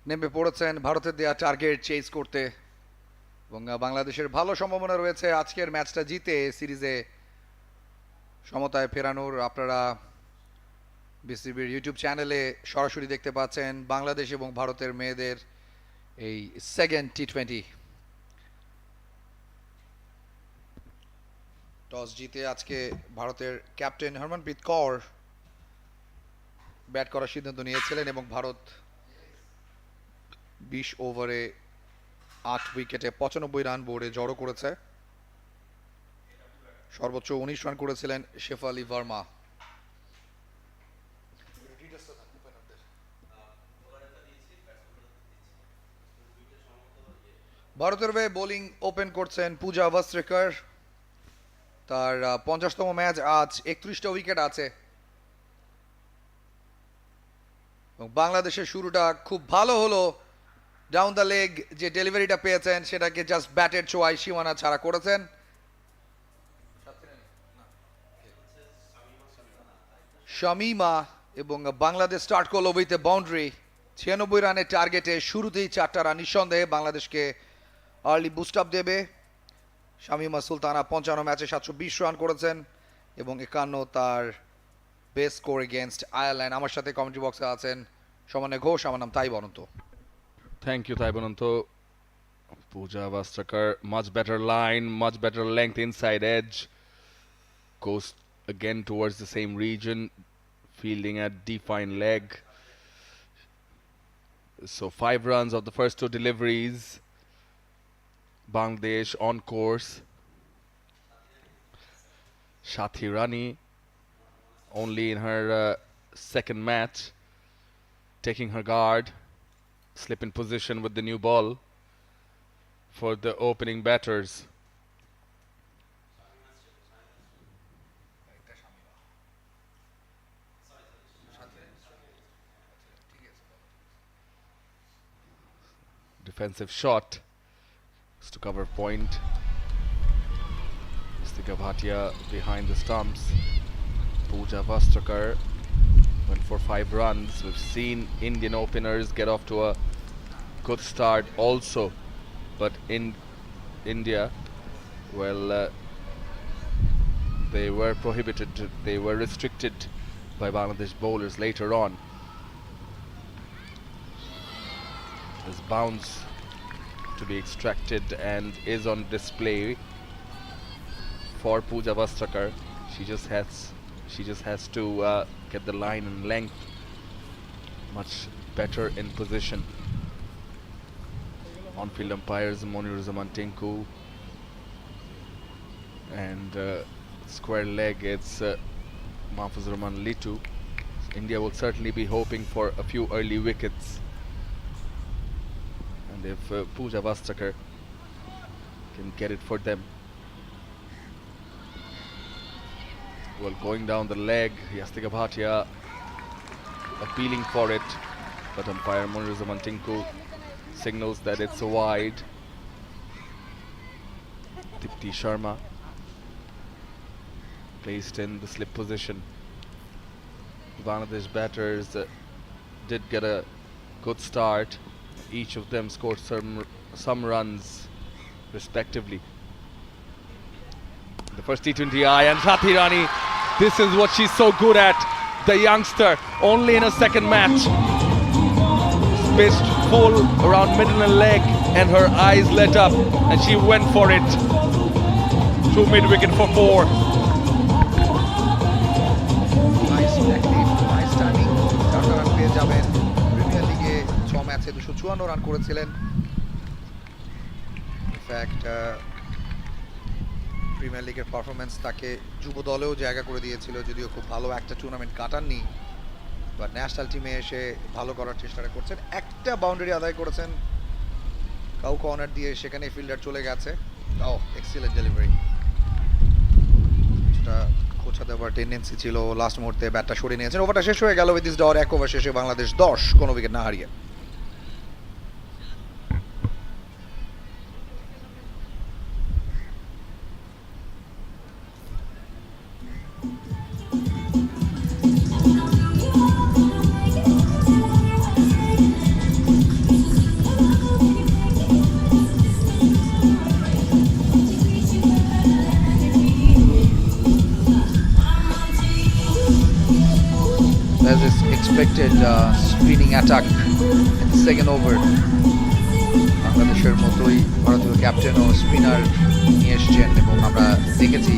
নেমে পড়েছেন ভারতের দেয়া টার্গেট চেজ করতে এবং বাংলাদেশের ভালো সম্ভাবনা রয়েছে আজকের ম্যাচটা জিতে সিরিজে সমতায় ফেরানোর। আপনারা বিসিবির ইউটিউব চ্যানেলে সরাসরি দেখতে পাচ্ছেন বাংলাদেশ এবং ভারতের মেয়েদের এই সেকেন্ড টি20। টস জিতে আজকে ভারতের ক্যাপ্টেন হরমনপ্রীত কৌর ব্যাট করার সিদ্ধান্ত নিয়েছিলেন এবং ভারত 20 ওভারে 8 উইকেটে 95 রান বোর্ডে জড়ো করেছে। সর্বোচ্চ 19 রান করেছিলেন শেফালি ভার্মা। ভারতের হয়ে বোলিং ওপেন করছেন পূজা ভাস্ত্রেকর। তার 50তম ম্যাচ, আজ 31টা উইকেট আছে এবং বাংলাদেশের শুরুটা খুব ভালো হলো। ডাউন দ্য লেগ যে ডেলিভারিটা পেয়েছেন সেটাকে জাস্ট ব্যাটের ছোঁয়ায় সীমানা ছাড়া করেছেন। শামিমা এবং বাংলাদেশ স্টার্ট করলো উইথ এ বাউন্ডারি। 96 রানের টার্গেটে শুরুতেই 4টা রান নিঃসন্দেহে বাংলাদেশকে আর্লি বুস্ট আপ দেবে। শামিমা সুলতানা 55 ম্যাচে 720 রান করেছেন এবং 51 তার বেস্ট স্কোর এগেইনস্ট আয়ারল্যান্ড। আমার সাথে কমেন্ট্রি বক্সে আছেন সমানে ঘোষ, আমার নাম তাই বনন্ত। Thank you, Taibananto. Pooja Vastrikar, much better line, much better length inside edge. Goes again towards the same region, fielding at defined leg. So 5 runs of the first 2 deliveries. Bangladesh on course. Shathi Rani, only in her second match, taking her guard. Slip in position with the new ball for the opening batters. Defensive shot to cover point. Stika Bhatia behind the stumps. Pooja Vastrikar went for 5 runs. We've seen Indian openers get off to a good start also, but in India, well, they were prohibited, they were restricted by Bangladesh bowlers later on. This bounce to be extracted and is on display for Pooja Vastrikar. She just has to get the line and length much better in position. On-field umpires Monir Zaman Tinku, and square leg it's Mahfuz Rahman Litu. India will certainly be hoping for a few early wickets, and if Pooja Vastrikar can get it for them. Well, going down the leg, Yastika Bhatia appealing for it, but umpire Monir Zaman Tinku signals that it's a wide. Dipti Sharma placed in the slip position. Bangladesh batters did get a good start. Each of them scored some runs respectively. The first T20i, and Shathi Rani, this is what she's so good at. The youngster, only in her second match, pitched full around middle and leg, and her eyes lit up, and she went for it. Through mid-wicket for 4. Nice technique, nice timing. 4টা run পেয়ে যাবেন। Premier লিগে 6 ম্যাচে 254 run করেছিলেন। In fact premier লিগের performance তাকে যুব দলেও জায়গা করে দিয়েছিল, যদিও খুব ভালো একটা টুর্নামেন্ট কাটাননি, বাট ন্যাশনাল টিমে এসে ভালো করার চেষ্টাটা করছেন। একটা বাউন্ডারি আদায় করেছেন কাউ কর্নার দিয়ে, সেখানে ফিল্ডার চলে গেছে। Excellent delivery. সেটা খোঁচা দেওয়ার টেন্ডেন্সি ছিল, লাস্ট মুহূর্তে ব্যাটটা সরিয়ে নিয়েছেন। ওভারটা শেষ হয়ে গেল উইথ দিস ডর। 1 ওভার শেষে বাংলাদেশ 10, কোনো উইকেট না হারিয়ে। unexpected spinning attack in the second over. বাংলাদেশের মতোই ভারতীয় ক্যাপ্টেনও স্পিনার নিয়ে এসছেন এবং আমরা দেখেছি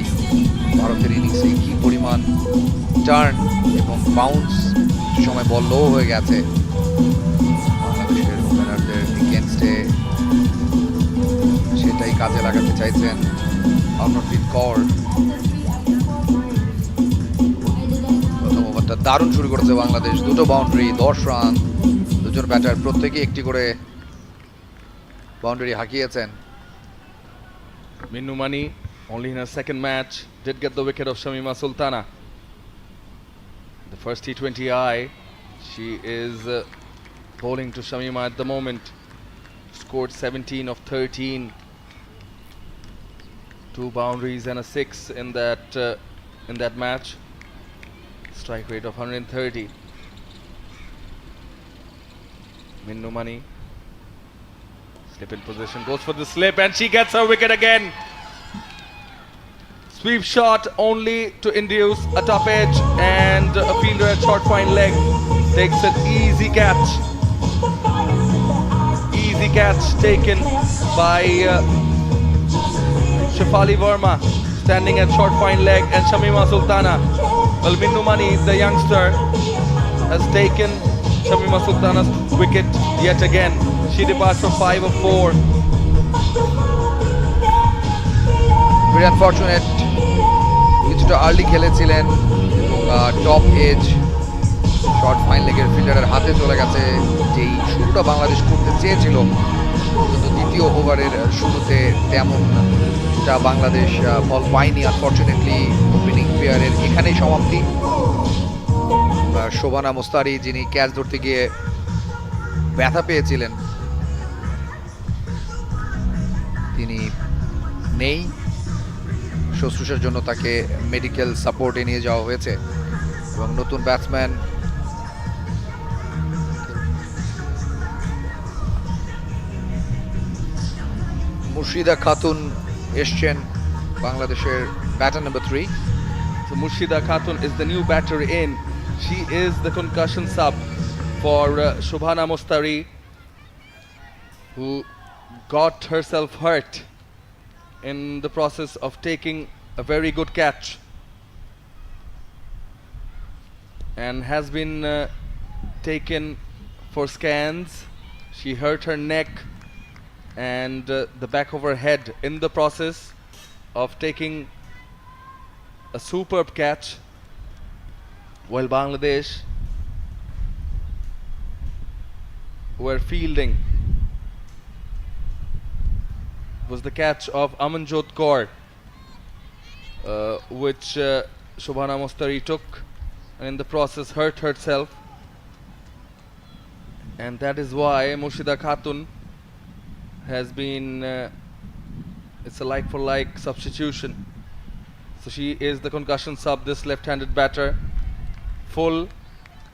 ভারতের ইনিংসে কি পরিমাণ টার্ন এবং বাউন্স সময় বল লো হয়ে গেছে বাংলাদেশের ওপেনারদের এগেনস্টে, সেটাই কাজে লাগাতে চাইছেন অমরপ্রীত কৌর। প্রথম ওভারটা দারুণ শুরু করেছে বাংলাদেশ, দুটো বাউন্ডারি, 10 রান, দুজন ব্যাটার প্রত্যেকে একটি করে boundary হাঁকিয়েছেন। Minnu Mani, only in her second match, did get the wicket of Shamima Sultana. The first T20i, she is bowling to Shamima at the moment. Scored 17 of 13. 2 boundaries and a 6 in that match. Strike rate of 130. Minnu Mani, slip in position, goes for the slip and she gets her wicket again. Sweep shot only to induce a top edge and a fielder at short fine leg takes an easy catch. Easy catch taken by Shefali Verma, standing at short fine leg, and Shamima Sultana. Well, Minnu Mani, the youngster, has taken Shamima Sultana's wicket yet again. She departs from 5 of 4. Very unfortunate, কিছুটা early খেলেছিলেন এবং top age short fine লেগের ফিল্ডারের হাতে চলে গেছে। যেই শুরুটা বাংলাদেশ করতে চেয়েছিল, কিন্তু দ্বিতীয় ওভারের শুরুতে তেমনটা বাংলাদেশ বল পায়নি। আনফর্চুনেটলি ওপেনিং পেয়ারের এখানেই সমাপ্তি। শোভানা মোস্তারি, যিনি ক্যাচ ধরতে গিয়ে ব্যথা পেয়েছিলেন, তিনি নেই। শুশ্রূষার জন্য তাকে মেডিকেল সাপোর্টে নিয়ে যাওয়া হয়েছে এবং নতুন ব্যাটসম্যান মুর্শিদা খাতুন এসছেন, বাংলাদেশের batter number 3। So Murshida Khatun is the new batter in. She is the concussion sub for Shobhana Mostari, who got herself hurt in the process of taking a very good catch and has been taken for scans. She hurt her neck and the back of her head in the process of taking a superb catch, while Bangladesh were fielding. Was the catch of Amanjot Kaur, which Shobhana Mostari took and in the process hurt herself, and that is why Murshida Khatun has been it's a like for like substitution. So she is the concussion sub, this left-handed batter. Full,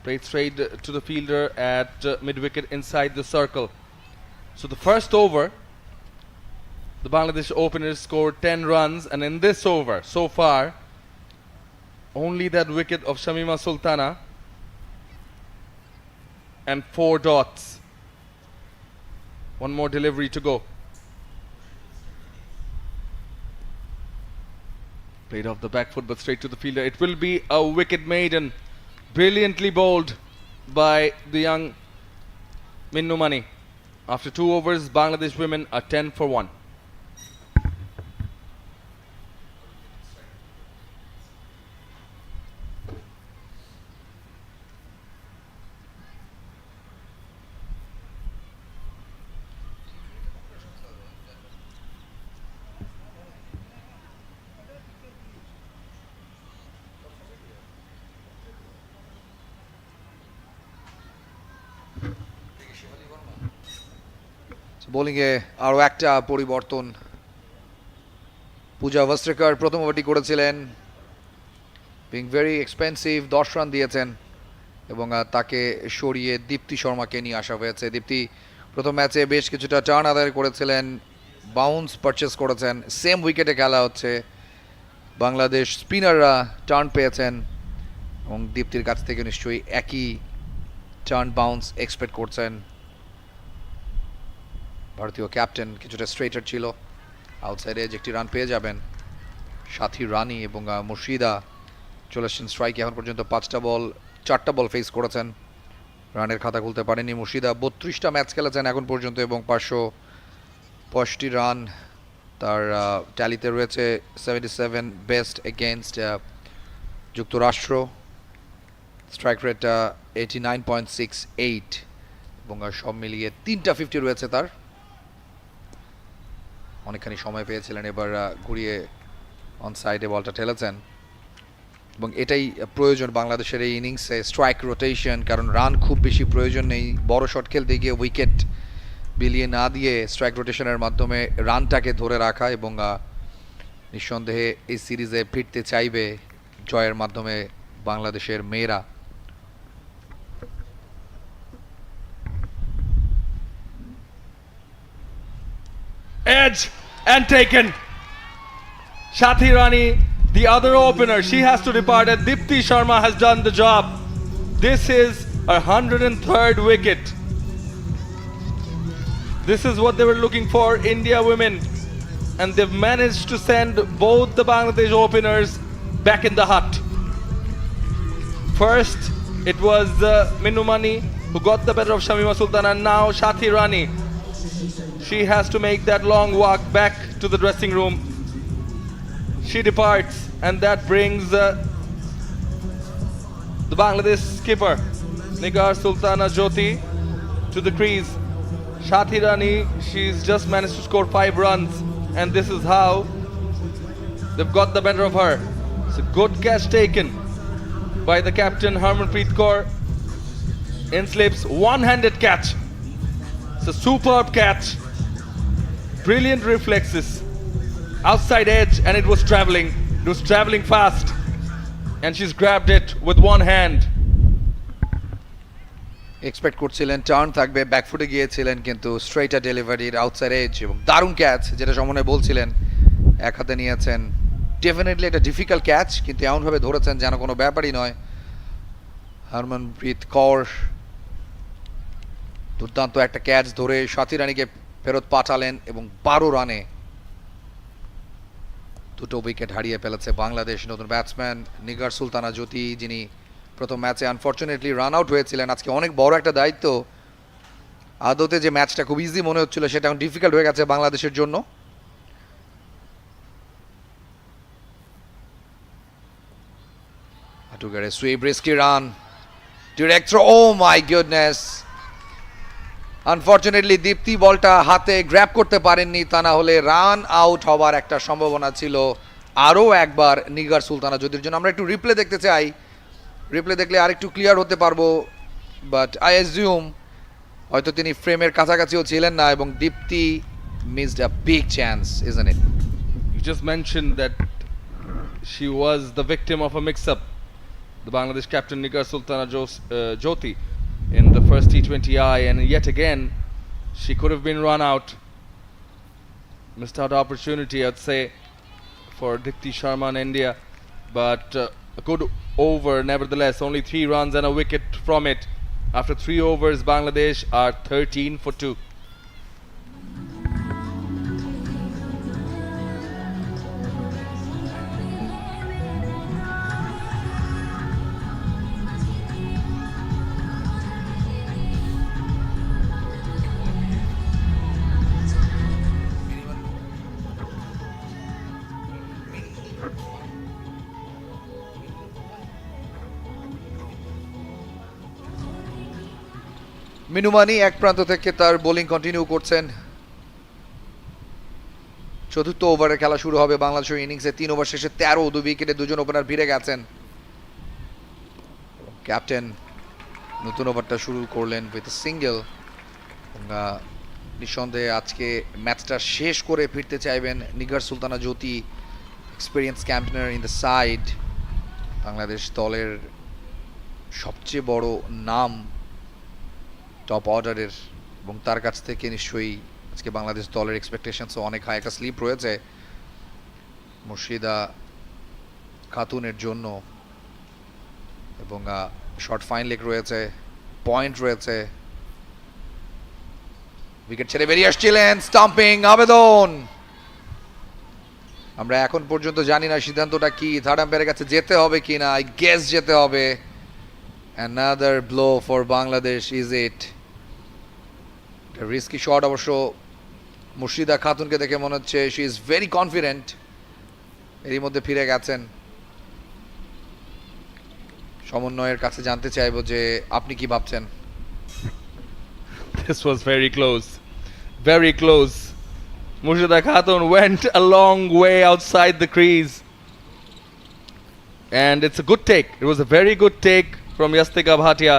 played straight to the fielder at mid-wicket inside the circle. So the first over, the Bangladesh openers scored 10 runs, and in this over, so far, only that wicket of Shamima Sultana and 4 dots. One more delivery to go. Played off the back foot but straight to the fielder. It will be a wicket maiden. Brilliantly bowled by the young Minnu Mani. After 2 overs, Bangladesh women are 10 for 1. বোলিংয়ে আরও একটা পরিবর্তন। পূজা ভাস্ত্রেকর প্রথম ওভারটি করেছিলেন, being very expensive, 10 run দিয়েছেন এবং তাকে সরিয়ে দীপ্তি শর্মাকে নিয়ে আসা হয়েছে। দীপ্তি প্রথম ম্যাচে বেশ কিছুটা টার্ন আদায় করেছিলেন, বাউন্স পারচেস করেছেন। সেম উইকেটে খেলা হচ্ছে, বাংলাদেশ স্পিনাররা টার্ন পেয়েছেন এবং দীপ্তির কাছ থেকে নিশ্চয়ই একই টার্ন বাউন্স এক্সপেক্ট করছেন ভারতীয় ক্যাপ্টেন, কিছুটা স্ট্রেটার ছিল, আউটসাইডে একটি রান পেয়ে যাবেন। সাথী রানী এবং মুর্শিদা চলে এসছেন স্ট্রাইকে। এখন পর্যন্ত 4টা বল ফেস করেছেন, রানের খাতা খুলতে পারেনি মুর্শিদা। 32টা ম্যাচ খেলেছেন এখন পর্যন্ত এবং 565 রান তার ট্যালিতে রয়েছে। 77 বেস্ট এগেনস্ট যুক্তরাষ্ট্র, স্ট্রাইক রেট 89.68 এবং সব মিলিয়ে 3টা 50 রয়েছে তার। অনেকখানি সময় পেয়েছিলেন, এবার ঘুরিয়ে অন সাইডে বলটা ঠেলেছেন এবং এটাই প্রয়োজন বাংলাদেশের এই ইনিংসে, স্ট্রাইক রোটেশন, কারণ রান খুব বেশি প্রয়োজন নেই। বড় শট খেলতে গিয়ে উইকেট বিলিয়ে না দিয়ে স্ট্রাইক রোটেশনের মাধ্যমে রানটাকে ধরে রাখা এবং নিঃসন্দেহে এই সিরিজে ফিরতে চাইবে জয়ের মাধ্যমে বাংলাদেশের মেয়েরা। Edge and taken. Shathi Rani, the other opener, she has to depart, and Dipti Sharma has done the job. This is her 103rd wicket. This is what they were looking for, India women, and they've managed to send both the Bangladesh openers back in the hut. First, it was Minumani who got the better of Shamima Sultan, and now Shathi Rani. She has to make that long walk back to the dressing room. She departs, and that brings the Bangladesh skipper Nigar Sultana Jyoti to the crease. Shathi Rani, she's just managed to score 5 runs, and this is how they've got the better of her. It's a good catch taken by the captain Harmanpreet Kaur. In slips, one-handed catch. It's a superb catch. Brilliant reflexes. Outside edge, and it was traveling. It was traveling fast. And she's grabbed it with one hand. Expect করছিলেন turn থাকবে, ব্যাকফুটে গিয়েছিলেন, কিন্তু স্ট্রেইটার ডেলিভারির outside age এবং দারুণ catch, যেটা সমন্বয় বলছিলেন, এক হাতে নিয়েছেন। ডেফিনেটলি একটা ডিফিকাল্ট ক্যাচ, কিন্তু এমনভাবে ধরেছেন যেন কোনো ব্যাপারই নয়। হরমনপ্রীত কৌর দুর্দান্ত একটা ক্যাচ ধরে সাথী রানীকে ফেরত পাঠালেন এবং 12 রানে 2টো উইকেট হারিয়ে ফেলেছে বাংলাদেশ। নতুন ব্যাটসম্যান নিগার সুলতানা জ্যোতি, যিনি প্রথম ম্যাচে আনফর্চুনেটলি রান আউট হয়েছিলেন। আজকে অনেক বড় একটা দায়িত্ব। আদতে যে ম্যাচটা খুব ইজি মনে হচ্ছিল, সেটা এখন ডিফিকাল্ট হয়ে গেছে বাংলাদেশের জন্য। To get a sweep, risky run, direct throw, oh my goodness. Unfortunately Deepti বলটা হাতে গ্র্যাব করতে পারেননি, তা না হলে রান আউট হওয়ার একটা সম্ভাবনা ছিল আরও একবার নিগার সুলতানা জ্যোতির জন্য। আমরা একটু রিপ্লে দেখতে চাই, রিপ্লে দেখলে আরেকটু ক্লিয়ার হতে পারবো, বাট আই অ্যাজিউম হয়তো তিনি ফ্রেমের কাছাকাছিও ছিলেন না এবং Deepti missed a big chance, isn't it? You just mentioned that she was the victim of a mix-up. The Bangladesh captain Nigar Sultana Jyoti in the first T20i, and yet again she could have been run out. Missed out opportunity, I'd say, for Dipti Sharma in India, but a good over nevertheless. Only 3 runs and a wicket from it. After 3 overs, Bangladesh are 13 for 2. মিনুমানি এক প্রান্ত থেকে তার bowling continue করছেন। চতুর্থ ওভারে খেলা শুরু হবে বাংলাদেশের ইনিংসে। 3 ওভার শেষে 13 2 উইকেটে 2জন ওপেনার ভিড়ে গেছেন। ক্যাপ্টেন নতুন ওভারটা শুরু করলেন উইথ সিঙ্গেল। নিঃসন্দেহে আজকে ম্যাচটা শেষ করে ফিরতে চাইবেন Nigar Sultana Jyoti, experience campaigner in the side. Bangladesh দলের সবচেয়ে বড় নাম টপ অর্ডারের, এবং তার কাছ থেকে নিশ্চয়ই আজকে বাংলাদেশ দলের এক্সপেকটেশনসও অনেক হাই। একটা স্লিপ রয়েছে মুর্শিদা খাতুনের জন্য এবং শর্ট ফাইন লেগ রয়েছে পয়েন্ট রয়েছে। উইকেট ছেড়ে বেরিয়ে আসছিলেন, স্টাম্পিং আবেদন। আমরা এখন পর্যন্ত জানি না সিদ্ধান্তটা কি, থার্ড আম্পায়ারের কাছে যেতে হবে কিনা। আই গেস যেতে হবে। Another blow for Bangladesh, is it? Risky shot অবশ্য। মুর্শিদা খাতুনকে দেখে মনে হচ্ছে শি ইজ ভেরি কনফিডেন্ট। এরই মধ্যে ফিরে গেছেন। সমন্বয়ের কাছে জানতে চাইবো যে আপনি কি ভাবছেন? This was very close. Very close. Murshida Khatun went a long way outside the crease. And it's a good take. It was a very good take from Yastika Bhatia.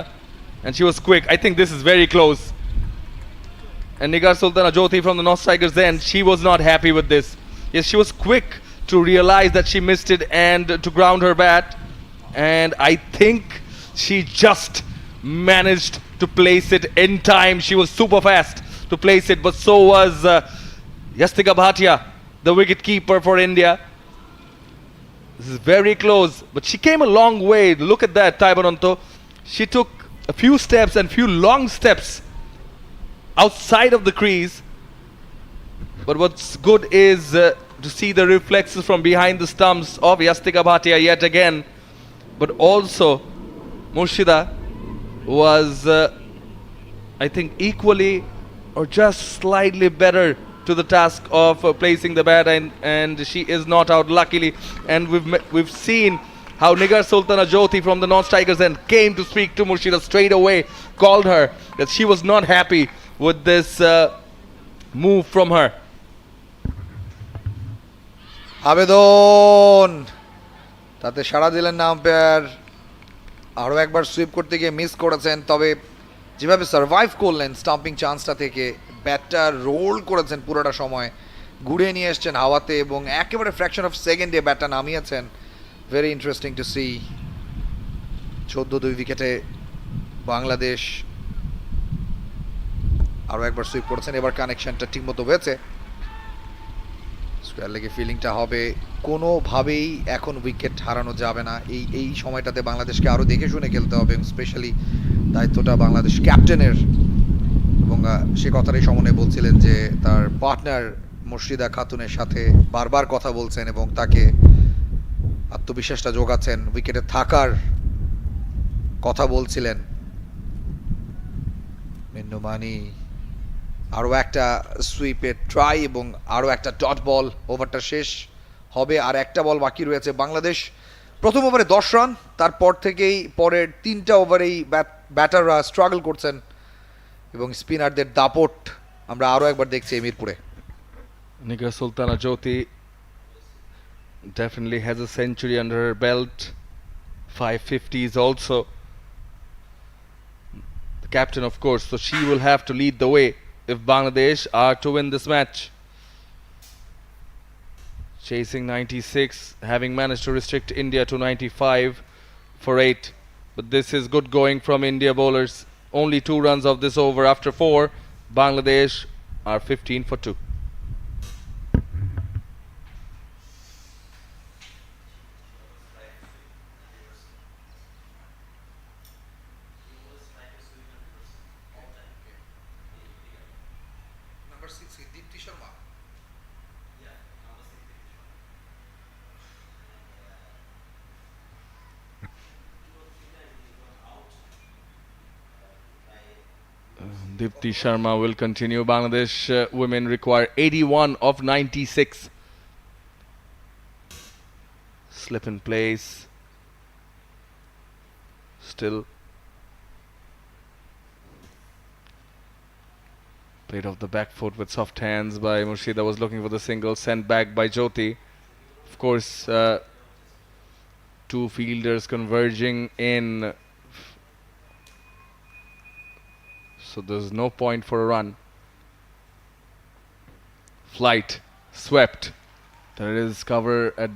And she was quick. I think this is very close. And Nigar Sultana Jyoti from the North Tigers end, she was not happy with this. Yes, she was quick to realize that she missed it and to ground her bat. And I think she just managed to place it in time. She was super fast to place it, but so was Yastika Bhatia, the wicket keeper for India. This is very close, but she came a long way. Look at that, Taibanonto. She took a few steps and few long steps outside of the crease. But what's good is to see the reflexes from behind the stumps of Yastika Bhatia yet again. But also, Murshida was, I think, equally or just slightly better to the task of placing the bat, and she is not out luckily. And we've seen how Nigar Sultana Jyoti from the North Tigers end came to speak to Murshida straight away, called her that she was not happy with this move from her. আবেদন, তাতে সাড়া দিলেন না umpire. আরও একবার sweep করতে গিয়ে miss করেছেন, তবে যেভাবে সার্ভাইভ করলেন স্টাম্পিং চান্সটা থেকে, ব্যাটটা রোল করেছেন পুরোটা সময়, ঘুরে নিয়ে এসছেন হাওয়াতে এবং একেবারে ফ্র্যাকশন অফ সেকেন্ডে ব্যাটটা নামিয়েছেন। Very interesting to see. 14-2 উইকেটে বাংলাদেশ আরও একবার সুইপ করেছেন। এবার কানেকশনটা ঠিকমতো হয়েছে। স্কোয়ার লেগে ফিলিংটা হবে, কোনোভাবেই এখন উইকেট হারানো যাবে না। এই সময়টাতে বাংলাদেশকে আরও দেখে শুনে খেলতে হবে, এবং স্পেশালি দায়িত্বটা বাংলাদেশ ক্যাপ্টেনের। এবং সে কথাটাই সমনে বলছিলেন যে তার পার্টনার মুর্শিদা খাতুনের সাথে বারবার কথা বলছেন এবং তাকে আত্মবিশ্বাসটা যোগাচ্ছেন, উইকেটে থাকার কথা বলছিলেন। মিন্নুমানি আরও একটা সুইপের ট্রাই এবং আরও একটা ডট বল। ওভারটা শেষ হবে, আর একটা বল বাকি রয়েছে। বাংলাদেশ প্রথম ওভারে 10 রান, তারপর থেকেই পরের 3টা ওভারেই ব্যাটাররা স্ট্রাগল করছেন এবং স্পিনারদের দাপট আমরা আরও একবার দেখছি এই মিরপুরে। Nigar Sultana Jyoti definitely has a century under her belt, 550s also. The captain, of course, so she will have to lead the way if Bangladesh are to win this match. Chasing 96, having managed to restrict India to 95 for 8. But this is good going from India bowlers. Only 2 runs of this over after 4. Bangladesh are 15 for 2. Dipti Sharma will continue. Bangladesh women require 81 of 96. Slip in place. Still played off the back foot with soft hands by Murshida. Was looking for the single, sent back by Jyoti. Of course, 2 fielders converging in. So there's no point for a run. Flight, swept. There is cover at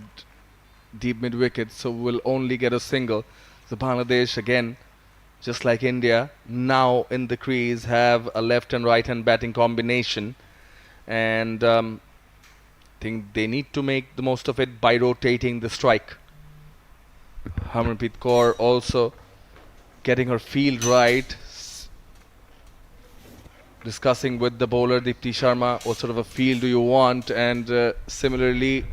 deep mid wicket, so we'll only get a single. So Bangladesh again, just like India, now in the crease have a left and right hand batting combination, and think they need to make the most of it by rotating the strike. Harmanpreet Kaur also getting her field right, discussing with the bowler Deepti Sharma what sort of a field do you want, and similarly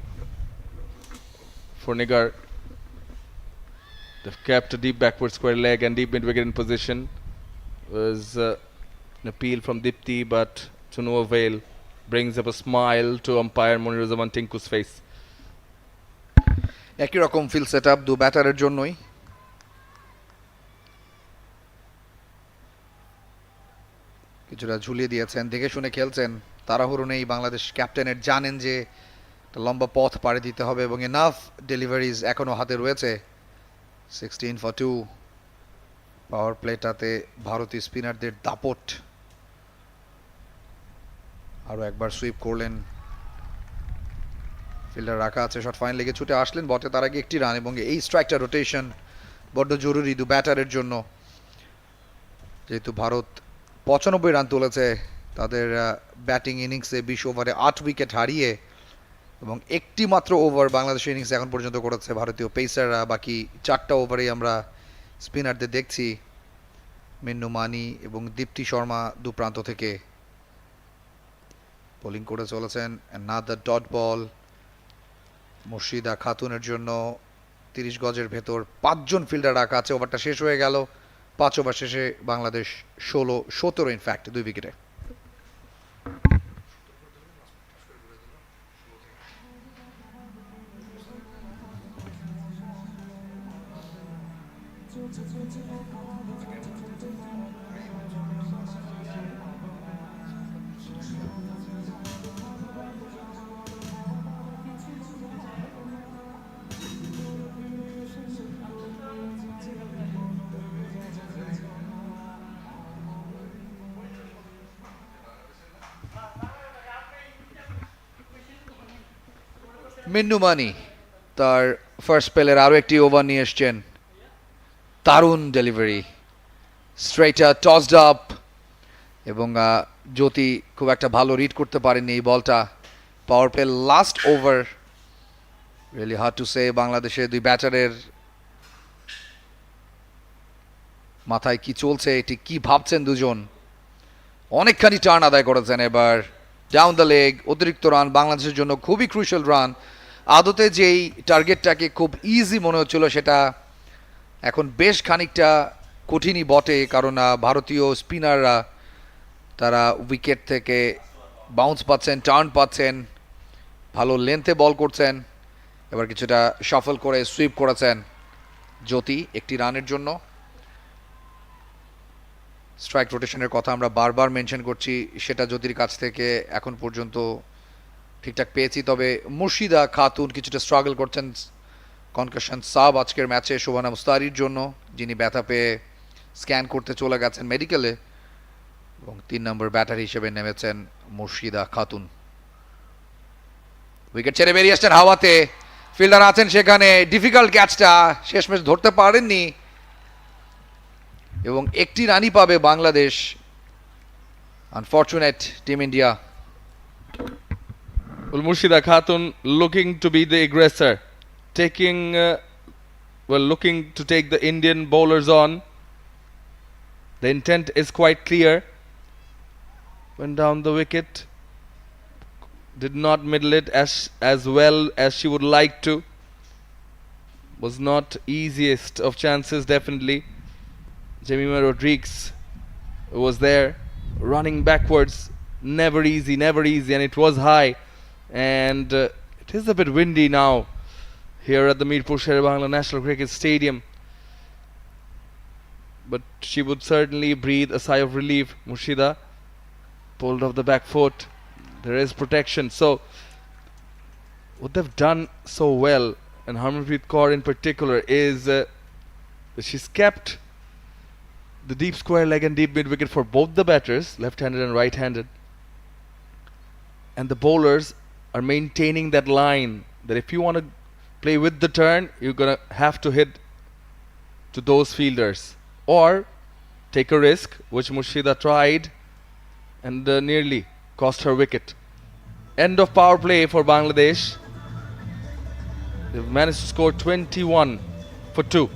for Nigar, they've kept a deep backward square leg and deep mid wicket in position. Was an appeal from Deepti, but to no avail. Brings up a smile to umpire Moniruzzaman Tinku's face. একই রকম feel setup দু ব্যাটারের জন্যই। কিছুটা ঝুলিয়ে দিয়েছেন, দেখে শুনে খেলছেন, তাড়াহুড়ো নেই বাংলাদেশ ক্যাপ্টেনের, জানেন যে একটা লম্বা পথ পাড়ি দিতে হবে এবং এনাফ ডেলিভারিজ এখনো হাতে রয়েছে। 16 for 2 পাওয়ার প্লেটাতে ভারতীয় স্পিনারদের দাপট। আরও একবার সুইপ করলেন, ফিল্ডার রাখা আছে, শট ফাইন লেগে ছুটে আসলেন বটে, তার আগে একটি রান এবং এই স্ট্রাইকটা রোটেশন বড্ড জরুরি দু ব্যাটারের জন্য, যেহেতু ভারত 95 রান তুলেছে তাদের ব্যাটিং ইনিংসে 20 ওভারে 8 উইকেট হারিয়ে, এবং একটি মাত্র ওভার বাংলাদেশের ইনিংসে এখন পর্যন্ত করেছে ভারতীয় পেসাররা। বাকি 4টা ওভারেই আমরা স্পিনারদের দেখছি, মিন্নু মানি এবং দীপ্তি শর্মা দু প্রান্ত থেকে বোলিং করে চলেছেন। অ্যানাদার ডট বল মুর্শিদা খাতুনের জন্য, 30 গজের ভেতর 5 জন ফিল্ডার রাখা আছে। ওভারটা শেষ হয়ে গেল, 5 ওভার শেষে বাংলাদেশ 17 ইনফ্যাক্ট 2 উইকেটে। মিন্নু মানি তার ফার্স্ট স্পেলের আরও একটি ওভার নিয়ে এসছেন, দারুণ ডেলিভারি, স্ট্রেটার টসড আপ, এবং জ্যোতি খুব একটা ভালো রিড করতে পারেননি এই বলটা। পাওয়ার play last over, really hard to say বাংলাদেশের দুই ব্যাটারের মাথায় কি চলছে, এটি কি ভাবছেন দুজন। অনেকখানি টার্ন আদায় করেছেন এবার, ডাউন দ্য লেগ, অতিরিক্ত রান বাংলাদেশের জন্য খুবই ক্রুশাল রান। আদতে যেই টার্গেটটাকে খুব ইজি মনে হচ্ছিল সেটা এখন বেশ খানিকটা কঠিনই বটে, কারণ ভারতীয় স্পিনাররা তারা উইকেট থেকে বাউন্স পাচ্ছেন, টার্ন পাচ্ছেন, ভালো লেন্থে বল করছেন। এবার কিছুটা সফল করে সুইপ করেছেন জ্যোতি একটি রানের জন্য। স্ট্রাইক রোটেশনের কথা আমরা বারবার মেনশন করছি, সেটা জ্যোতির কাছ থেকে এখন পর্যন্ত ঠিকঠাক পেয়েছি। তবে মুর্শিদা খাতুন কিছুটা স্ট্রাগল করছেন, কনকাশন সাব আজকের ম্যাচে শোভানা মুস্তারির জন্য, যিনি ব্যথা পেয়ে স্ক্যান করতে চলে গেছেন মেডিকেলে, এবং 3 নম্বর ব্যাটার হিসেবে নেমেছেন মুর্শিদা খাতুন। উইকেট ছেড়ে বেরিয়ে আসছেন হাওয়াতে, ফিল্ডার আছেন সেখানে, ডিফিকাল্ট ক্যাচটা শেষমেশ ধরতে পারেননি এবং একটি রানই পাবে Bangladesh. Unfortunate team India. Well, Murshida Khatun looking to be the aggressor, looking to take the Indian bowlers on. The intent is quite clear. Went down the wicket, did not middle it as well as she would like to. Was not easiest of chances, definitely. Jemima Rodriguez was there, running backwards, never easy, and it was high. And it is a bit windy now here at the Mirpur Sher-e Bangla National Cricket Stadium, but she would certainly breathe a sigh of relief. Murshida pulled off the back foot, there is protection. So what they've done so well, and Harmanpreet Kaur in particular, is that she's kept the deep square leg and deep mid wicket for both the batters, left-handed and right-handed, and the bowlers are maintaining that line that if you want to play with the turn, you're gonna have to hit to those fielders or take a risk, which Murshida tried and nearly cost her wicket. End of power play for Bangladesh. They've managed to score 21 for 2.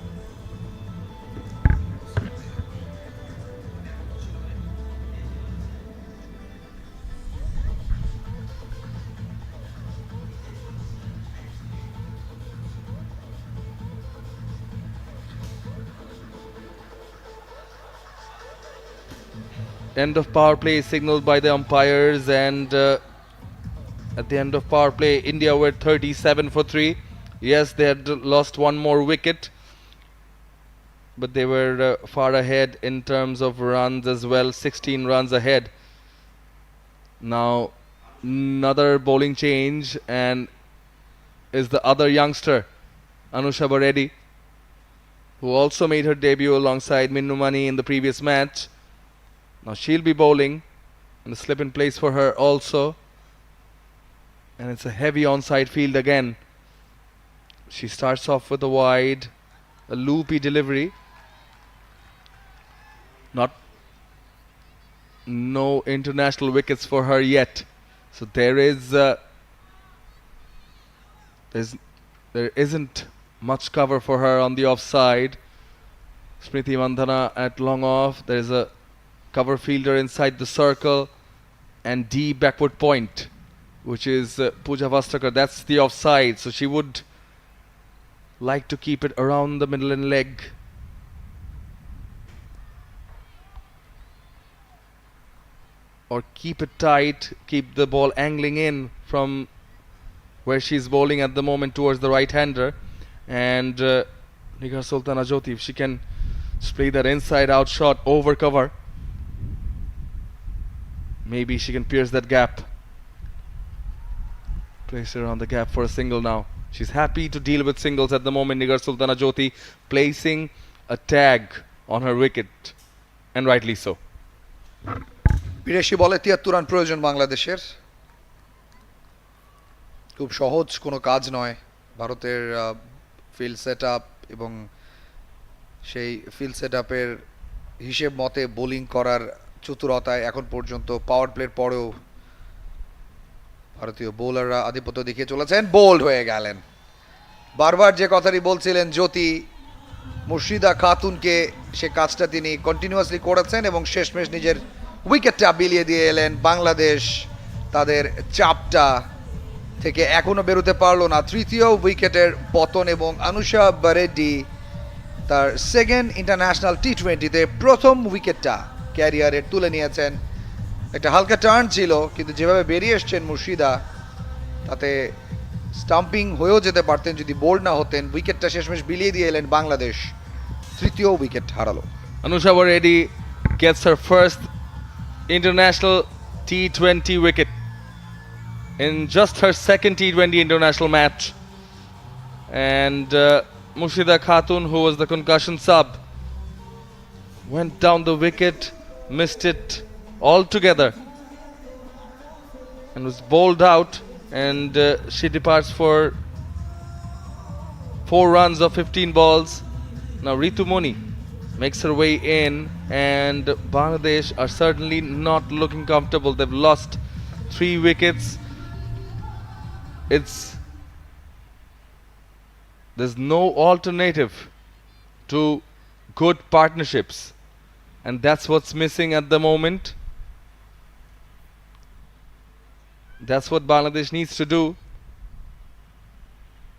end of power play is signaled by the umpires, and at the end of power play, India were 37 for 3. Yes, they had lost one more wicket, but they were far ahead in terms of runs as well, 16 runs ahead. Now another bowling change, and is the other youngster, Anusha Reddy, who also made her debut alongside Minnu Mani in the previous match. Now she'll be bowling, and a slip in place for her also. And it's a heavy onside field again. She starts off with a wide, a loopy delivery. No international wickets for her yet. So there isn't much cover for her on the offside. Smriti Mandhana at long off. There is a cover fielder inside the circle, and deep backward point, which is Pooja Vastakar. That's the offside, so she would like to keep it around the middle and leg. Or keep it tight, keep the ball angling in from where she's bowling at the moment towards the right-hander. And Nigar Sultana Jyoti, if she can spray that inside-out shot over cover, maybe she can pierce that gap. Place her on the gap for a single now. She's happy to deal with singles at the moment, Nigar Sultana Jyoti, placing a tag on her wicket, and rightly so. 82 বলে 73 run প্রয়োজন বাংলাদেশের। খুব সহজ কোনো কাজ নয় ভারতের field setup এবং সেই ফিল্ড সেটআপের হিসেব মতে বোলিং করার চতুরতায় এখন পর্যন্ত পাওয়ার প্লের পরেও ভারতীয় বোলাররা আধিপত্য দেখিয়ে চলেছেন। বোল্ড হয়ে গেলেন। বারবার যে কথাটি বলছিলেন জ্যোতি, মুর্শিদা খাতুনকে সে কাজটা তিনি কন্টিনিউয়াসলি করেছেন এবং শেষমেশ নিজের উইকেটটা বিলিয়ে দিয়ে এলেন। বাংলাদেশ তাদের চাপটা থেকে এখনো বেরোতে পারলো না। তৃতীয় উইকেটের পতন এবং অনুষা বারেড্ডি তার সেকেন্ড ইন্টারন্যাশনাল টি20তে প্রথম উইকেটটা ক্যারিয়ারে তুলে নিয়েছেন। একটা হালকা টার্ন ছিল, কিন্তু যেভাবে বেরিয়ে এসছেন মুর্শিদা, তাতে স্টাম্পিং হয়েও যেতে পারতেন যদি বোল্ড না হতেন। উইকেটটা শেষমেশ বিলিয়ে দিয়ে এলেন বাংলাদেশ, তৃতীয় উইকেট হারালো। Anusha Reddy gets her first international T20 wicket in just her second T20 international match. And Murshida Khatun, who was the concussion sub, went down the wicket, missed it altogether, and was bowled out, and she departs for 4 runs of 15 balls. Now Ritu Moni makes her way in, and Bangladesh are certainly not looking comfortable. They've lost 3 wickets. There's no alternative to good partnerships, and that's what's missing at the moment. That's what Bangladesh needs to do,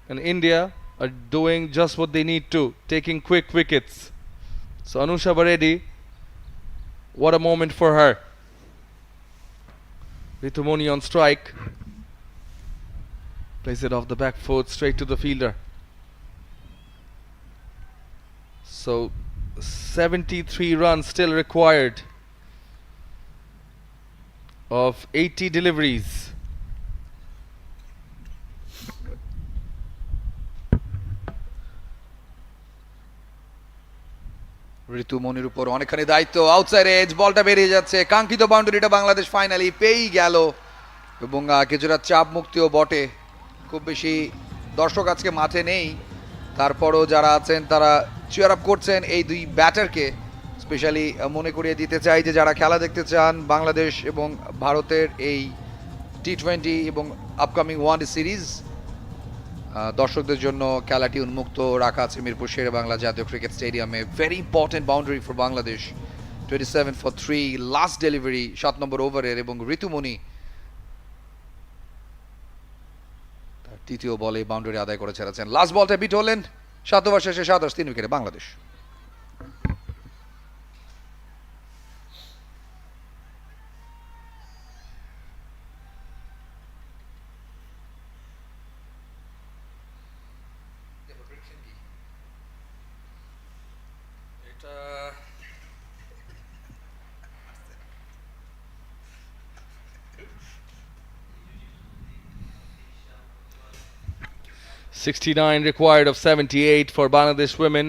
and India are doing just what they need to, taking quick wickets. So Anusha Reddy, what a moment for her. Ritu Moni on strike. Plays it off the back foot straight to the fielder. So 73 runs still required of 80 deliveries. ঋতু মনির উপর অনেকখানি দায়িত্ব। Outside age, বলটা বেরিয়ে যাচ্ছে। কাঙ্ক্ষিত বাউন্ডারিটা Bangladesh finally পেয়েই গেল এবং কিছুটা চাপ মুক্তিও বটে। খুব বেশি দর্শক আজকে মাঠে নেই, তারপরও যারা আছেন তারা চিয়ার আপ করছেন এই দুই ব্যাটারকে। স্পেশালি মনে করিয়ে দিতে চাই যে যারা খেলা দেখতে চান বাংলাদেশ এবং ভারতের এই টি20 এবং আপকামিং ওয়ানডে সিরিজ, দর্শকদের জন্য খেলাটি উন্মুক্ত রাখা আছে মিরপুর শেরে বাংলা জাতীয় ক্রিকেট স্টেডিয়ামে। Very important boundary for Bangladesh. 27 for 3 last delivery 7 নম্বর ওভারের, এবং ঋতুমণি তার তৃতীয় বলে বাউন্ডারি আদায় করে ছেড়েছেন। লাস্ট বলটা বিট হলেন 7 ওভার শেষে 3 উইকেটে Bangladesh. 69 required of 78 for Bangladesh women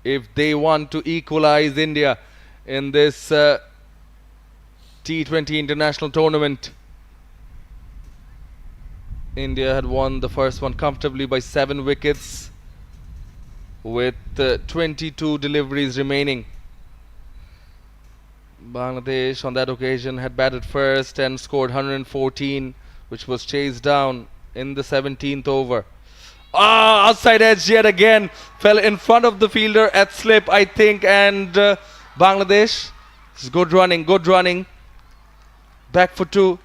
if they want to equalize India in this T20 international tournament. India had won the first one comfortably by 7 wickets with 22 deliveries remaining. Bangladesh on that occasion had batted first and scored 114, which was chased down in the 17th over. Outside edge yet again, fell in front of the fielder at slip, I think, and Bangladesh, good running, back for 2.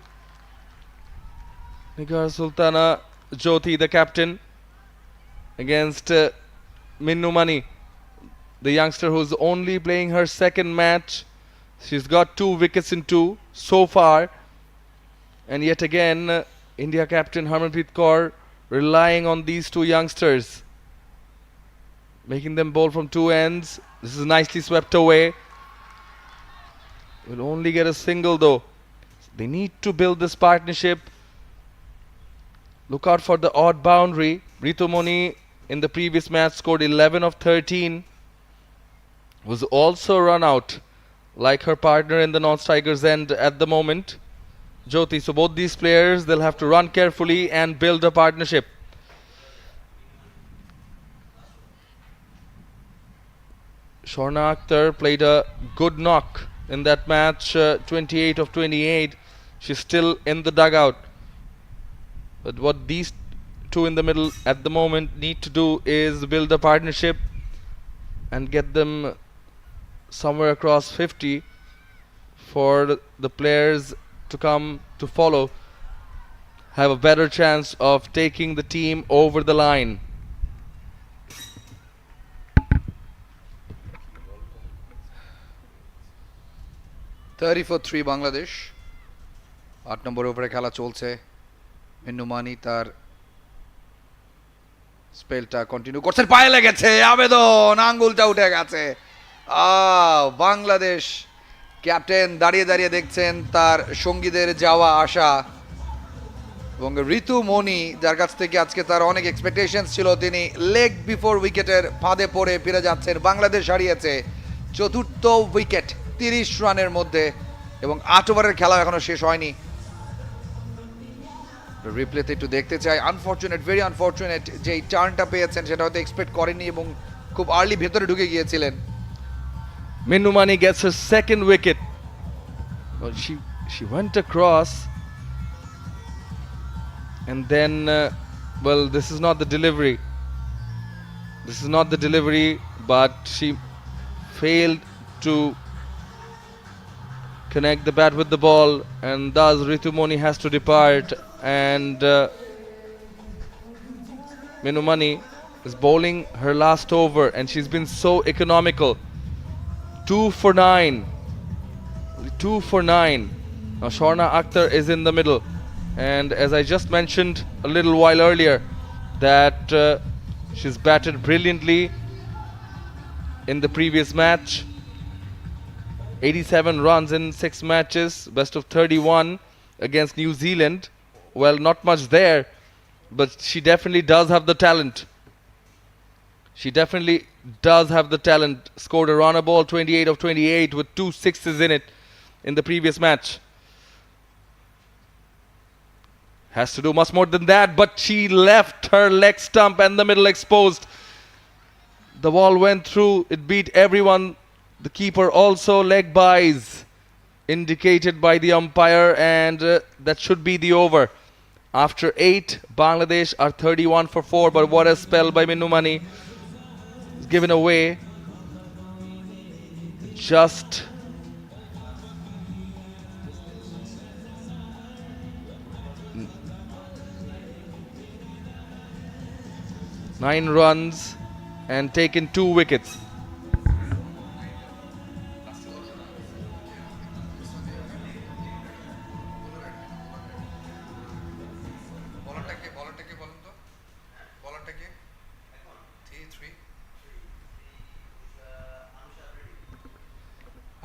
Nigar Sultana Jyoti, the captain, against Minnu Mani, the youngster who's only playing her second match. She's got 2 wickets in 2 so far, and yet again India captain Harmanpreet Kaur relying on these 2 youngsters, making them bowl from 2 ends. This is nicely swept away. Will only get a single though. They need to build this partnership. Look out for the odd boundary. Ritu Moni in the previous match scored 11 of 13. Was also run out like her partner in the non-strikers end at the moment, Jyoti. So both these players, they'll have to run carefully and build a partnership. Shorna Akhtar played a good knock in that match, 28 of 28. She's still in the dugout. But what these 2 in the middle at the moment need to do is build a partnership and get them somewhere across 50 for the players to come to follow have a better chance of taking the team over the line. for 3 Bangladesh. 8 নম্বর ওভারে খেলা চলছে। মিন্নু মানি তার স্পেলটা continue করছেন, পায়ে লেগেছে, আবেদন, আঙ্গুলটা উঠে গেছে। বাংলাদেশ ক্যাপ্টেন দাঁড়িয়ে দাঁড়িয়ে দেখছেন তার সঙ্গীদের যাওয়া আসা, এবং ঋতু মনি যার কাছ থেকে আজকে তার অনেক এক্সপেকটেশনস ছিল, তিনি লেগ বিফোর উইকেটের ফাঁদে পড়ে ফিরে যাচ্ছেন। বাংলাদেশ হারিয়েছে 4র্থ উইকেট 30 রানের মধ্যে, এবং 8 ওভারের খেলা এখনো শেষ হয়নি। রিপ্লেতে একটু দেখতে চাই। আনফরচুনেট, ভেরি আনফরচুনেট যে এই টার্নটা পেয়েছেন সেটা হয়তো এক্সপেক্ট করেননি এবং খুব আর্লি ভেতরে ঢুকে গিয়েছিলেন। Minnu Mani gets her 2nd wicket. Well, she went across, and then well, this is not the delivery. This is not the delivery, but she failed to connect the bat with the ball, and thus Ritu Moni has to depart, and Minnu Mani is bowling her last over, and she's been so economical. 2 for 9. 2 for 9. Now Shorna Akhtar is in the middle, and as I just mentioned a little while earlier, that she's batted brilliantly in the previous match. 87 runs in 6 matches, best of 31 against New Zealand. Well, not much there, but she definitely does have the talent. She definitely does have the talent. Scored a runner ball, 28 of 28 with 2 sixes in it in the previous match. Has to do much more than that, but she left her leg stump and the middle exposed. The ball went through, it beat everyone. The keeper also leg buys indicated by the umpire, and that should be the over. After 8, Bangladesh are 31 for 4, but what a spell by Minnu Mani. Given away just 9 runs and taken 2 wickets.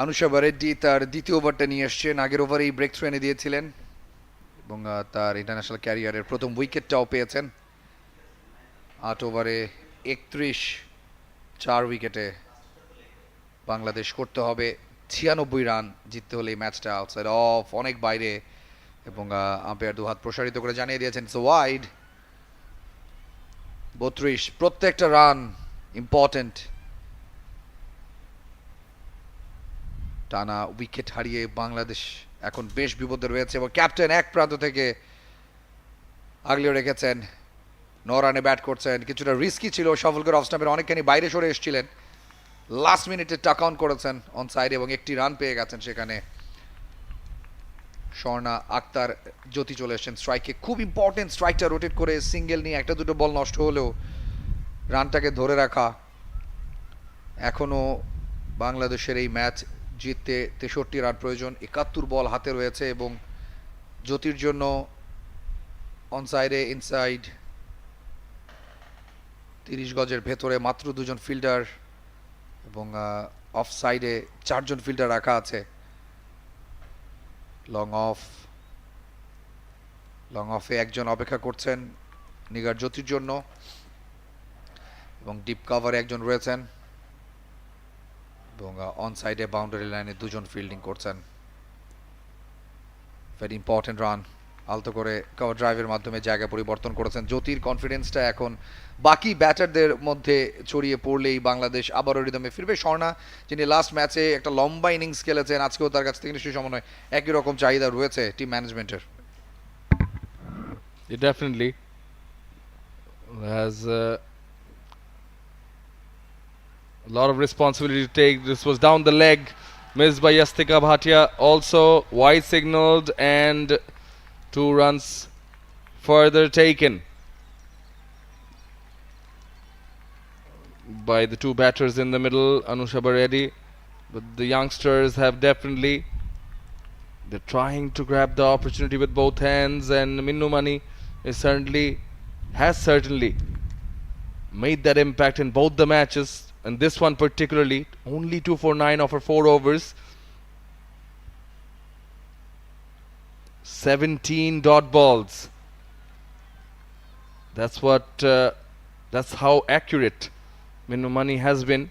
Anusha বারেড্ডি তার দ্বিতীয় ওভারটা নিয়ে এসছেন। আগের ওভারেই break through এনে দিয়েছিলেন এবং তার international ক্যারিয়ারের প্রথম উইকেটটাও পেয়েছেন। 8 ওভারে 31, 4 উইকেটে বাংলাদেশ করতে হবে 96 রান জিততে হলে এই ম্যাচটা। আউটসাইড অফ, অনেক বাইরে, এবং আম্পায়ার দুহাত প্রসারিত করে জানিয়ে দিয়েছেন সো ওয়াইড। 32, প্রত্যেকটা রান ইম্পর্টেন্ট। টানা উইকেট হারিয়ে বাংলাদেশ এখন বেশ বিপদে রয়েছে, এবং ক্যাপ্টেন এক প্রান্ত থেকে আগলেও রেখেছেন। 9 রানে ব্যাট করছেন, কিছুটা রিস্কি ছিল, সফল করে অফ স্টাম্পের অনেকখানি বাইরে সরে এসেছিলেন, লাস্ট মিনিটে টাক আউট করেছেন অন সাইড এবং একটি রান পেয়ে গেছেন সেখানে। স্বর্ণা আক্তার জ্যোতি চলে এসেছেন স্ট্রাইকে, খুব ইম্পর্টেন্ট স্ট্রাইকটা রোটেট করে সিঙ্গেল নিয়ে একটা দুটো বল নষ্ট হলেও রানটাকে ধরে রাখা। এখনও বাংলাদেশের এই ম্যাচ জিততে 63 রান প্রয়োজন, 71 বল হাতে রয়েছে, এবং জ্যোতির জন্য অন সাইডে ইনসাইড 30 গজের ভেতরে মাত্র 2 জন ফিল্ডার, এবং অফ সাইডে 4 জন ফিল্ডার রাখা আছে। লং অফে একজন অপেক্ষা করছেন নিগার জ্যোতির জন্য, এবং ডিপ কভারে একজন রয়েছেন, এবং অন সাইডে বাউন্ডারি লাইনে 2 জন ফিল্ডিং করছেন। ভেরি ইম্পর্টেন্ট রান, আলতো করে কভার ড্রাইভের মাধ্যমে জায়গা পরিবর্তন করেছেন। জ্যোতির কনফিডেন্সটা এখন বাকি ব্যাটারদের মধ্যে ছড়িয়ে পড়লেই বাংলাদেশ আবারও রিদমে ফিরবে। স্বর্ণা, যিনি লাস্ট ম্যাচে একটা লম্বা ইনিংস খেলেছেন, আজকেও তার কাছ থেকে নিশ্চয়ই সমন্বয় একই রকম চাহিদা রয়েছে টিম ম্যানেজমেন্টের। It definitely has a lot of responsibility to take. This was down the leg, missed by Yastika Bhatia. Also wide signaled, and 2 runs further taken by the 2 batters in the middle, Anusha Baredi. But the youngsters have definitely, they're trying to grab the opportunity with both hands, and Minnu Mani has certainly made that impact in both the matches, and this one particularly. Only 2 for 9 over 4 overs, 17 dot balls. That's how accurate Minnu Mani has been.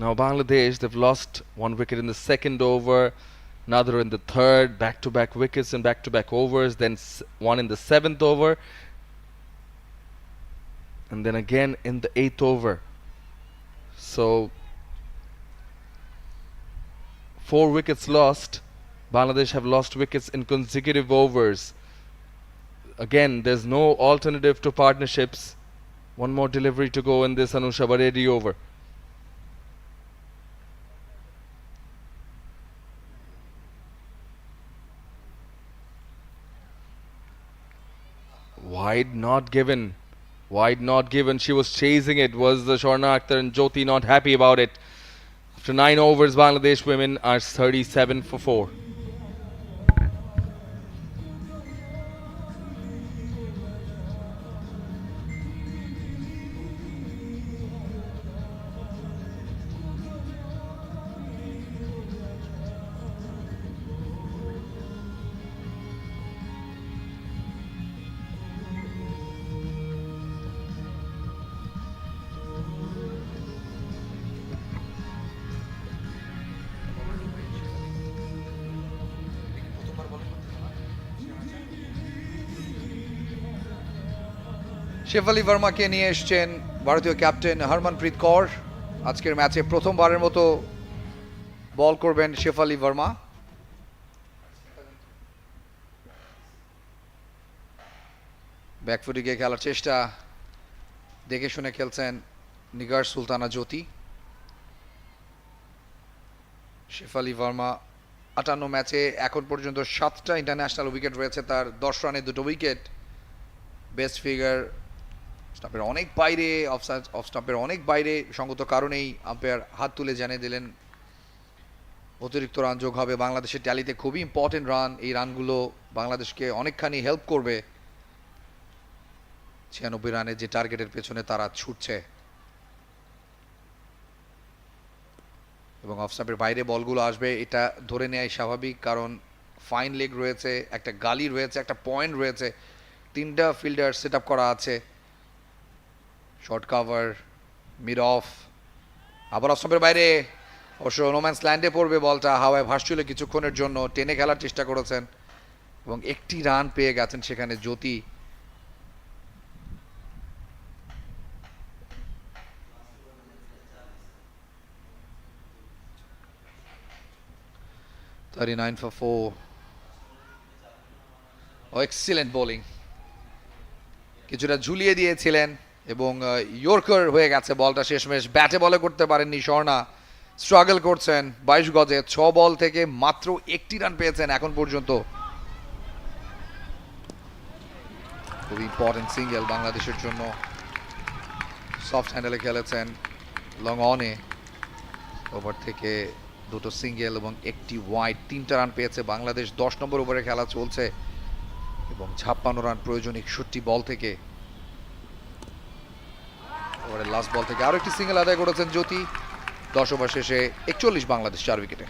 Now Bangladesh, they've lost 1 wicket in the second over, another in the third, back-to-back wickets and back-to-back overs, then one in the 7th over, and then again in the 8th over. So 4 wickets lost. Bangladesh have lost wickets in consecutive overs. Again, there's no alternative to partnerships. One more delivery to go in this Anusha Baredi over. Wide not given. She was chasing it. Was the Sharna Akhtar and Jyoti not happy about it? After 9 overs, Bangladesh women are 37 for 4. Shefali ভার্মাকে নিয়ে এসছেন ভারতীয় captain Harmanpreet Kaur. আজকের ম্যাচে প্রথমবারের মতো বল করবেন শেফালি ভার্মা। ব্যাকফুটে গিয়ে খেলার চেষ্টা, দেখে শুনে খেলছেন নিগার সুলতানা জ্যোতি। শেফালি ভার্মা 58 ম্যাচে এখন পর্যন্ত 7টা ইন্টারন্যাশনাল উইকেট রয়েছে তার, 10 রানে 2টো উইকেট, বেস্ট ফিগার। স্টাম্পের অনেক বাইরে, অফ স্টাম্পের অনেক বাইরে, সঙ্গত কারণেই আম্পায়ার হাত তুলে জানিয়ে দিলেন অতিরিক্ত রান যোগ হবে। বাংলাদেশের ট্যালিতে খুবই ইম্পর্টেন্ট রান, এই রানগুলো বাংলাদেশকে অনেকখানি হেল্প করবে 96 রানের যে টার্গেটের পেছনে তারা ছুটছে। এবং অফ স্টাম্পের বাইরে বলগুলো আসবে, এটা ধরে নেওয়াই স্বাভাবিক, কারণ ফাইন লেগ রয়েছে, একটা গালি রয়েছে, একটা পয়েন্ট রয়েছে, তিনটা ফিল্ডার সেট আপ করা আছে, শর্ট কাভার, মিড অফ, আবার অফ স্টাম্পের বাইরে, অবশ্য নোম্যান্স ল্যান্ডে পড়বে বলটা, হাওয়ায় ভাসছিল কিছুক্ষণের জন্য, টেনে খেলার চেষ্টা করেছেন এবং একটি রান পেয়ে গেছেন সেখানে জ্যোতি। $39 for 4. এক্সিলেন্ট বোলিং, কিছুটা ঝুলিয়ে দিয়েছিলেন এবং ইয়র্কার হয়ে গেছে বলটা, শেষমেশ ব্যাটে বলে করতে পারেননি স্বর্ণা, স্ট্রাগল করছেন 22 গজে, 6 বল থেকে মাত্র একটি রান পেয়েছেন এখন পর্যন্ত। খুবই ইম্পর্টেন্ট সিঙ্গেল বাংলাদেশের জন্য, সফট হ্যান্ডেলে খেলেছেন, লং অনে ওভার থেকে দুটো সিঙ্গেল এবং একটি ওয়াইড, 3টা রান পেয়েছে বাংলাদেশ। 10 নম্বর ওভারে খেলা চলছে এবং 56 রান প্রয়োজন 61 বল থেকে। ওভারের লাস্ট বল থেকে আরো একটি সিঙ্গেল আদায় করেছেন জ্যোতি। 10 ওভার শেষে 41 বাংলাদেশ, 4 উইকেটে।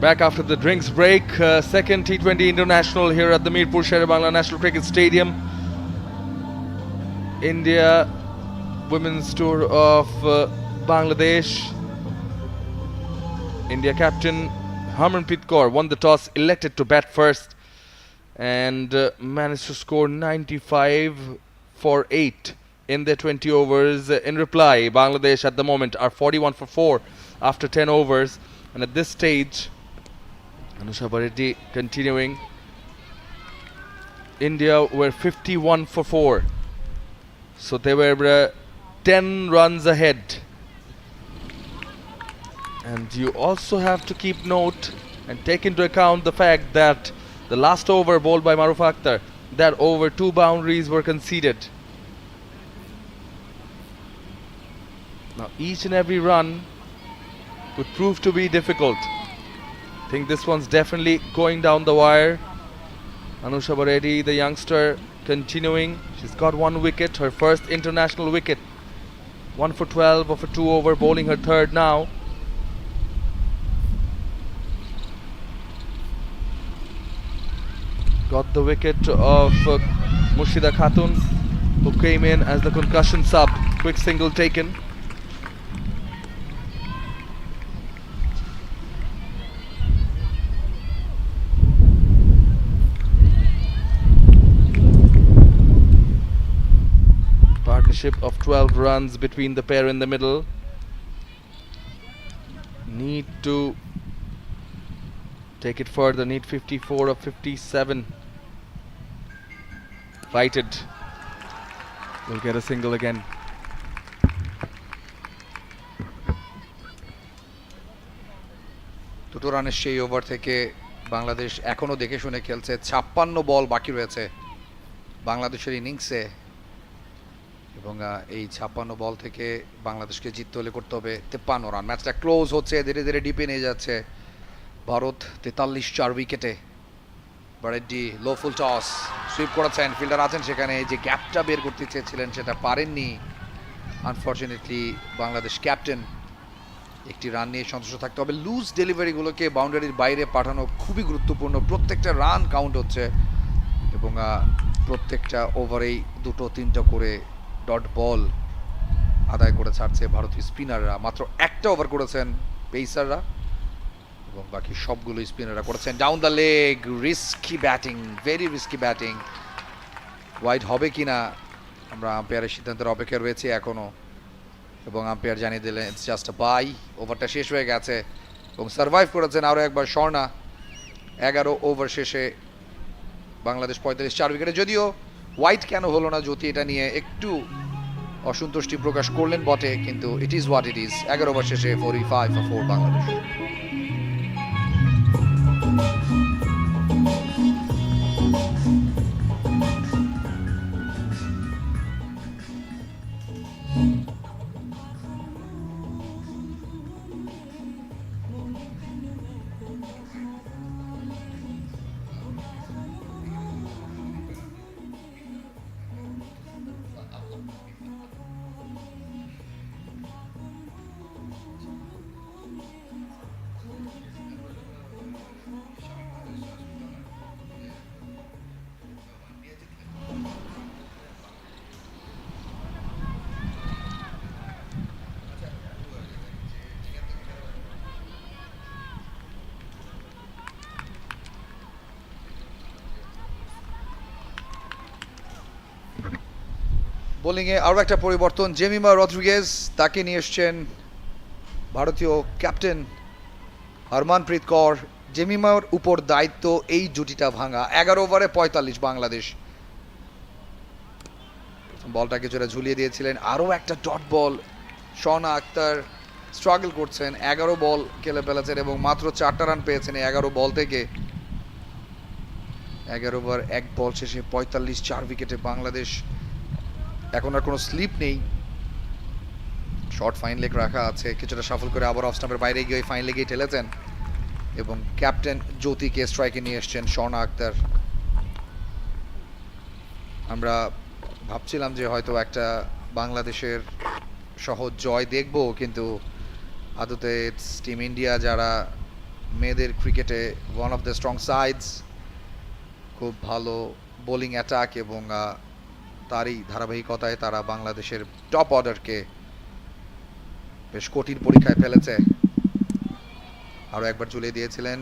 Back after the drinks break, second T20 International here at the Mirpur Sher-e Bangla National Cricket Stadium. India Women's Tour of Bangladesh India captain Harmanpreet Kaur won the toss, elected to bat first, and managed to score 95 for 8 in their 20 overs. In reply, Bangladesh at the moment are 41 for 4 after 10 overs, and at this stage, Anusha Bhareddi continuing. India were 51 for 4, so they were 10 runs ahead. And you also have to keep note and take into account the fact that the last over bowled by Maruf Akhtar, that over 2 boundaries were conceded. Now each and every run could prove to be difficult. I think this one's definitely going down the wire. Anusha Bhareddi, the youngster, continuing. She's got 1 wicket, her first international wicket. 1 for 12 of a 2 over, bowling her third now. Got the wicket of Mushida Khatun, who came in as the concussion sub. Quick single taken. Partnership of 12 runs between the pair in the middle. Need to take it further, need 54 of 57. Righted. Will get a single again. দুটো রানের সেই over থেকে বাংলাদেশ এখনো দেখে শুনে খেলছে। 56 বল বাকি রয়েছে বাংলাদেশের ইনিংসে, এবং এই 56 বল থেকে বাংলাদেশকে জিততে হলে করতে হবে 53 রান। ম্যাচটা ক্লোজ হচ্ছে, ধীরে ধীরে ডিপে নিয়ে যাচ্ছে ভারত। 43 উইকেটে বারেড্ডি লো ফুল টস সুইপ করেছেন, ফিল্ডার আছেন সেখানে, যে গ্যাপটা বের করতে চেয়েছিলেন সেটা পারেননি। আনফর্চুনেটলি বাংলাদেশ ক্যাপ্টেন একটি রান নিয়ে সন্তুষ্ট থাকতে হবে। লুজ ডেলিভারিগুলোকে বাউন্ডারির বাইরে পাঠানো খুবই গুরুত্বপূর্ণ। প্রত্যেকটা রান কাউন্ট হচ্ছে, এবং প্রত্যেকটা ওভারেই 2-3টা করে ডট বল আদায় করে ছাড়ছে ভারতীয় স্পিনাররা। মাত্র একটা ওভার করেছেন পেসাররা, এবং বাকি সবগুলো স্পিনাররা করেছেন down the leg. Risky batting, very risky batting. Wide হবে কিনা আমরা আম্পায়ারের সিদ্ধান্তের অপেক্ষা রয়েছে এখনো, এবং আম্পায়ার জানিয়ে দিলেন ইটস জাস্ট আ বাই। ওভারটা শেষ হয়ে গেছে, এবং সার্ভাইভ করেছেন আরও একবার স্বর্ণা। 11 ওভার শেষে বাংলাদেশ 45 উইকেটে। যদিও হোয়াইট কেন হলো না, জ্যোতি এটা নিয়ে একটু অসন্তুষ্টি প্রকাশ করলেন বটে, কিন্তু it is what it is. 11 over শেষে 45 for 4 বাংলাদেশ। বোলিংয়ে আরও একটা পরিবর্তন, জেমিমা রদ্রিগেজ, তাকে নিয়ে এসছেন ভারতীয় ক্যাপ্টেন হরমনপ্রীত কৌর। জেমিমার উপর দায়িত্ব এই জুটিটা ভাঙা। 11 ওভারে 45 বাংলাদেশ। বলটাকে যারা ঝুলিয়ে দিয়েছিলেন, আরও একটা ডট বল। শর্না আক্তার স্ট্রাগল করছেন, 11 বল খেলে ফেলেছেন এবং মাত্র 4টা রান পেয়েছেন 11 বল থেকে। 11 ওভার 1 বল শেষে 45, 4 উইকেটে বাংলাদেশ। এখন আর কোনো স্লিপ নেই, শর্ট ফাইন লেগ রাখা আছে, কিছুটা সাফল করে আবার অফ স্টাম্পের বাইরে গিয়ে ফাইন লেগেই ঠেলেছেন, এবং ক্যাপ্টেন জ্যোতিকে স্ট্রাইকে নিয়ে এসছেন স্বর্ণা আক্তার। আমরা ভাবছিলাম যে হয়তো একটা বাংলাদেশের সহজ জয় দেখব, কিন্তু আদতে টিম ইন্ডিয়া, যারা মেয়েদের ক্রিকেটে one of the strong sides, খুব ভালো বোলিং অ্যাটাক, এবং তারই ধারাবাহিকতায় তারা বাংলাদেশের টপ অর্ডারকে বেশ কঠিন পরীক্ষায় ফেলেছে। আরও একবার চলে দিয়েছিলেন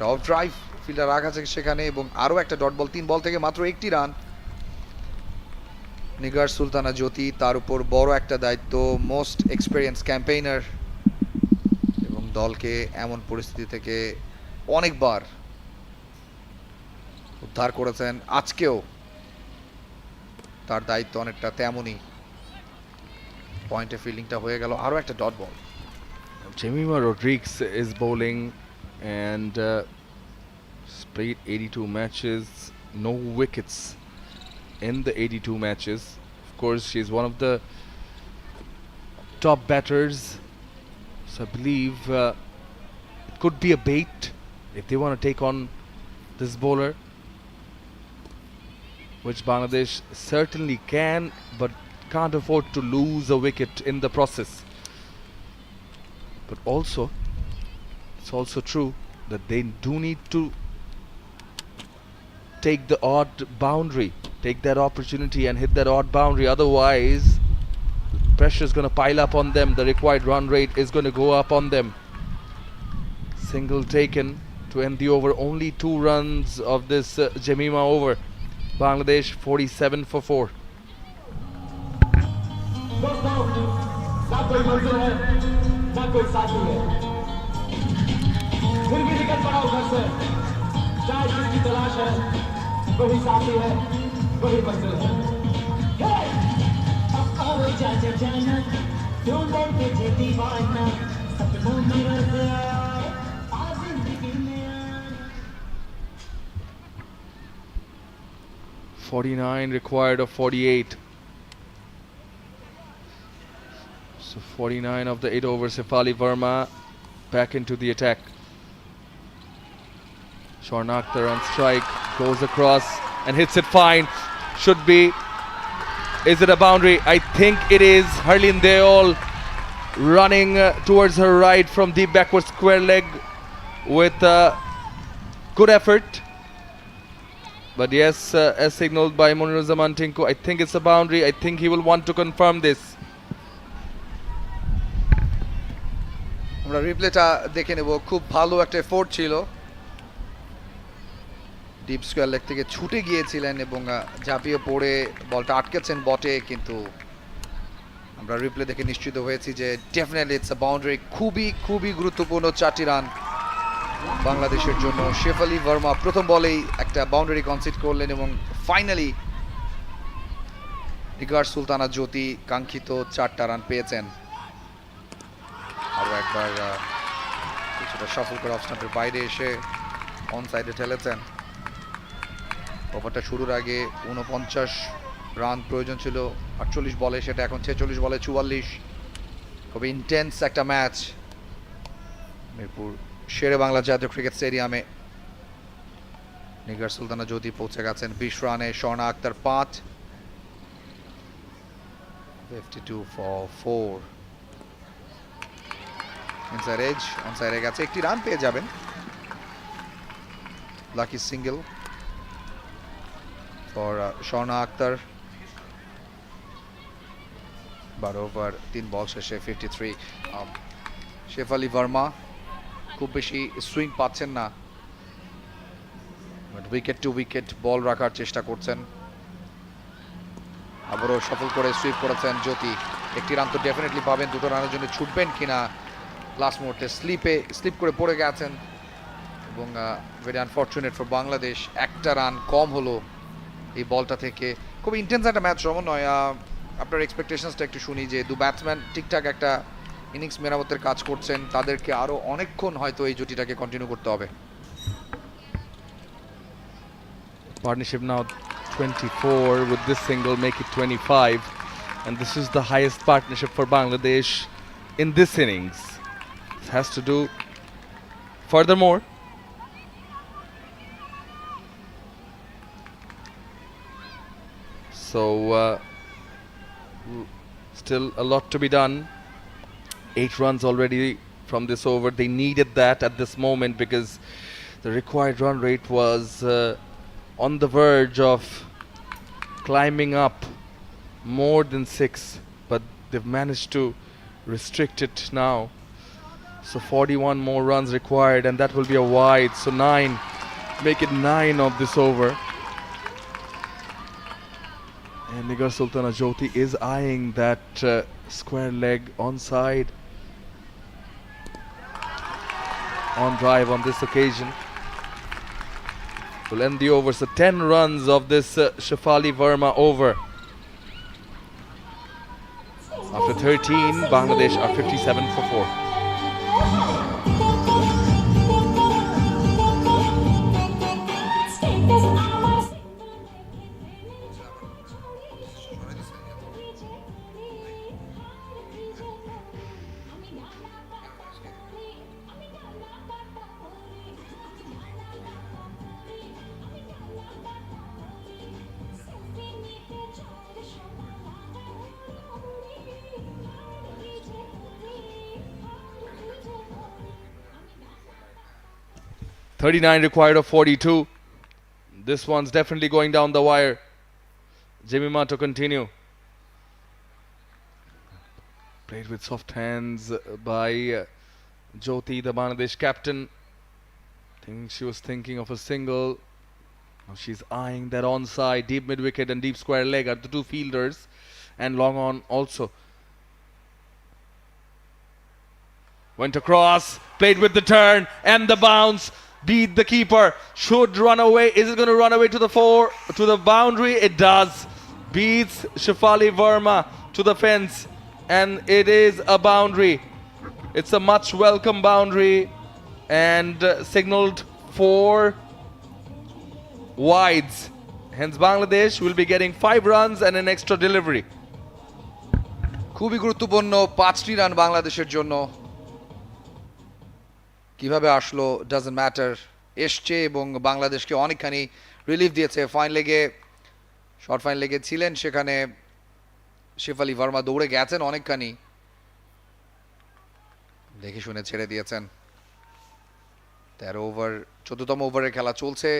টপ ড্রাইভ, ফিল্ডার রাখা আছে সেখানে, এবং আরও একটা ডট বল, 3 বল থেকে মাত্র একটি রান। নিগার সুলতানা জ্যোতি, তার উপর বড় একটা দায়িত্ব, মোস্ট এক্সপেরিয়েন্স ক্যাম্পেইনার, এবং দলকে এমন পরিস্থিতি থেকে অনেকবার উদ্ধার করেছেন। আজকেও তার দায়িত্ব অনেকটা তেমনই। পয়েন্টে ফিল্ডিংটা হয়ে গেল, আরও একটা dot ball. Jemima Rodriguez is bowling and played 82 matches, no wickets in the 82 matches. Of course, she's one of the top batters, so I believe it could be a bait if they want to take on this bowler, which Bangladesh certainly can, but can't afford to lose a wicket in the process. But also, it's also true that they do need to take the odd boundary, take that opportunity and hit that odd boundary. Otherwise, the pressure is going to pile up on them. The required run rate is going to go up on them. Single taken to end the over. Only 2 runs of this Jemima over. Bangladesh 47 for 4. ना कोई साथी है, फिर भी निकल पड़ा उधर से, चाहे जिसकी तलाश है, वही साथी है, वही मंजिल है। अब आओ जाना जाना, क्यों बनते थे दीवाना, सपनों में रस आया, आज जिंदगी में आया। 49 required of 48. So 49 of the 8 overs. Sefali Verma back into the attack. Sher-e Akhtar on strike, goes across and hits it fine. Should be. Is it a boundary? I think it is. Harleen Deol running towards her right from deep backward square leg with good effort. But yes, as signaled by Munir Zaman Tinku, I think it's a boundary. I think he will want to confirm this. আমরা রিপ্লেটা দেখে নেব। খুব ভালো একটা effort ছিল, deep square leg থেকে ছুটে গিয়েছিলেন এবং ঝাঁপিয়ে পড়ে বলটা আটকেছেন বটে, কিন্তু আমরা রিপ্লে দেখে নিশ্চিত হয়েছি যে ডেফিনেটলি ইটস আ বাউন্ডারি। খুবই খুবই গুরুত্বপূর্ণ 4টি রান বাংলাদেশের জন্য। শেফালি ভার্মা প্রথম বলেই একটা বাউন্ডারি কনসিড করলেন এবং ফাইনালি নিগার সুলতানা জ্যোতি কাঙ্ক্ষিত 4টা রান পেয়েছেন। আরও একবার কিছুটা সফল করে অফ স্টাম্পের বাইরে এসে অন সাইডে ঠেলেছেন। ওভারটা শুরুর আগে 49 রান প্রয়োজন ছিল 48 বলে, সেটা এখন 46 বলে 44। খুবই ইন্টেন্স একটা ম্যাচ মিরপুর শেরে বাংলা জাতীয় ক্রিকেট স্টেডিয়ামে। নিগার সুলতানা জ্যোতি পৌঁছে গেছেন 20 রানে, Sher-e Akhtar 5, 52 for 4। Inside edge, on সাইডে গেছে, একটি রান পেয়ে যাবেন। Lucky single for Sher-e Akhtar। 12 over 3 বল শেষে 53। শেফালি ভার্মা খুব বেশি সুইং পাচ্ছেন না, বাট উইকেট টু উইকেট বল রাখার চেষ্টা করছেন। আবারও সফল করে সুইপ করেছেন জ্যোতি। একটি রান তো ডেফিনেটলি পাবেন, 2টো রানের জন্য ছুটবেন কিনা লাস্ট মুহূর্তে স্লিপ করে পড়ে গেছেন এবং ভেরি আনফর্চুনেট ফর বাংলাদেশ। একটা রান কম হলো এই বলটা থেকে। খুব ইন্টেন্স একটা ম্যাচ সমন্বয়। আপনার এক্সপেকটেশনসটা একটু শুনি যে 2 ব্যাটসম্যান ঠিকঠাক একটা ইনিংস মেরামতের কাজ করছেন, তাদেরকে আরও অনেকক্ষণ হয়তো এই জুটিটাকে কন্টিনিউ করতে হবে। Partnership now 24, with this single make it 25, and this is the highest partnership for Bangladesh in this innings. It has to do furthermore. So still a lot to be done. 8 runs already from this over. They needed that at this moment because the required run rate was on the verge of climbing up more than 6, but they've managed to restrict it now. So 41 more runs required, and that will be a wide. So 9. Make it 9 of this over. And Nigar Sultana Jyoti is eyeing that square leg onside. On drive on this occasion. Will end the over. So 10 runs of this Shefali Verma over. After 13, Bangladesh are 57 for 4. .39 required of 42. This one's definitely going down the wire. Jemima to continue. Played with soft hands by Jyoti, the Bangladesh captain. I think she was thinking of a single. Now she's eyeing that onside. Deep mid wicket and deep square leg are the two fielders. And long on also. Went across. Played with the turn and the bounce. Beat the keeper. Should run away. Is it going to run away to the boundary? It does. Beats Shefali Verma to the fence. And it is a boundary. It's a much welcome boundary. And signaled for wides. Hence Bangladesh will be getting 5 runs and an extra delivery. খুবই গুরুত্বপূর্ণ 5টি run বাংলাদেশের জন্য। কিভাবে আসলো doesn't matter, এসছে এবং বাংলাদেশকে অনেকখানি রিলিফ দিয়েছে। শর্ট ফাইন লেগে ছিলেন, সেখানে শেফালি ভার্মা দৌড়ে গেছেন অনেকখানি, দেখে শুনে ছেড়ে দিয়েছেন। 13 ওভার 14তম ওভারের খেলা চলছে,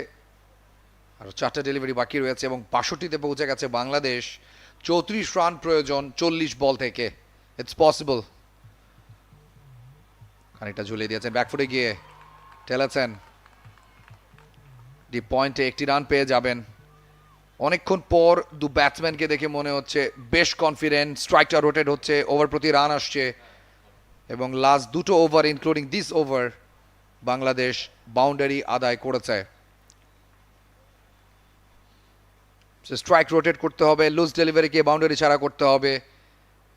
আরও 4টা ডেলিভারি বাকি রয়েছে এবং 62তে পৌঁছে গেছে বাংলাদেশ। 34 রান প্রয়োজন 40 বল থেকে। It's possible. খানিকটা ঝুলিয়ে দিয়েছেন, ব্যাকফুটে গিয়ে ঠেলেছেন, ডিপ পয়েন্টে 1টি রান পেয়ে যাবেন। অনেকক্ষণ পর দু ব্যাটসম্যানকে দেখে মনে হচ্ছে বেশ কনফিডেন্ট। স্ট্রাইকটা রোটেট হচ্ছে, ওভার প্রতি রান আসছে এবং লাস্ট 2টো over including this over Bangladesh boundary আদায় করেছে। স্ট্রাইক রোটেট করতে হবে, লুজ ডেলিভারিকে বাউন্ডারি ছাড়া করতে হবে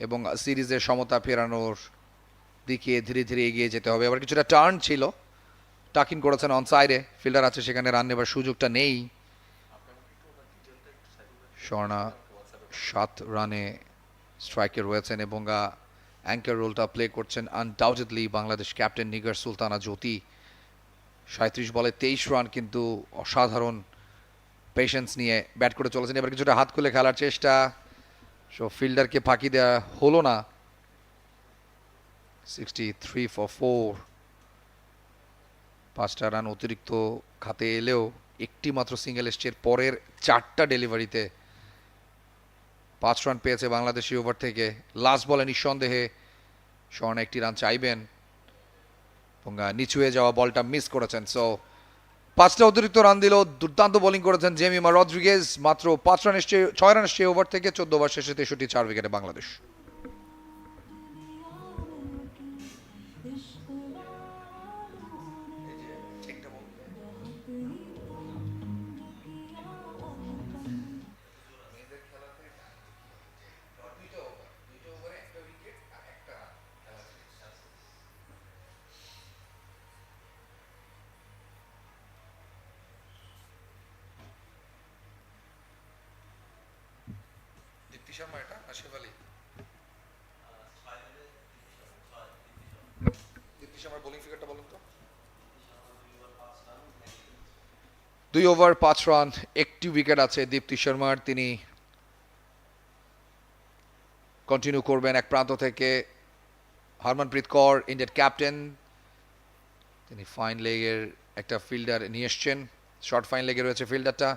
এবং সিরিজের সমতা ফেরানোর দিকে ধীরে ধীরে এগিয়ে যেতে হবে। আবার কিছুটা টার্ন ছিল, টাকিং করেছেন অন সাইডে, ফিল্ডার আছে সেখানে, রান নেবার সুযোগটা নেই। স্বর্ণা 7 রানে স্ট্রাইকে রয়েছেন এবং অ্যাঙ্কার রোলটা প্লে করছেন আনডাউটেডলি বাংলাদেশ ক্যাপ্টেন নিগার সুলতানা জ্যোতি। 37 বলে 23 রান, কিন্তু অসাধারণ পেশেন্স নিয়ে ব্যাট করে চলেছেন। এবার কিছুটা হাত খুলে খেলার চেষ্টা, সো ফিল্ডারকে ফাঁকি দেওয়া হলো না। 63 for 4। 5টা রান অতিরিক্ত খাতে এলেও একটি মাত্র সিঙ্গেল এসছে পরের 4টা ডেলিভারিতে। 5 রান পেয়েছে বাংলাদেশি ওভার থেকে। লাস্ট বলে নিঃসন্দেহে স্বর্ণ 1টি রান চাইবেন এবং নিচু হয়ে যাওয়া বলটা মিস করেছেন। সো 5টা অতিরিক্ত রান দিল, দুর্দান্ত বোলিং করেছেন জেমিমা রদ্রিগেজ। মাত্র 6 রান এসছে ওভার থেকে। 14 ওভার শেষে 63 4 উইকেটে বাংলাদেশ। শর্মা এটা না শেফালি? দীপ্তি শর্মার বোলিং ফিগারটা বলুন তো। 2 ওভার 5 রান, 1টি উইকেট আছে দীপ্তি শর্মার। তিনি কন্টিনিউ করবেন এক প্রান্ত থেকে। হরমনপ্রীত কৌর ইন্ডিয়ার ক্যাপ্টেন, তিনি ফাইন লেগের একটা ফিল্ডার নিয়ে এসছেন। শর্ট ফাইন লেগে রয়েছে ফিল্ডারটা,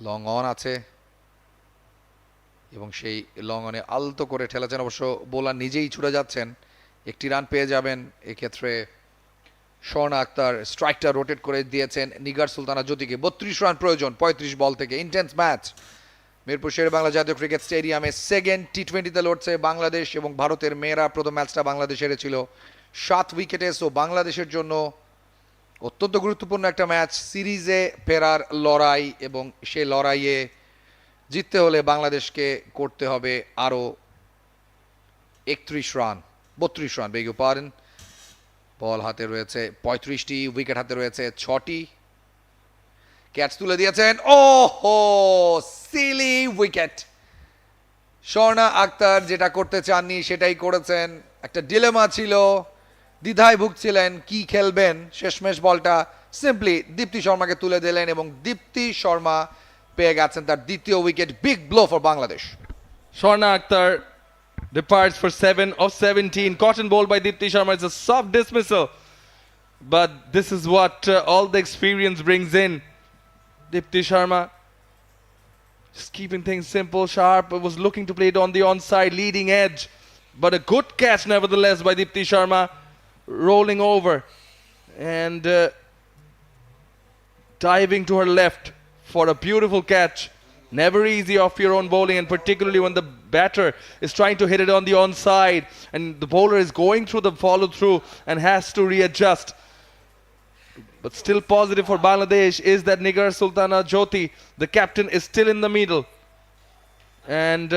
লং অন আছে এবং সেই লং অনে আলতো করে ঠেলেছেন। অবশ্য বোলার নিজেই ছুটে যাচ্ছেন একটি রান পেয়ে যাবেন। এক্ষেত্রে স্বর্ণা আক্তার স্ট্রাইকটা রোটেট করে দিয়েছেন নিগার সুলতানা জ্যোতিকে। 32 রান প্রয়োজন 35 বল থেকে। ইন্টেন্স ম্যাচ মিরপুর শেরে বাংলা জাতীয় ক্রিকেট স্টেডিয়ামে সেকেন্ড টি20তে লড়ছে বাংলাদেশ এবং ভারতের মেয়েরা। প্রথম ম্যাচটা বাংলাদেশ হেরেছিল 7 উইকেটে। সো বাংলাদেশের জন্য অত্যন্ত গুরুত্বপূর্ণ একটা ম্যাচ, সিরিজে ফেরার লড়াই, এবং সেই লড়াইয়ে জিততে হলে বাংলাদেশকে করতে হবে আরও 32 রান 32 রান বেগ পারেন। বল হাতে রয়েছে 35টি, উইকেট হাতে রয়েছে 6টি। ক্যাচ তুলে দিয়েছেন, ও হো সিলি উইকেট। স্বর্ণা আক্তার যেটা করতে চাননি সেটাই করেছেন। একটা ডিলেমা ছিল, দ্বিধায় ভুগছিলেন কি খেলবেন। শেষমেশ বলটা সিম্পলি দীপ্তি শর্মাকে তুলে দিলেন এবং দীপ্তি শর্মা পেয়ে গেছেন তার দ্বিতীয় wicket. Big blow for Bangladesh. Sharna Akhtar departs for 7 of 17. Cotton ball by Dipti Sharma. It's a soft dismissal. But this is what all the experience brings in. Dipti Sharma just keeping things simple, sharp. Was looking to play it on the onside, leading edge. But a good catch nevertheless by Dipti Sharma. Rolling over and diving to her left for a beautiful catch. Never easy off your own bowling, and particularly when the batter is trying to hit it on the onside and the bowler is going through the follow through and has to readjust. But still positive for Bangladesh is that Nigar Sultana Jyoti, the captain, is still in the middle, and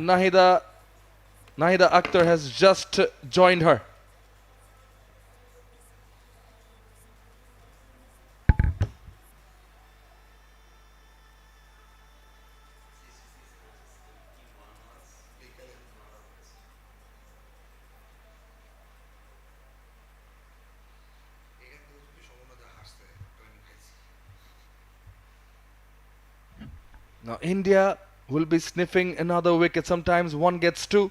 Nahida Akhtar has just joined her. Now India will be sniffing another wicket. Sometimes one gets two.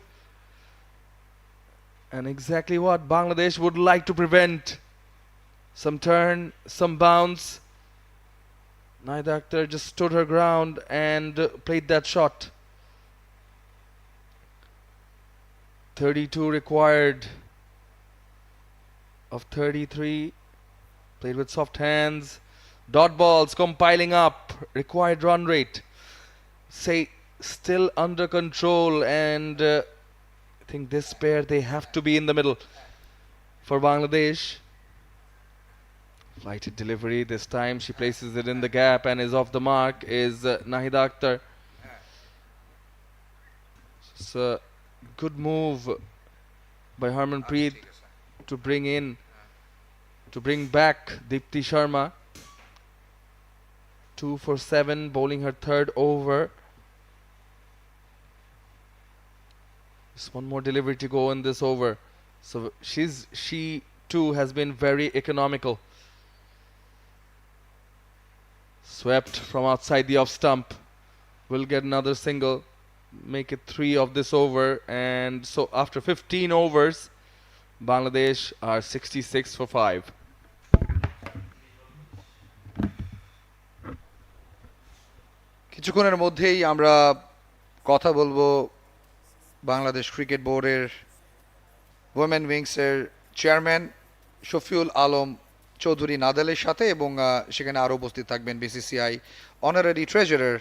And exactly what Bangladesh would like to prevent. Some turn, some bounce. Nahida Akhtar just stood her ground and played that shot. 32 required of 33. Played with soft hands. Dot balls compiling up. Required run rate. Say still under control, and I think this pair, they have to be in the middle for Bangladesh. Flighted delivery this time. She places it in the gap and is off the mark. Is Nahida Akhtar. It's a good move by Harmanpreet to bring back Dipti Sharma. 2 for 7, bowling her third over. Just one more delivery to go in this over. So she too has been very economical. Swept from outside the off stump. Will get another single. Make it 3 of this over. And so after 15 overs, Bangladesh are 66 for 5. কিছুক্ষণের মধ্যেই আমরা কথা বলবো Bangladesh cricket বোর্ডের women উইংসের chairman Shafiul Alam Chowdhury নাদালের সাথে, এবং সেখানে আরও উপস্থিত থাকবেন BCCI honorary treasurer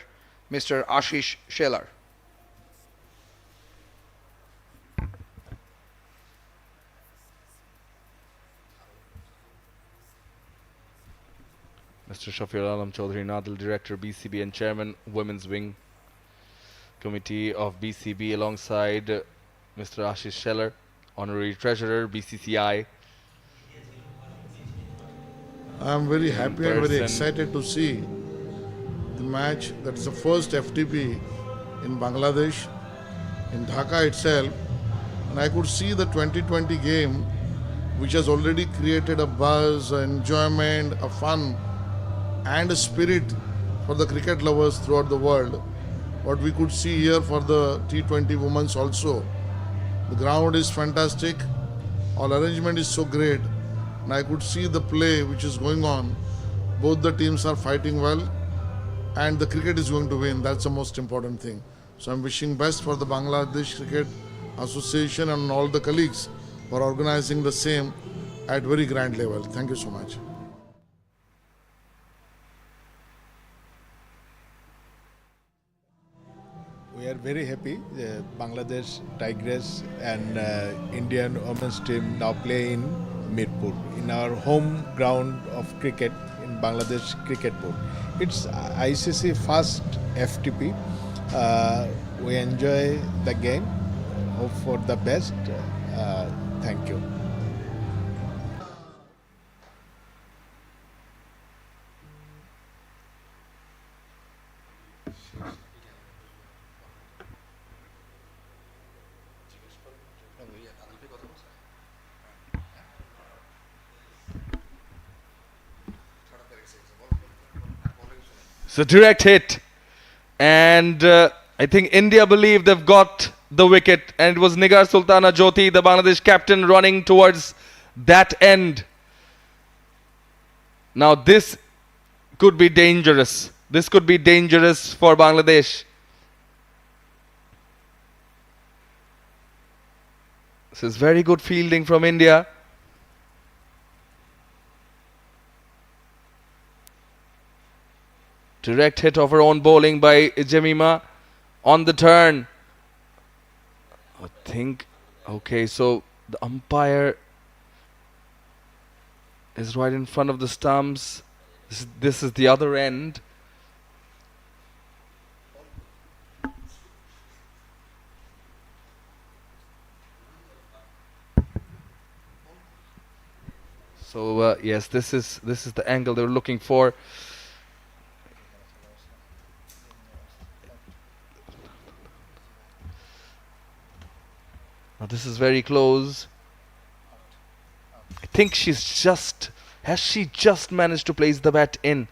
mister Ashish Shelar. Mr. Shafiul Alam Chaudhary Nadal, Director BCB and Chairman Women's Wing Committee of BCB, alongside Mr. Ashish Sheller, Honorary Treasurer BCCI. I'm very happy and very person. excited to see the match. That's the first FTP in Bangladesh, in Dhaka itself. And I could see the 2020 game, which has already created a buzz, enjoyment, a fun and a spirit for the cricket lovers throughout the world. What we could see here for the T20 women's also. The ground is fantastic. All arrangement is so great. And I could see the play which is going on. Both the teams are fighting well, and the cricket is going to win. That's the most important thing. So I'm wishing best for the Bangladesh Cricket Association and all the colleagues for organizing the same at very grand level. Thank you so much. We are very happy. Bangladesh Tigress and Indian women's team now play in Mirpur, in our home ground of cricket in Bangladesh Cricket Board. It's ICC first FTP. We enjoy the game. Hope for the best. Thank you. It's a direct hit, and I think India believe they've got the wicket, and it was Nigar Sultana Jyoti, the Bangladesh captain, running towards that end. Now this could be dangerous. This could be dangerous for Bangladesh. This is very good fielding from India. Direct hit of her own bowling by Jemima on the turn. I think, okay, so the umpire is right in front of the stumps. This is the other end. So yes, this is the angle they were looking for. Now this is very close. I think has she just managed to place the bat in?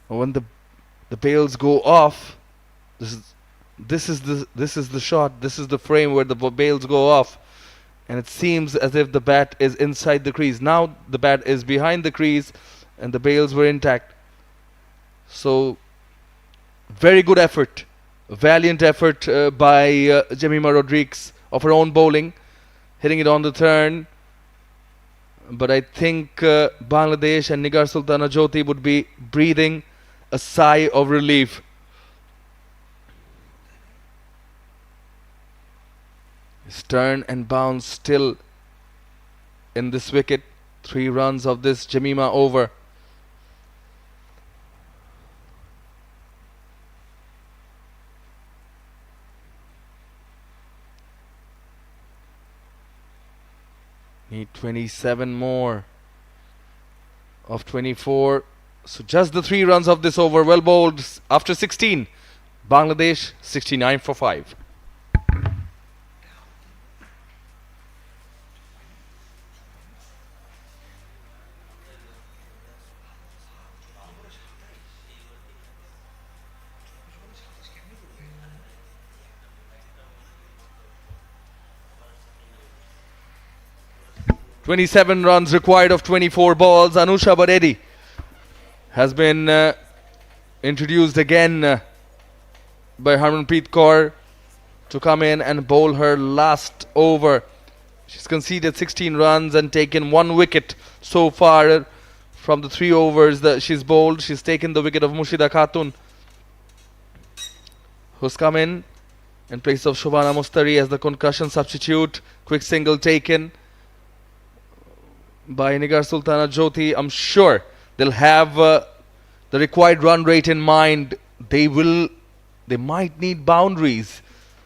When the bails go off, this is the shot. This is the frame where the bails go off. And it seems as if the bat is inside the crease. Now the bat is behind the crease and the bails were intact. So very good effort, valiant effort by Jemima Rodriguez of her own bowling, hitting it on the turn. But I think Bangladesh and Nigar Sultana Jyoti would be breathing a sigh of relief. Turn and bounce still in this wicket. 3 runs of this Jemima over. Need 27 more of 24. So just the 3 runs of this over. Well bowled after 16. Bangladesh 69 for 5. "27 runs required of 24 balls. Anusha Baredi has been introduced again by Harmanpreet Kaur to come in and bowl her last over. She's conceded 16 runs and taken 1 wicket so far from the 3 overs that she's bowled. She's taken the wicket of Mushida Khatun, who's come in place of Shobana Mustari as the concussion substitute. Quick single taken by Nigar Sultana Jyoti. I'm sure they'll have the required run rate in mind. They might need boundaries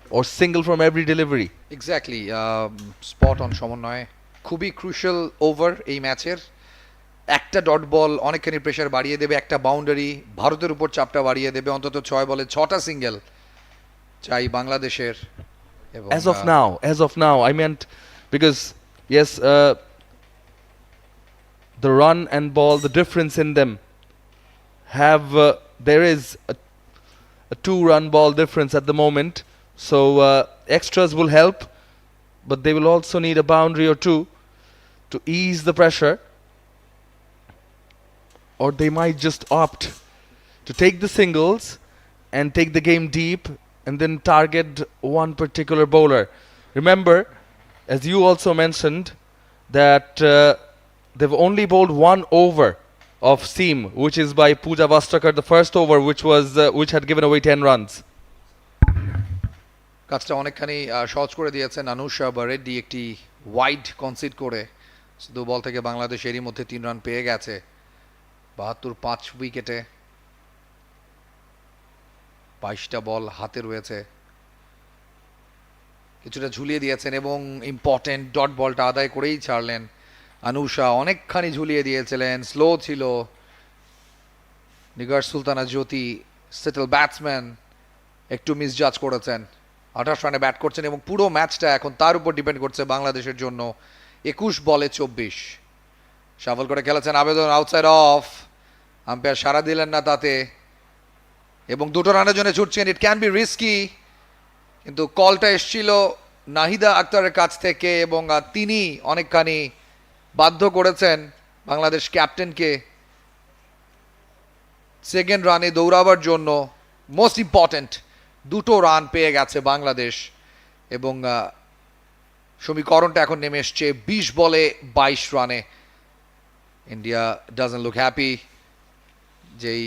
or single from every delivery. Exactly spot on সমন্বয়, খুবই crucial over এই ম্যাচের। একটা dot ball অনেকখানি pressure বাড়িয়ে দেবে, একটা boundary ভারতের উপর চাপটা বাড়িয়ে দেবে। অন্তত 6 বলে 6টা সিঙ্গেল চাই বাংলাদেশের। As of now, I meant because yes, the run and ball, the difference in them have there is a 2-run ball difference at the moment. So extras will help, but they will also need a boundary or two to ease the pressure, or they might just opt to take the singles and take the game deep and then target one particular bowler. Remember, as you also mentioned, that they've only bowled one over of seam, which is by Pooja Vastakar, the first over, which had given away 10 runs. কাজটা অনেকখানি সহজ করে দিয়েছেন আনুশা বা রেড্ডি একটি wide concede করে শুধু বল থেকে বাংলাদেশ এরই মধ্যে 3 রান পেয়ে গেছে 72 5 উইকেটে 22টা বল হাতে রয়েছে কিছুটা ঝুলিয়ে দিয়েছেন এবং ইম্পর্টেন্ট ডট বলটা আদায় করেই ছাড়লেন আনুশা অনেকখানি ঝুলিয়ে দিয়েছিলেন স্লো ছিল নিগার সুলতানা জ্যোতি সেটেল ব্যাটসম্যান একটু মিসজাজ করেছেন 28 রানে ব্যাট করছেন এবং পুরো ম্যাচটা এখন তার উপর ডিপেন্ড করছে বাংলাদেশের জন্য 21 বলে 24 শাফল করে খেলেছেন আবেদন আউটসাইড অফ আম্পায়ার সাড়া দিলেন না তাতে এবং 2 রানের জন্য ছুটছেন ইট ক্যান বি রিস্কি কিন্তু কলটা এসেছিল নাহিদা আক্তারের কাছ থেকে এবং তিনি অনেকখানি বাধ্য করেছেন বাংলাদেশ ক্যাপ্টেনকে সেকেন্ড রানে দৌড়াবার জন্য মোস্ট ইম্পর্টেন্ট 2 রান পেয়ে গেছে বাংলাদেশ এবং সমীকরণটা এখন নেমে এসছে 20 বলে 22 রানে ইন্ডিয়া ডাজন্ট লুক হ্যাপি যেই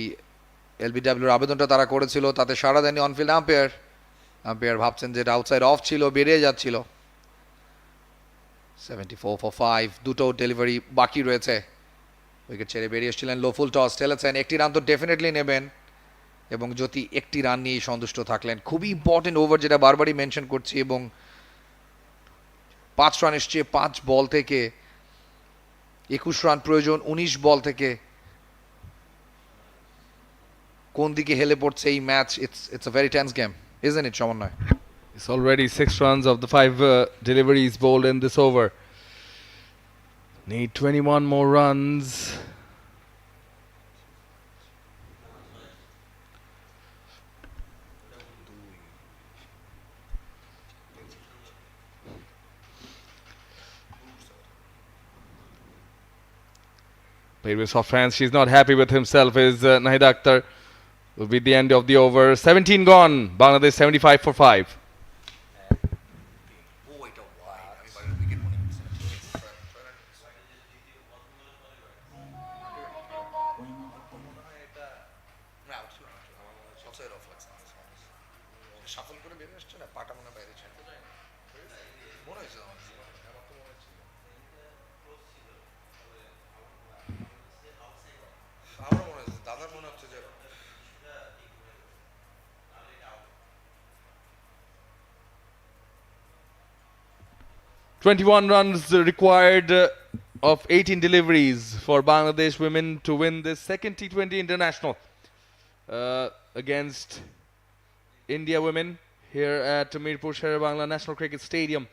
এলবিডব্লিউর আবেদনটা তারা করেছিল তাতে সাড়া দেয়নি অনফিল্ড আম্পায়ার ভাবছেন যে এটা আউটসাইড অফ ছিল বেরিয়ে যাচ্ছিল 74 for 5 দুটো ডেলিভারি বাকি রয়েছে উইকেট ছেড়ে বেরিয়ে এসেছিলেন লো ফুল টস ঠেলেছেন একটি রান তো ডেফিনেটলি নেবেন এবং যদি একটি রান নিয়েই সন্তুষ্ট থাকলেন খুবই ইম্পর্টেন্ট ওভার যেটা বারবারই মেনশন করছি এবং 5 রান এসছে 5 বল থেকে 21 রান প্রয়োজন 19 বল থেকে কোন দিকে হেলে পড়ছে এই match it's a very tense game isn't it সমন্বয় It's already 6 runs of the 5 deliveries bowled in this over. Need 21 more runs. Played with soft hands. She's not happy with himself. Is Nahida Akhtar. Will be the end of the over. 17 gone. Bangladesh 75 for 5. দাদার মনে হচ্ছে যে 21 runs required of 18 deliveries for Bangladesh women to win this second T20 international against India women here at Mirpur Sher-e Bangla National Cricket Stadium.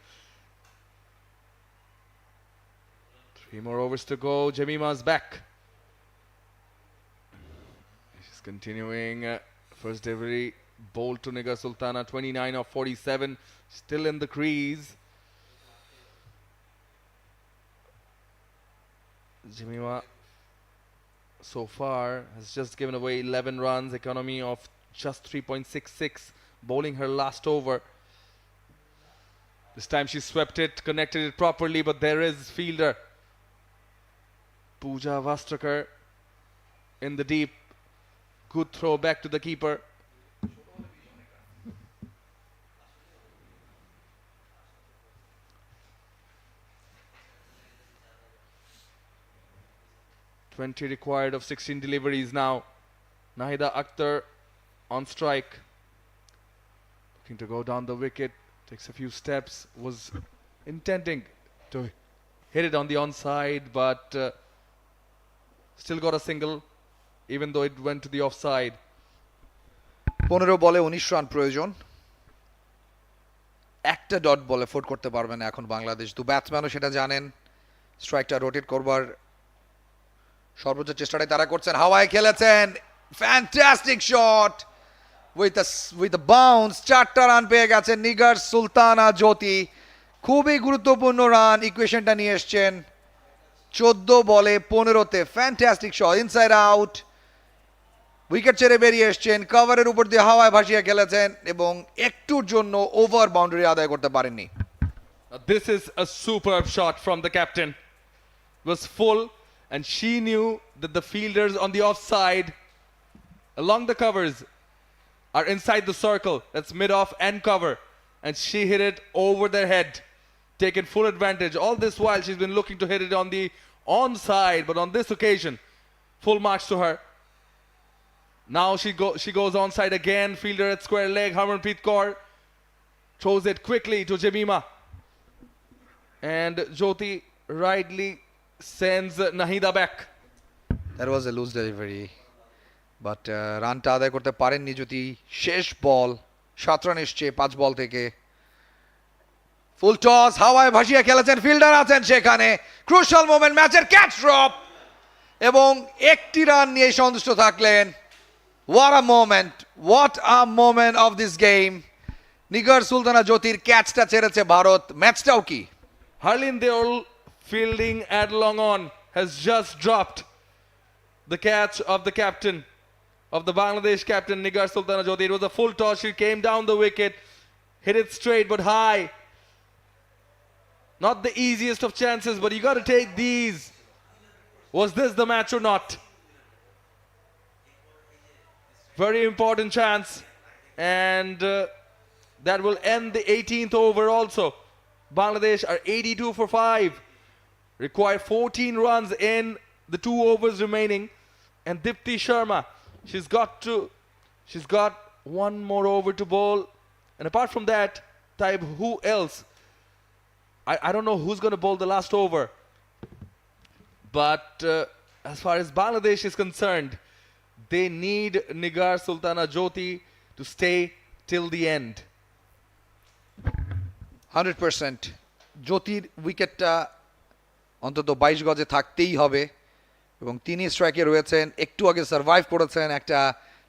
3 more overs to go. Jemima's back. She's continuing. First delivery bowled to Nigar Sultana, 29 of 47, still in the crease. Jemima so far has just given away 11 runs, economy of just 3.66, bowling her last over. This time she swept it, connected it properly, but there is fielder Pooja Vastakar in the deep. Good throw back to the keeper. .20 required of 16 deliveries now. Nahida Akhtar on strike. Looking to go down the wicket. Takes a few steps. Was intending to hit it on the onside, but still got a single, even though it went to the offside. 15 বলে 19 run প্রয়োজন একটা dot বলে fort করতে পারবে না এখন বাংলাদেশ দু ব্যাটসম্যানও সেটা জানেন স্ট্রাইকটা রোটেট করবার সর্বোচ্চ চেষ্টাটাই তারা করছেন হাওয়ায় খেলেছেন fantastic shot with a bounce 4টা রান পেয়ে গেছেন নিগার সুলতানা জ্যোতি খুবই গুরুত্বপূর্ণ রান ইকুয়েশনটা নিয়ে এসেছেন 14 বলে 15তে fantastic shot inside out, wicket ছেড়ে বেরিয়ে এসেছেন, কভারের উপর দিয়ে হাওয়ায় ভাসিয়ে খেলেছেন এবং একটুর জন্য ওভার বাউন্ডারি আদায় করতে পারেননি। This is a superb shot from the captain. It was full, and she knew that the fielders on the offside along the covers are inside the circle. That's mid-off and cover. And she hit it over their head, taken full advantage. All this while she's been looking to hit it on the onside, but on this occasion, full marks to her. Now she goes onside again. Fielder at square leg. Harmanpreet Kaur throws it quickly to Jemima. And Jyoti rightly sends Nahida back. That was a loose delivery. But রানটা আদায় করতে পারেননি যদি। শেষ বল 7 run এসছে 5 বল থেকে। Full toss, হাওয়ায় ভাসিয়ে খেলেছেন, ফিল্ডার আছেন সেখানে, ক্রুশাল মোমেন্ট, ম্যাচের ক্যাচ ড্রপ এবং একটি রান নিয়ে সন্তুষ্ট থাকলেন। What a moment of this game. Nigar Sultana জ্যোতির ক্যাচটা ছেড়েছে ভারত, ম্যাচটাও কি। Harleen Deol fielding at long on has just dropped the catch of the captain, of the Bangladesh captain Nigar Sultana Jyoti. It was a full toss. She came down the wicket, hit it straight but high. Not the easiest of chances, but you got to take these. Was this the match or not? Very important chance, and that will end the 18th over also. Bangladesh are 82 for 5. Require 14 runs in the 2 overs remaining. And Dipti Sharma, she's got one more over to bowl. And apart from that, Taib, who else? I don't know who's going to bowl the last over. But as far as Bangladesh is concerned, they need Nigar Sultana Jyoti to stay till the end. 100% জ্যোতির উইকেটটা অন্তত 22 গজে থাকতেই হবে এবং তিনি স্ট্রাইকে রয়েছেন। একটু আগে সার্ভাইভ করেছেন একটা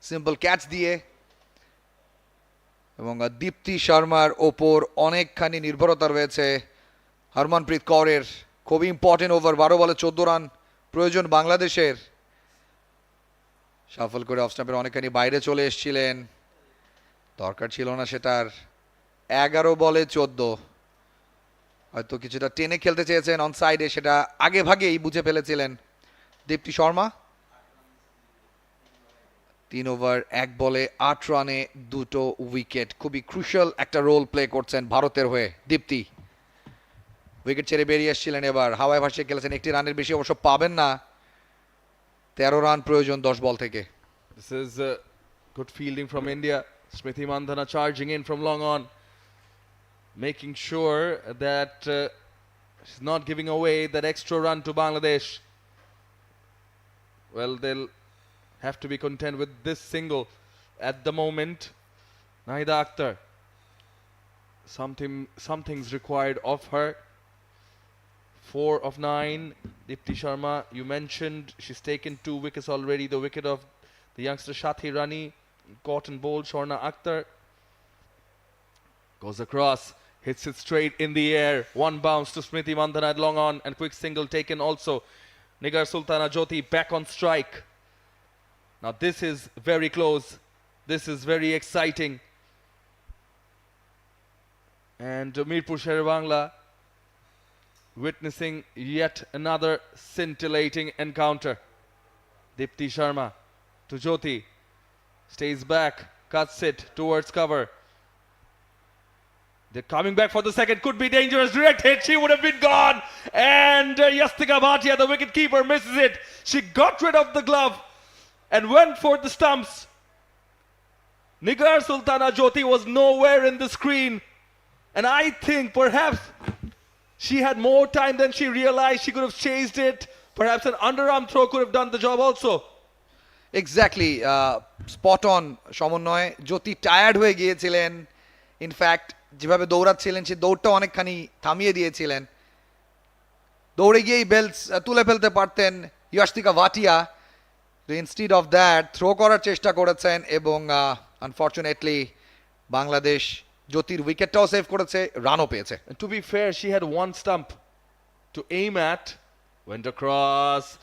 সিম্পল ক্যাচ দিয়ে এবং দীপ্তি শর্মার ওপর অনেকখানি নির্ভরতা রয়েছে হরমনপ্রীত কৌরের। খুবই ইম্পর্টেন্ট ওভার, 12 বলে 14 রান প্রয়োজন বাংলাদেশের। সাফল করে অফ স্টাম্পের অনেকখানি বাইরে চলে এসেছিলেন, দরকার ছিল না সেটার। 11 বলে 14, হয়তো কিছুটা টেনে খেলতে চেয়েছেন অন সাইডে, সেটা আগে ভাগেই বুঝে ফেলেছিলেন দীপ্তি শর্মা। 3 ওভার 1 বলে 8 রানে 2 উইকেট। খুবই ক্রুশাল একটা রোল প্লে করছেন ভারতের হয়ে দীপ্তি। উইকেট ছেড়ে বেরিয়ে এসেছিলেন, এবার হাওয়ায় ভাসিয়ে খেলেছেন। একটি রানের বেশি অবশ্য পাবেন না, 13 রান প্রয়োজন 10 বল থেকে। This is good fielding from India. Smriti Mandhana charging in from long on, making sure that she's not giving away that extra run to Bangladesh. Well, they'll have to be content with this single at the moment. Nahida Akhtar, something's required of her. 4 of 9. Dipti Sharma, you mentioned she's taken 2 wickets already. The wicket of the youngster Shathi Rani, caught and bowled. Shorna Akhtar goes across, hits it straight in the air. One bounce to Smriti Mandhana at long on, and quick single taken also. Nigar Sultana Jyoti back on strike. Now this is very close. This is very exciting. And Mirpur Sher-e Bangla witnessing yet another scintillating encounter. Dipti Sharma to Jyoti. Stays back, cuts it towards cover. They're coming back for the second. Could be dangerous. Direct hit. She would have been gone. And Yastika Bhatia, the wicket keeper, misses it. She got rid of the glove and went for the stumps. Nigar Sultana Jyoti was nowhere in the screen. And I think perhaps she had more time than she realized. She could have chased it. Perhaps an underarm throw could have done the job also. Exactly spot on সমন্বয়। জ্যোতি tired হয়ে গিয়েছিলেন, in fact যেভাবে দৌড়াচ্ছিলেন সেই দৌড়টা অনেকখানি থামিয়ে দিয়েছিলেন। দৌড়ে গিয়েই বেলস তুলে ফেলতে পারতেন Yastika Bhatia, instead of that throw করার চেষ্টা করেছেন এবং আনফর্চুনেটলি বাংলাদেশ জ্যোতির উইকেটটাও সেভ করেছে, রানও পেয়েছে। And to be fair, she had one stump to aim at, Went across.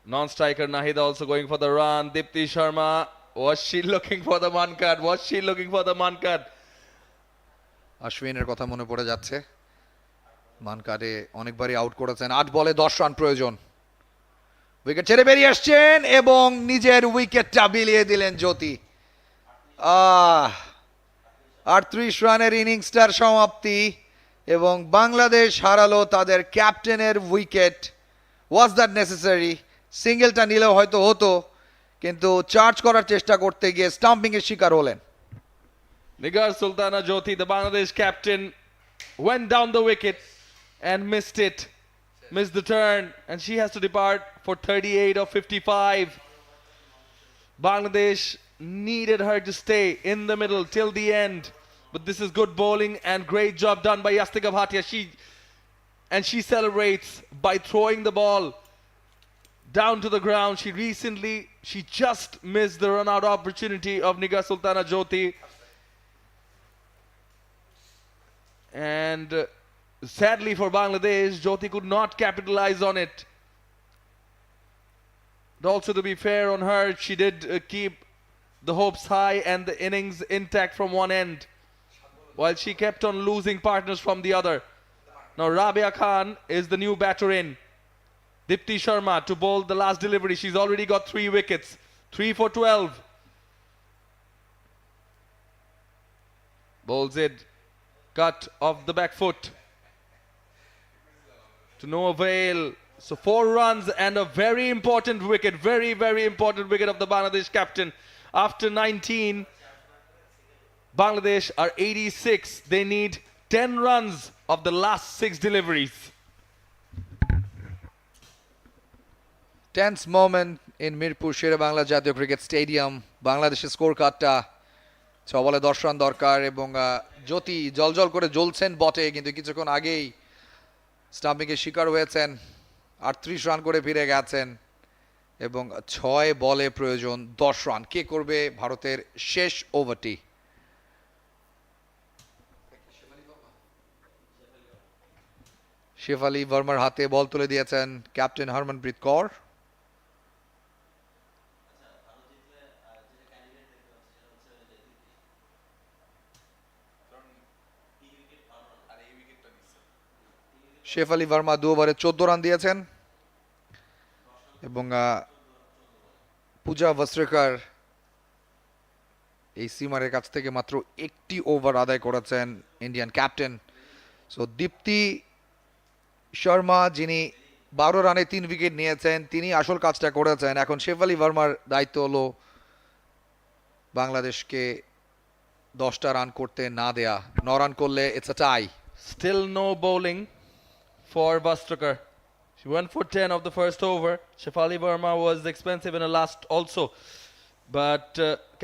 Non-striker Nahida also going for the run. Dipti Sharma. Was she looking for the man cut? Was she looking for the man cut? অশ্বিনের কথা মনে পড়ে যাচ্ছে, মানকারে অনেকবারই out করেছেন। 8 বলে 10 run প্রয়োজন। Wicket ছেড়ে বেরিয়ে আসছেন এবং নিজের উইকেটটা বিলিয়ে দিলেন জ্যোতি। 38 রানের ইনিংসটার সমাপ্তি এবং বাংলাদেশ হারালো তাদের ক্যাপ্টেনের উইকেট। Was that necessary? সিঙ্গেলটা নিলেও হয়তো হতো, কিন্তু চার্জ করার চেষ্টা করতে গিয়ে স্টাম্পিং এর শিকার হলেন। Nigar Sultana Jyoti, the Bangladesh captain, went down the wicket and missed it. Missed the turn, and she has to depart for 38 of 55. Bangladesh needed her to stay in the middle till the end. But this is good bowling and great job done by Yastika Bhatia. She celebrates by throwing the ball down to the ground. She just missed the run out opportunity of Nigar Sultana Jyoti. And sadly for Bangladesh, Jyoti could not capitalize on it. But also, to be fair on her, she did keep the hopes high and the innings intact from one end, while she kept on losing partners from the other. Now Rabia Khan is the new batter in. Dipti Sharma to bowl the last delivery. She's already got 3 wickets. 3 for 12. Bowls it. Cut off the back foot. To no avail. So 4 runs and a very important wicket. Very, very important wicket of the Bangladesh captain. After 19, Bangladesh are 86. They need 10 runs of the last 6 deliveries. Tense moment in Mirpur Sher-e Bangla জাতীয় cricket stadium. বাংলাদেশের score কার্ডটা 6 বলে 10 run দরকার এবং জ্যোতি জলজল করে জ্বলছেন বটে, কিন্তু কিছুক্ষণ আগেই স্টাম্পিংয়ের শিকার হয়েছেন। 38 রান করে ফিরে গেছেন এবং 6 বলে প্রয়োজন 10 রান। কে করবে ভারতের শেষ ওভারটি? শেফালি ভার্মার হাতে বল তুলে দিয়েছেন ক্যাপ্টেন হরমনপ্রীত কৌর। শেফালি ভার্মা 2 ওভারে 14 রান দিয়েছেন এবং পূজা ভস্ত্রেকর এই সিমারের কাছ থেকে মাত্র 1টি ওভার আদায় করেছেন Indian captain. So Deepti Sharma, যিনি 12 রানে 3 উইকেট নিয়েছেন, তিনি আসল কাজটা করেছেন। এখন শেফালি ভার্মার দায়িত্ব হলো বাংলাদেশকে 10টা রান করতে না দেয়া। 9 রান করলে it's a tie. Still no bowling for Vastrakar. She went for 10 of the first over. Shefali Verma was expensive in her last also. But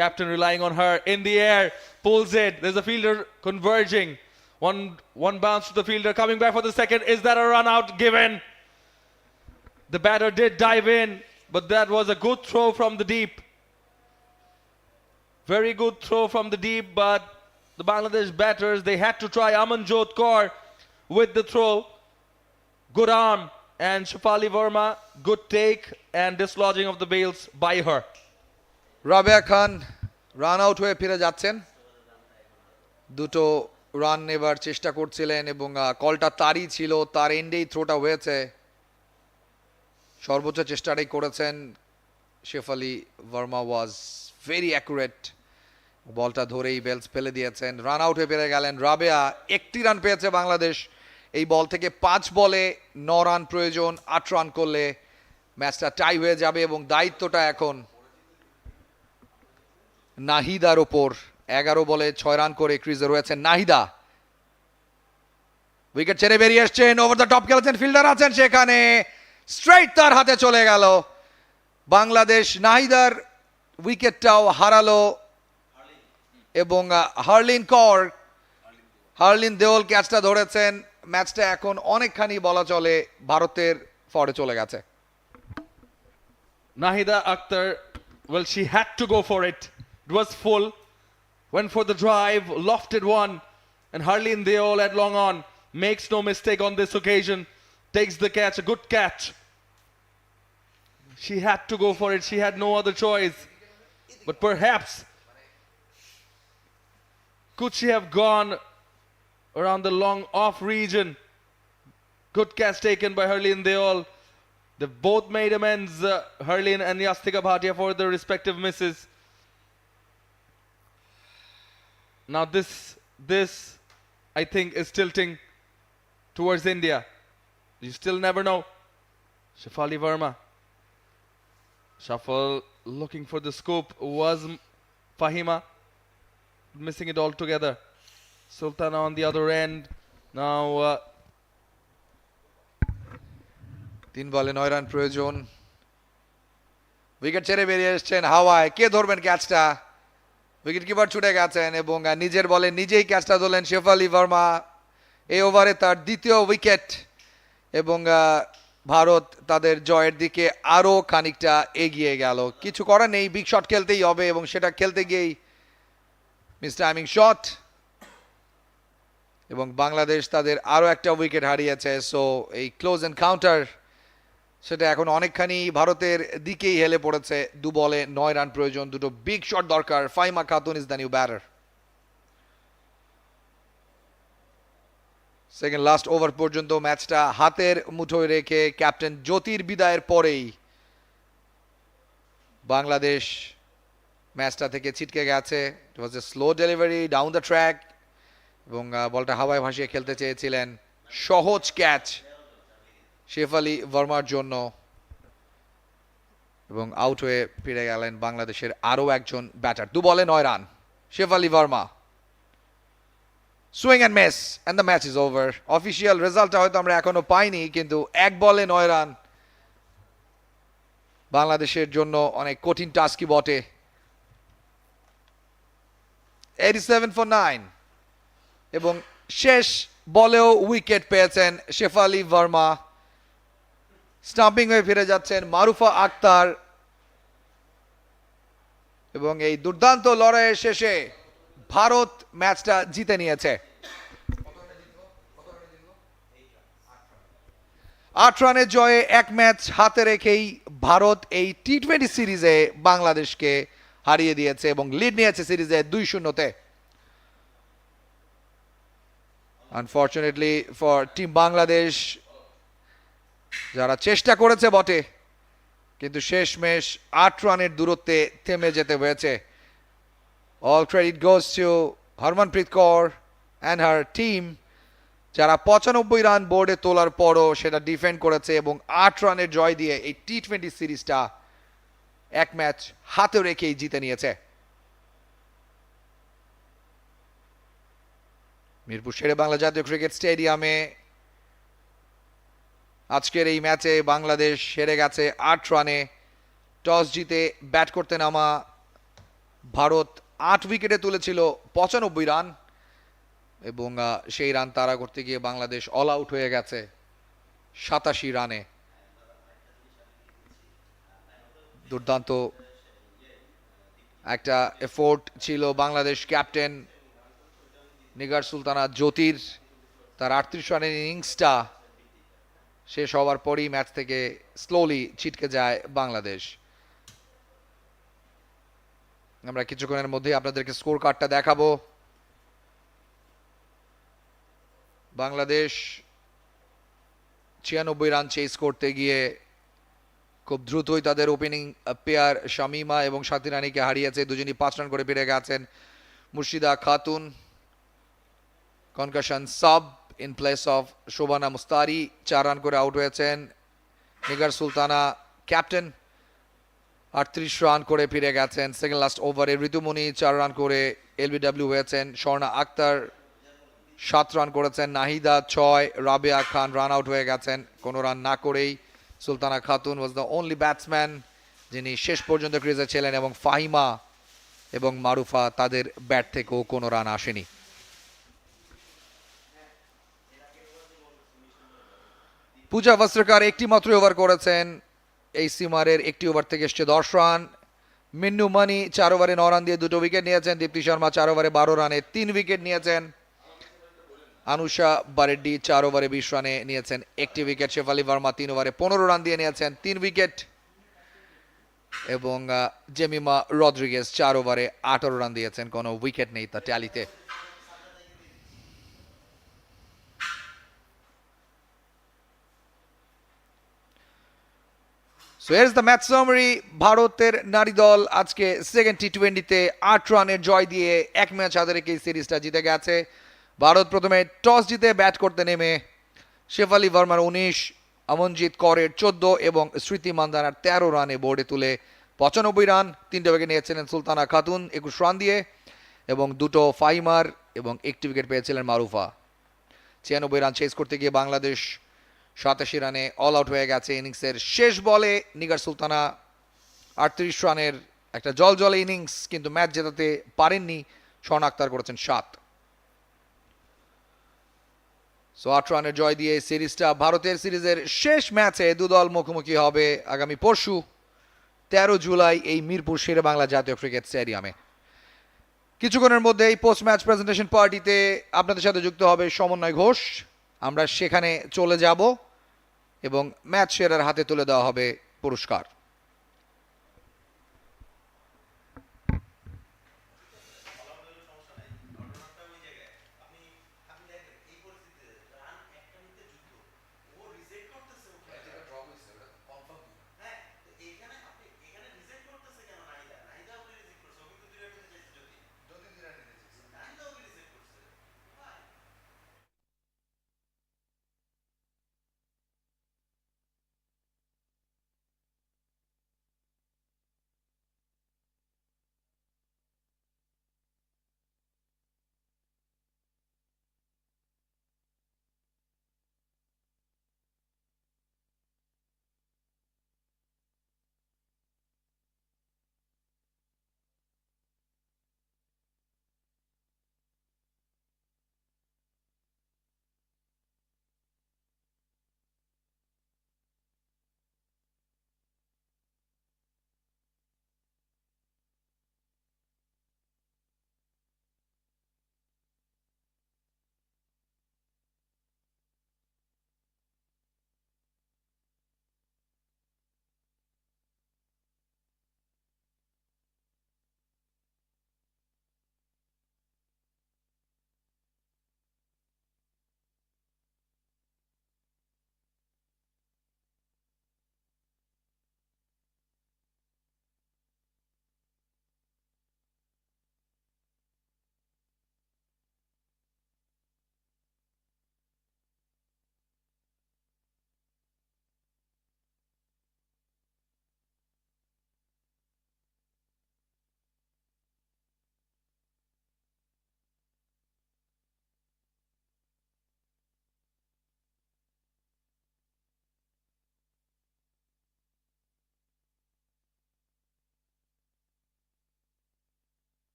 captain relying on her in the air, pulls it. There's a fielder converging. One bounce to the fielder, coming back for the second. Is that a run out given? The batter did dive in, but that was a good throw from the deep. Very good throw from the deep, but the Bangladesh batters, they had to try. Amanjot Kaur with the throw. Good arm, and Shefali Verma, good take and dislodging of the bails by her. Rabeya Khan run out হয়ে ফিরে যাচ্ছেন। 2টো run নেবার চেষ্টা করছিলেন এবং কলটা তারই ছিল, তার এন্ডেই থ্রোটা হয়েছে। সর্বোচ্চ চেষ্টাটাই করেছেন Shafali Verma. Was very accurate, বলটা ধরেই বেলস ফেলে দিয়েছেন। রান আউট হয়ে ফিরে গেলেন রাবেয়া। 1টি রান পেয়েছে বাংলাদেশ এই বল থেকে। 5 বলে 9 রান প্রয়োজন। 8 রান করলে ম্যাচটা টাই হয়ে যাবে এবং দায়িত্বটা এখন নাহিদার ওপর। 11 বলে 6 রান করে ক্রিজে রয়েছেন নাহিদা। উইকেট ছেড়ে বেরিয়ে এসছেন, ওভার দ্য টপ খেলেছেন, ফিল্ডার আছেন সেখানে, স্ট্রেইট তার হাতে চলে গেল। বাংলাদেশ নাহিদার উইকেটটাও হারালো এবং হার্লিন দেওল ক্যাচটা ধরেছেন। ম্যাচটা এখন অনেকখানি বলা চলে ভারতের ফরে চলে গেছে। Nahida Akhtar, well, she had to go for it. It was full. Went for the drive, lofted one, and Harleen Deol at long on. Makes no mistake on this occasion. Takes the catch, a good catch She had to go for it. She had no other choice. But perhaps, could she have gone around the long off region? Good catch taken by Harleen Deol. They've both made amends, Harleen and Yastika Bhatia, for their respective misses. Now this I think is tilting towards India. You still never know. Shefali Verma. Shuffle looking for the scoop was Fahima. Missing it altogether. Sultana on the other end. Now 3 বলে 9 run প্রয়োজন। Wicket ছেড়ে বেরিয়ে এসেছেন হাওয়ায়, কে ধরবেন ক্যাচটা? Wicket keeper ছুটে গেছেন এবং নিজের বলে নিজেই ক্যাচটা ধরলেন শেফালি ভার্মা। এই ওভারে তার দ্বিতীয় উইকেট এবং ভারত তাদের জয়ের দিকে আরও খানিকটা এগিয়ে গেল। কিছু করার নেই, বিগ শট খেলতেই হবে এবং সেটা খেলতে গিয়েই মিস টাইমিং শট এবং বাংলাদেশ তাদের আরও একটা উইকেট হারিয়েছে। সো এই ক্লোজ এনকাউন্টার সেটা এখন অনেকখানি ভারতের দিকেই হেলে পড়েছে। 2 বলে 9 রান প্রয়োজন, দুটো বিগ শট দরকার। Fahima Khatun is the new batter. Second last over পর্যন্ত ম্যাচটা হাতের মুঠোয় রেখে ক্যাপ্টেন জ্যোতির বিদায়ের পরেই বাংলাদেশ ম্যাচটা থেকে ছিটকে গেছে। It was a slow delivery down the track এবং বলটা হাওয়ায় ভাসিয়ে খেলতে চেয়েছিলেন। সহজ ক্যাচ শেফালি ভার্মার জন্য এবং আউট হয়ে ফিরে গেলেন বাংলাদেশের আরও একজন ব্যাটার। 2 বলে 9 রান Shafali Verma. Swing and miss and the match is over. Official রেজাল্টটা হয়তো আমরা এখনো পাইনি, কিন্তু 1 বলে 9 রান বাংলাদেশের জন্য অনেক কঠিন টাস্কই বটে। 87 for 9 এবং শেষ বলেও উইকেট পেয়েছেন শেফালি ভার্মা। স্টাম্পিং হয়ে ফিরে যাচ্ছেন মারুফা আক্তার এবং এই দুর্দান্ত লড়াইয়ের শেষে ভারত ম্যাচটা জিতে নিয়েছে। 8 রানের জয়ে 1 ম্যাচ হাতে রেখেই ভারত এই টি20 সিরিজে বাংলাদেশকে হারিয়ে দিয়েছে এবং লিড নিয়েছে সিরিজে 2-0-তে। আনফরচুনেটলি ফর টিম বাংলাদেশ, যারা চেষ্টা করেছে বটে কিন্তু শেষমেশ 8 রানের দূরত্বে থেমে যেতে হয়েছে। All credit goes to Harmanpreet Kaur and her team, যারা 95 রান বোর্ডে তোলার পরও সেটা ডিফেন্ড করেছে এবং 8 রানের জয় দিয়ে এই টি20 সিরিজটা 1 ম্যাচ হাতে রেখেই জিতে নিয়েছে। মিরপুর শেরে বাংলা জাতীয় ক্রিকেট স্টেডিয়ামে আজকের এই ম্যাচে বাংলাদেশ হেরে গেছে 8 রানে। টস জিতে ব্যাট করতে নামা ভারত 8 উইকেটে তুলেছিল 95 রান এবং সেই রান তাড়া করতে গিয়ে বাংলাদেশ অল আউট হয়ে গেছে 87 রানে। দুর্দান্ত একটা এফোর্ট ছিল বাংলাদেশ ক্যাপ্টেন নিগার সুলতানা জ্যোতির। তার 38 রানের ইনিংসটা শেষ হওয়ার পরই ম্যাচ থেকে স্লোলি ছিটকে যায় বাংলাদেশ। আমরা কিছুক্ষণের মধ্যেই আপনাদেরকে স্কোর কার্ডটা দেখাবো। বাংলাদেশ 96 রান চেস করতে গিয়ে খুব দ্রুতই তাদের ওপেনিং পেয়ার শামিমা এবং সাথী রানীকে হারিয়েছে। দুজনই 5 রান করে ফিরে গেছেন। Murshida Khatun concussion sub in place of Shobhana Mostary 4 run করে আউট হয়েছেন। নিগার সুলতানা ক্যাপ্টেন 38 রান করে ফিরে গেছেন। সেকেন্ড লাস্ট ওভারে ঋতুমণি 4 রান করে এলবিডব্লিউ হয়েছেন। স্বর্ণা আক্তার 7 রান করেছেন। নাহিদা 6, রাবেয়া খান রান আউট হয়ে গেছেন কোনো রান না করেই। Sultana Khatun was the only batsman যিনি শেষ পর্যন্ত ক্রিজে ছিলেন এবং ফাহিমা এবং মারুফা তাদের ব্যাট থেকেও কোনো রান আসেনি। পূজা বস্ত্রকার একটি মাত্র ওভার করেছেন। এই সিমারের একটি ওভার থেকে এসছে 10 রান। মিন্নু মানি 4 ওভারে 9 রান দিয়ে 2 উইকেট নিয়েছেন। দীপ্তি শর্মা 4 ওভারে 12 রানে 3 উইকেট নিয়েছেন। আনুষা বারেড্ডি 4 ওভারে 20 রানে নিয়েছেন 1টি উইকেট। শেফালি ভার্মা 3 ওভারে 15 রান দিয়ে নিয়েছেন 3 উইকেট। এবং জেমিমা রদ্রিগেজ 4 ওভারে 18 রান দিয়েছেন, কোনো উইকেট নেই তার ট্যালিতে। So here is the match summary. ভারতের নারী দল আজকে সেকেন্ড টি20তে 8 রানের জয় দিয়ে এক ম্যাচ হাতে রেখে এই সিরিজটা জিতে গেছে। ভারত প্রথমে টস জিতে ব্যাট করতে নেমে শেফালি ভার্মার 19, অমনজিৎ করের 14 এবং স্মৃতি মান্দানার 13 রানে বোর্ডে তুলে 95 রান। 3টে উইকেট নিয়েছিলেন সুলতানা খাতুন 21 রান দিয়ে, এবং 2টো ফাইমার এবং 1টি উইকেট পেয়েছিলেন মারুফা। 96 রান চেস করতে গিয়ে বাংলাদেশ 87 রানে অল আউট হয়ে গেছে। ইনিংসের শেষ বলে নিগার সুলতানা 38 রানের একটা জলজলে ইনিংস, কিন্তু ম্যাচ জেতাতে পারেননি। স্বর্ণ আক্তার করেছেন 7। সো 8 রানের জয় দিয়ে সিরিজটা ভারতের সিরিজের শেষ ম্যাচে দুদল মুখোমুখি হবে আগামী পরশু 13 জুলাই এই মিরপুর শেরে বাংলা জাতীয় ক্রিকেট স্টেডিয়ামে। কিছুক্ষণের মধ্যেই পোস্ট ম্যাচ প্রেজেন্টেশন পার্টিতে আপনাদের সাথে যুক্ত হবে সমন্বয় ঘোষ। আমরা সেখানে চলে যাব এবং ম্যাচ সেরার হাতে তুলে দেওয়া হবে পুরস্কার।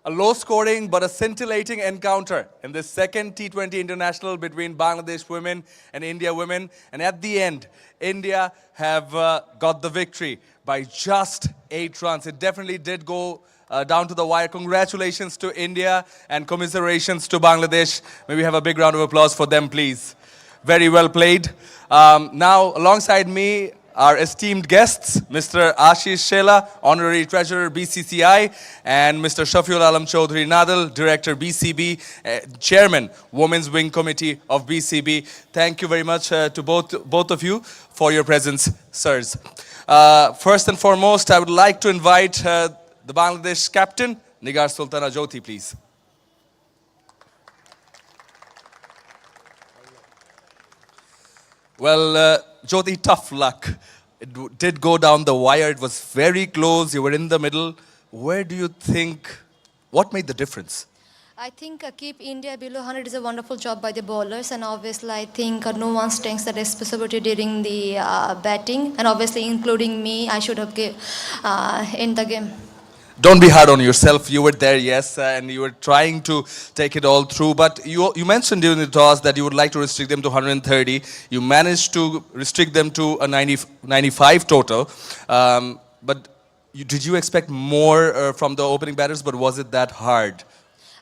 A low-scoring but a scintillating encounter in this second T20 international between Bangladesh women and India women. And at the end, India have got the victory by just 8 runs. It definitely did go down to the wire. Congratulations to India and commiserations to Bangladesh. May we have a big round of applause for them, please. Very well played. Now, alongside me, our esteemed guests, Mr. Ashish Shela, Honorary Treasurer BCCI, and Mr. Shafiul Alam Chaudhary Nadal, Director BCB, Chairman, Women's Wing Committee of BCB. Thank you very much to both of you for your presence, sirs. First and foremost, I would like to invite the Bangladesh captain, Nigar Sultana Jyoti, please. Well, Jyoti, tough luck. It did go down the wire. It was very close. You were in the middle. Where do you think, what made the difference? I think keep India below 100 is a wonderful job by the bowlers, and obviously I think no one takes the responsibility during the batting, and obviously including me, I should have in the game. Don't be hard on yourself. You were there, yes, and you were trying to take it all through. But you mentioned during the toss that you would like to restrict them to 130. You managed to restrict them to a 95 total. But did you expect more from the opening batters? But was it that hard?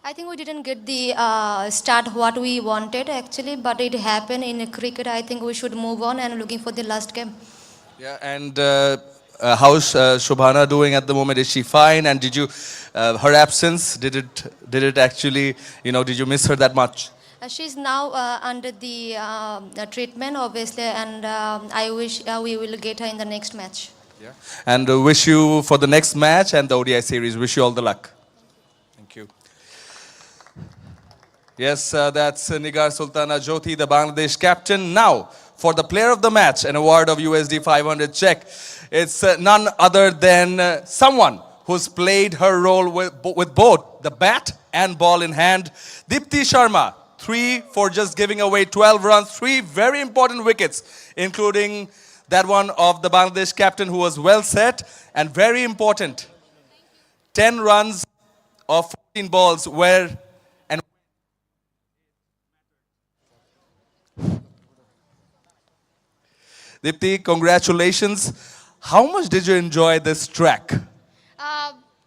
I think we didn't get the start what we wanted actually, but it happened in cricket. I think we should move on and looking for the last game. Yeah, and how's Shobhana doing at the moment? Is she fine? And did you, her absence, did it actually, did you miss her that much? She's now under the treatment, obviously, and I wish we will get her in the next match. Yeah. And wish you for the next match and the ODI series. Wish you all the luck. Thank you. Yes, that's Nigar Sultana Jyoti, the Bangladesh captain. Now, for the player of the match, an award of USD 500 check. It's none other than someone who's played her role with both the bat and ball in hand. Deepti Sharma, 3 for just giving away 12 runs, 3 very important wickets, including that one of the Bangladesh captain who was well set, and very important, 10 runs of 14 balls where and Deepti, congratulations. How much did you enjoy this track?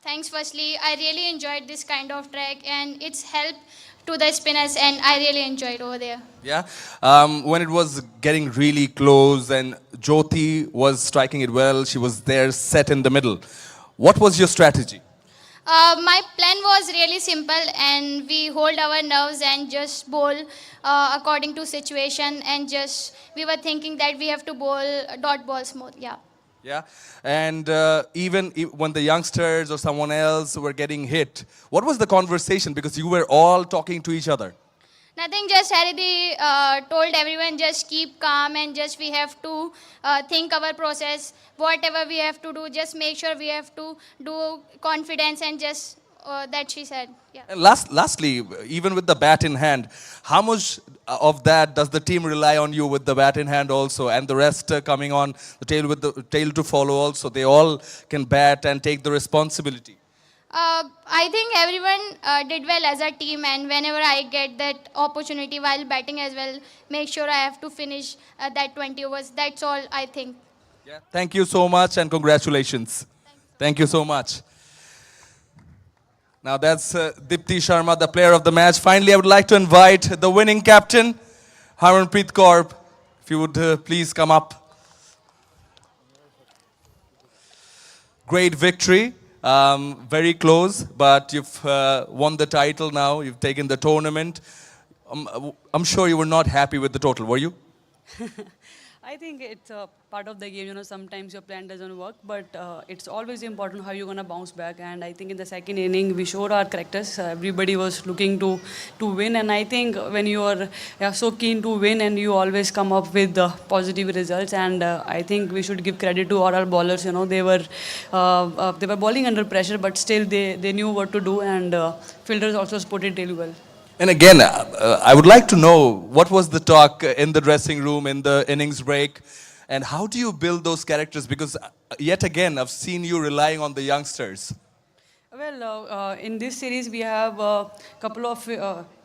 Thanks firstly. I really enjoyed this kind of track and it's helped to the spinners and I really enjoyed over there. Yeah. When it was getting really close and Jyoti was striking it well, she was there set in the middle. What was your strategy? My plan was really simple and we hold our nerves and just bowl according to situation and just we were thinking that we have to bowl dot balls more. Yeah. Yeah, and even when the youngsters or someone else were getting hit, what was the conversation? Because you were all talking to each other. Nothing, just Haridi told everyone just keep calm and just we have to think our process. Whatever we have to do, just make sure we have to do confidence and just that she said. Yeah. And lastly, even with the bat in hand, how much of that does the team rely on you with the bat in hand also, and the rest coming on the tail with the tail to follow also? They all can bat and take the responsibility. I think everyone did well as a team, and whenever I get that opportunity while batting as well, make sure I have to finish that 20 overs. That's all I think. Yeah. Thank you so much and congratulations. Thank you so much. Now that's Deepti Sharma, the player of the match. Finally, I would like to invite the winning captain, Harmanpreet Kaur. If you would please come up. Great victory. Very close, but you've won the title now. You've taken the tournament. I'm sure you were not happy with the total, were you? I think it's a part of the game. Sometimes your plan doesn't work, but it's always important how you're going to bounce back. And I think in the second inning, we showed our characters. Everybody was looking to win. And I think when you are so keen to win and you always come up with positive results. And I think we should give credit to all our bowlers. They were bowling under pressure, but still they knew what to do. And fielders also supported really well. And again, I would like to know, what was the talk in the dressing room, in the innings break, and how do you build those characters? Because yet again, I've seen you relying on the youngsters. Well, in this series, we have a couple of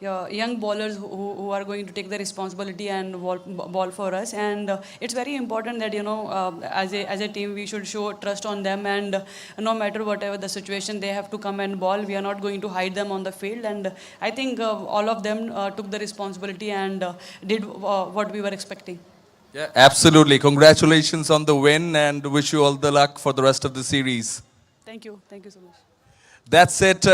young bowlers who are going to take the responsibility and ball for us. And it's very important that, as a team, we should show trust on them. And no matter whatever the situation, they have to come and ball. We are not going to hide them on the field. And I think all of them took the responsibility and did what we were expecting. Yeah, absolutely. Congratulations on the win and wish you all the luck for the rest of the series. Thank you. Thank you so much. That's it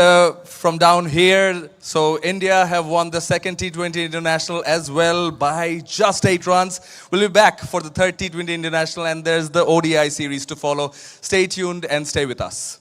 from down here. So India have won the second T20 International as well by just 8 runs. We'll be back for the third T20 International and there's the ODI series to follow. Stay tuned and stay with us.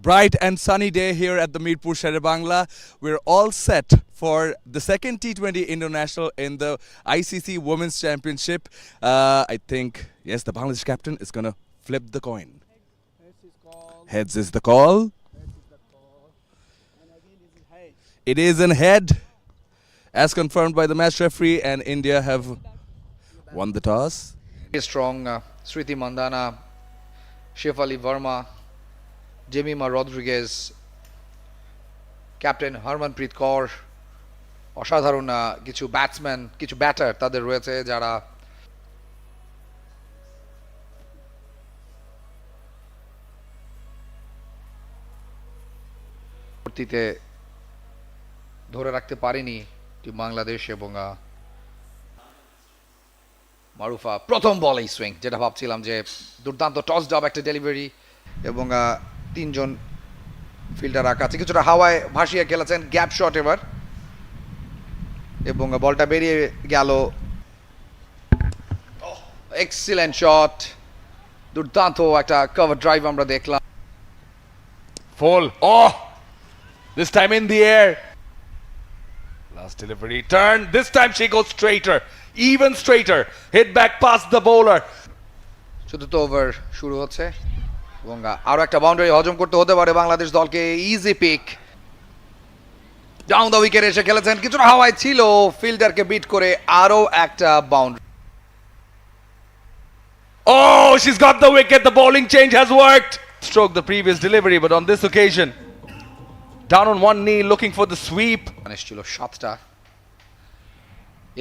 bright and sunny day here at the Mirpur Sher-e Bangla. We're all set for the second T20 International in the ICC Women's Championship. I think, yes, the Bangladesh captain is going to flip the coin. Heads is the call. It is in head, as confirmed by the match referee, and India have won the toss. Very strong Smriti Mandhana, Shefali Verma, Jemima Rodriguez, captain Harmanpreet Kaur, অসাধারণ কিছু batsman, কিছু batter তাদের রয়েছে যারা পরবর্তীতে ধরে রাখতে পারেনি টিম বাংলাদেশ এবং মারুফা প্রথম বলেই সুইং, যেটা ভাবছিলাম যে দুর্দান্ত টস ডাব একটা ডেলিভারি এবং তিনজন ফিল্ডার রাখা আছে, কিছুটা হাওয়ায় ভাসিয়ে খেলেছেন, গ্যাপ শট এবার এবং বলটা বেরিয়ে গেল। এক্সিলেন্ট শট, দুর্দান্ত একটা কভার ড্রাইভ আমরা দেখলাম। Full. Oh! This time in the air. Last delivery. Turn. This time she goes straighter. Even straighter. Hit back past the bowler. চতুর্থ ওভার শুরু হচ্ছে এবং আরো একটা বাউন্ডারি হজম করতে হতে পারে বাংলাদেশ দলকে। Easy pick, down the wicket এসে খেলেছেন, কিছুটা হাওয়ায় ছিল, ফিল্ডারকে বিট করে আরো একটা boundary. Oh, she's got the wicket. The bowling change has worked. Stroke the previous delivery, but on this occasion, down on one knee, looking for the sweep. ছিল সাতটা,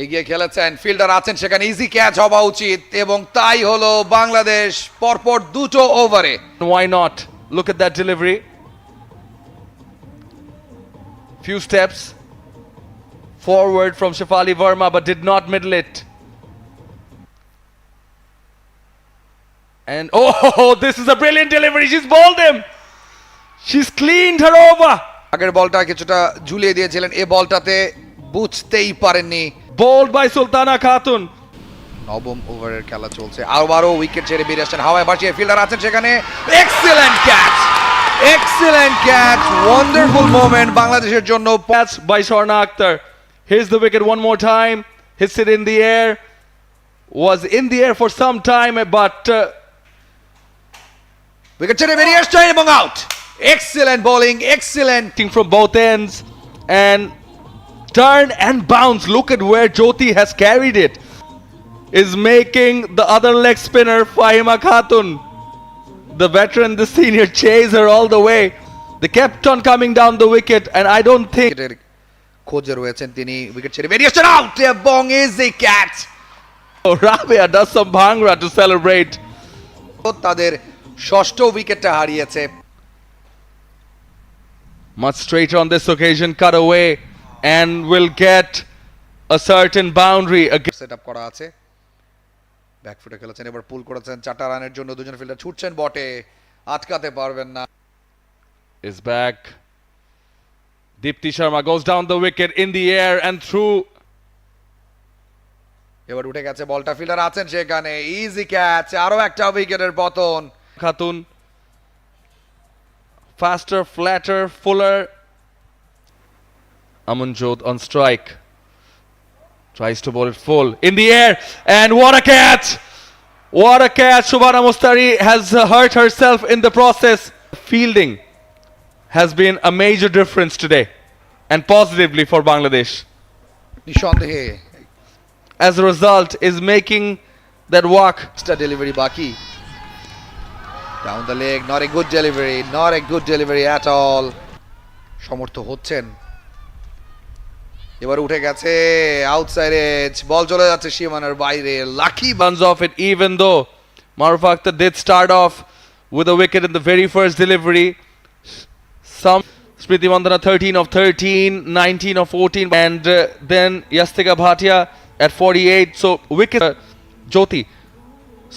এগিয়ে খেলেছেন, ফিল্ডার আছেন সেখানে, ইজি ক্যাচ হওয়া উচিত এবং তাই হলো বাংলাদেশ পরপর দুটো ওভারে। Why not? Look at that delivery. Few steps forward from Shefali Verma, but did not middle it. And oh, this is a brilliant delivery. She's bowled him. She's cleaned her over. আগের বলটা কিছুটা ঝুলিয়ে দিয়েছিলেন, এ বলটাতে বুঝতেই পারেননি। Bowled by Sultana Khatun. নবম ওভারের খেলা চলছে, আবারও উইকেট ছেড়ে বেরিয়ে আসছেন, হাওয়ায় ভাসিয়ে ফিল্ডার আছেন সেখানে। Excellent catch, excellent catch, wonderful moment বাংলাদেশের জন্য। Catch by Sharna Akhtar. Here's the wicket one more time. Hits it in the air. Was in the air for some time, but wicket ছেড়ে বেরিয়ে আসছেন এবং out. Excellent bowling, excellent from both ends and turn and bounce. Look at where Jyoti has carried it. Is making the other leg spinner Fahima Khatun, the veteran, the senior, chase her all the way. They kept on coming down the wicket, and I don't think খোঁজে রয়েছেন তিনি। Wicket ছেড়ে বেরিয়ে আসছেন, out এবং easy catch. Rabia does some bhangra to celebrate. তাদের ষষ্ঠ উইকেটটা হারিয়েছে। Much straighter on this occasion, cut away, and will get a certain boundary again. Set up করা আছে, ব্যাকফুটে খেলেছেন, এবার পুল করেছেন, 4টা রানের জন্য দুজন ফিল্ডার ছুটছেন বটে, আটকাতে পারবেন না। Is back. Deepti Sharma goes down the wicket in the air and through. এবার উঠে গেছে বলটা, ফিল্ডার আছেন সেখানে, ইজি ক্যাচ, আরো একটা উইকেটের পতন। Khatun. Faster, flatter, fuller. Amanjot on strike. Tries to bowl it full. In the air. And what a catch! What a catch! Shubhana Mustari has hurt herself in the process. Fielding has been a major difference today. And positively for Bangladesh. নিঃসন্দেহে As a result, is making that walk. Delivery বাকি, down the leg, not a good delivery, not a good delivery at all. সমর্থ হচ্ছেন, এবার উঠে গেছে, outside age, বল চলে যাচ্ছে সীমানার বাইরে, lucky Runs off it, even though Marufa Akhtar did start off with a wicket in the very first delivery. Some Smriti Mandhana 13 of 13, 19 of 14, and then Yastika Bhatia at 48. So wicket. Jyoti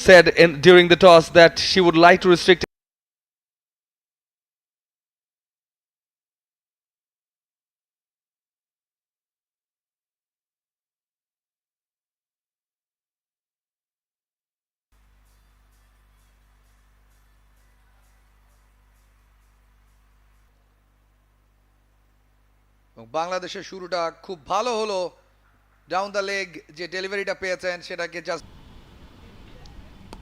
said during the toss that she would like to restrict বাংলাদেশের শুরুটা খুব ভালো হলো, down the leg যে ডেলিভারিটা পেয়েছেন সেটাকে just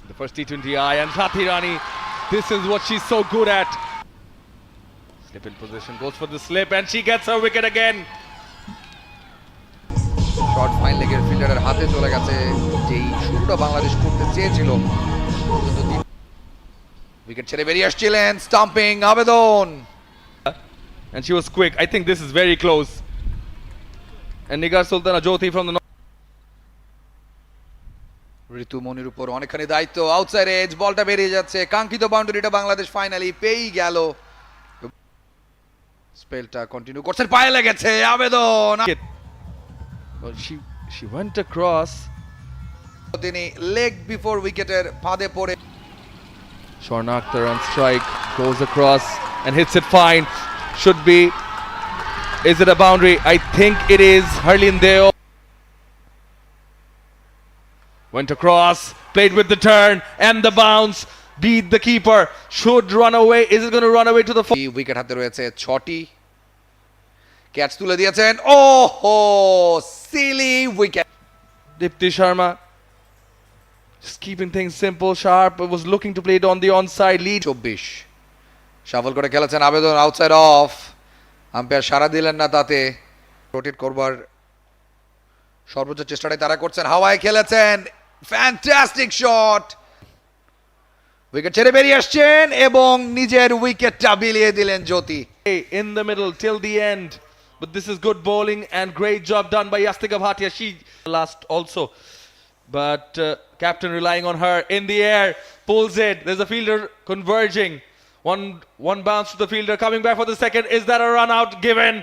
The first T20i and Sathi Rani. This is what she's so good at. Slip in position, goes for the slip and she gets her wicket again. Short fine লেগের ফিল্ডারের হাতে চলে গেছে, যেই শুরুটা বাংলাদেশ করতে চেয়েছিল। উইকেট ছেড়ে বেরিয়ে আসছিলেন, স্টাম্পিং আবেদন, And she was quick. I think this is very close. And Nigar Sultana Jyoti from the ঋতু মনির উপর অনেকখানি দায়িত্ব, আউটসাইড এজ, বলটা বেরিয়ে যাচ্ছে, কাঙ্ক্ষিত বাউন্ডারিটা বাংলাদেশ ফাইনালি পেয়েই গেল। স্পেলটা কন্টিনিউ করছেন, পায়ে লেগেছে, আবেদন। Well, she went across. তিনি লেগ বিফোর উইকেটের ফাঁদে পড়ে Sharna Akhtar on strike, goes across and hits it fine. Should be. Is it a boundary? I think it is. Harleen Deo went across, played with the turn and the bounce, beat the keeper. Should run away. Is it going to run away to the wicket হাতে রয়েছে 6টি, catch তুলে দিয়েছেন, ওহো silly wicket. Dipti Sharma just keeping things simple, sharp. Was looking to play it on the onside lead. 24 shuffle করে খেলেছেন, আবেদন outside of, umpire সাড়া দিলেন না তাতে। রোটেট করবার সর্বোচ্চ চেষ্টাটাই তারা করছেন, হাওয়ায় খেলেছেন, ফ্যান্টাস্টিক শট, উইকেট ছেড়ে বেরিয়ে আসছেন এবং নিজের উইকেটটা বিলিয়ে দিলেন জ্যোতি। In the middle till the end, but this is good bowling and great job done by Yastika Bhatia. She last also, but captain relying on her in the air, pulls it. There's a fielder converging. One bounce to the fielder, coming back for the second. Is that a run out given?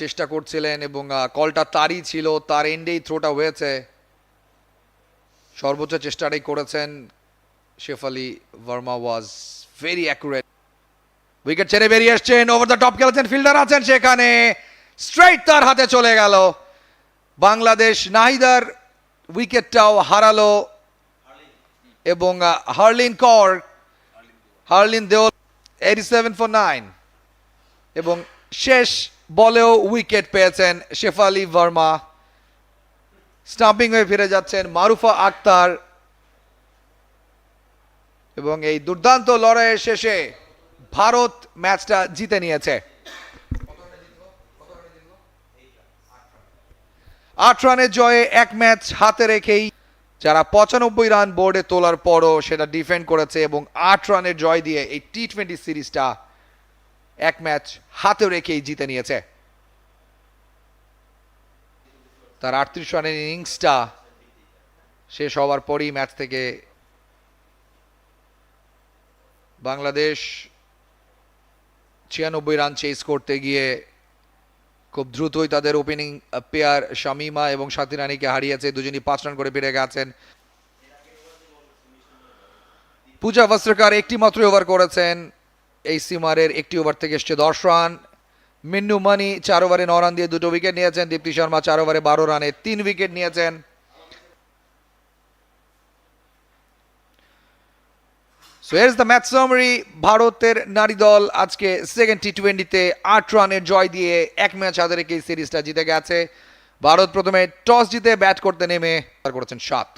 চেষ্টা করছিলেন এবং কলটা তারই ছিল, তার এন্ডেই থ্রোটা হয়েছে। সর্বোচ্চ চেষ্টাটাই করেছেন Shafali Verma, was very accurate. Wicket ছেড়ে বেরিয়ে আসছেন, ওভার দ্য টপ খেলেছেন, ফিল্ডার আছেন সেখানে, স্ট্রেইট তার হাতে চলে গেল। বাংলাদেশ নাহিদার উইকেটটাও হারালো এবং হার্লিন দেওল 87 for 9 এবং শেষ বলেও উইকেট পেয়েছেন শেফালি ভার্মা। স্টাম্পিং হয়ে ফিরে যাচ্ছেন মারুফা আক্তার এবং এই দুর্দান্ত লড়াইয়ের শেষে ভারত ম্যাচটা জিতে নিয়েছে। 8 রানের জয়ে এক ম্যাচ হাতে রেখেই যারা 95 রান বোর্ডে তোলার পরও সেটা ডিফেন্ড করেছে এবং 8 রানের জয় দিয়ে এই টি20 সিরিজটা এক ম্যাচ হাতে রেখেই জিতে নিয়েছে। তার 38 রানের ইনিংসটা শেষ হওয়ার পরই ম্যাচ থেকে বাংলাদেশ 96 রান চেস করতে গিয়ে খুব দ্রুতই তাদের ওপেনিং পেয়ার শামিমা এবং সাথী রানীকে হারিয়েছে, দুজনই 5 রান করে ফিরে গেছেন। পূজা বস্ত্রকার একটি মাত্র ওভার করেছেন, এই সিমারের একটি ওভার থেকে এসছে 10 রান। মিন্নু মানি 4 ওভারে 9 রান দিয়ে 2 উইকেট নিয়েছেন। দীপ্তি শর্মা 4 ওভারে 12 রানে 3 উইকেট নিয়েছেন। So here is the match summary. ভারতের নারী দল আজকে সেকেন্ড টি20তে 8 রানের জয় দিয়ে এক ম্যাচ হাতে রেখে সিরিজটা জিতে গেছে। ভারত প্রথমে টস জিতে ব্যাট করতে নেমে করেছেন 7।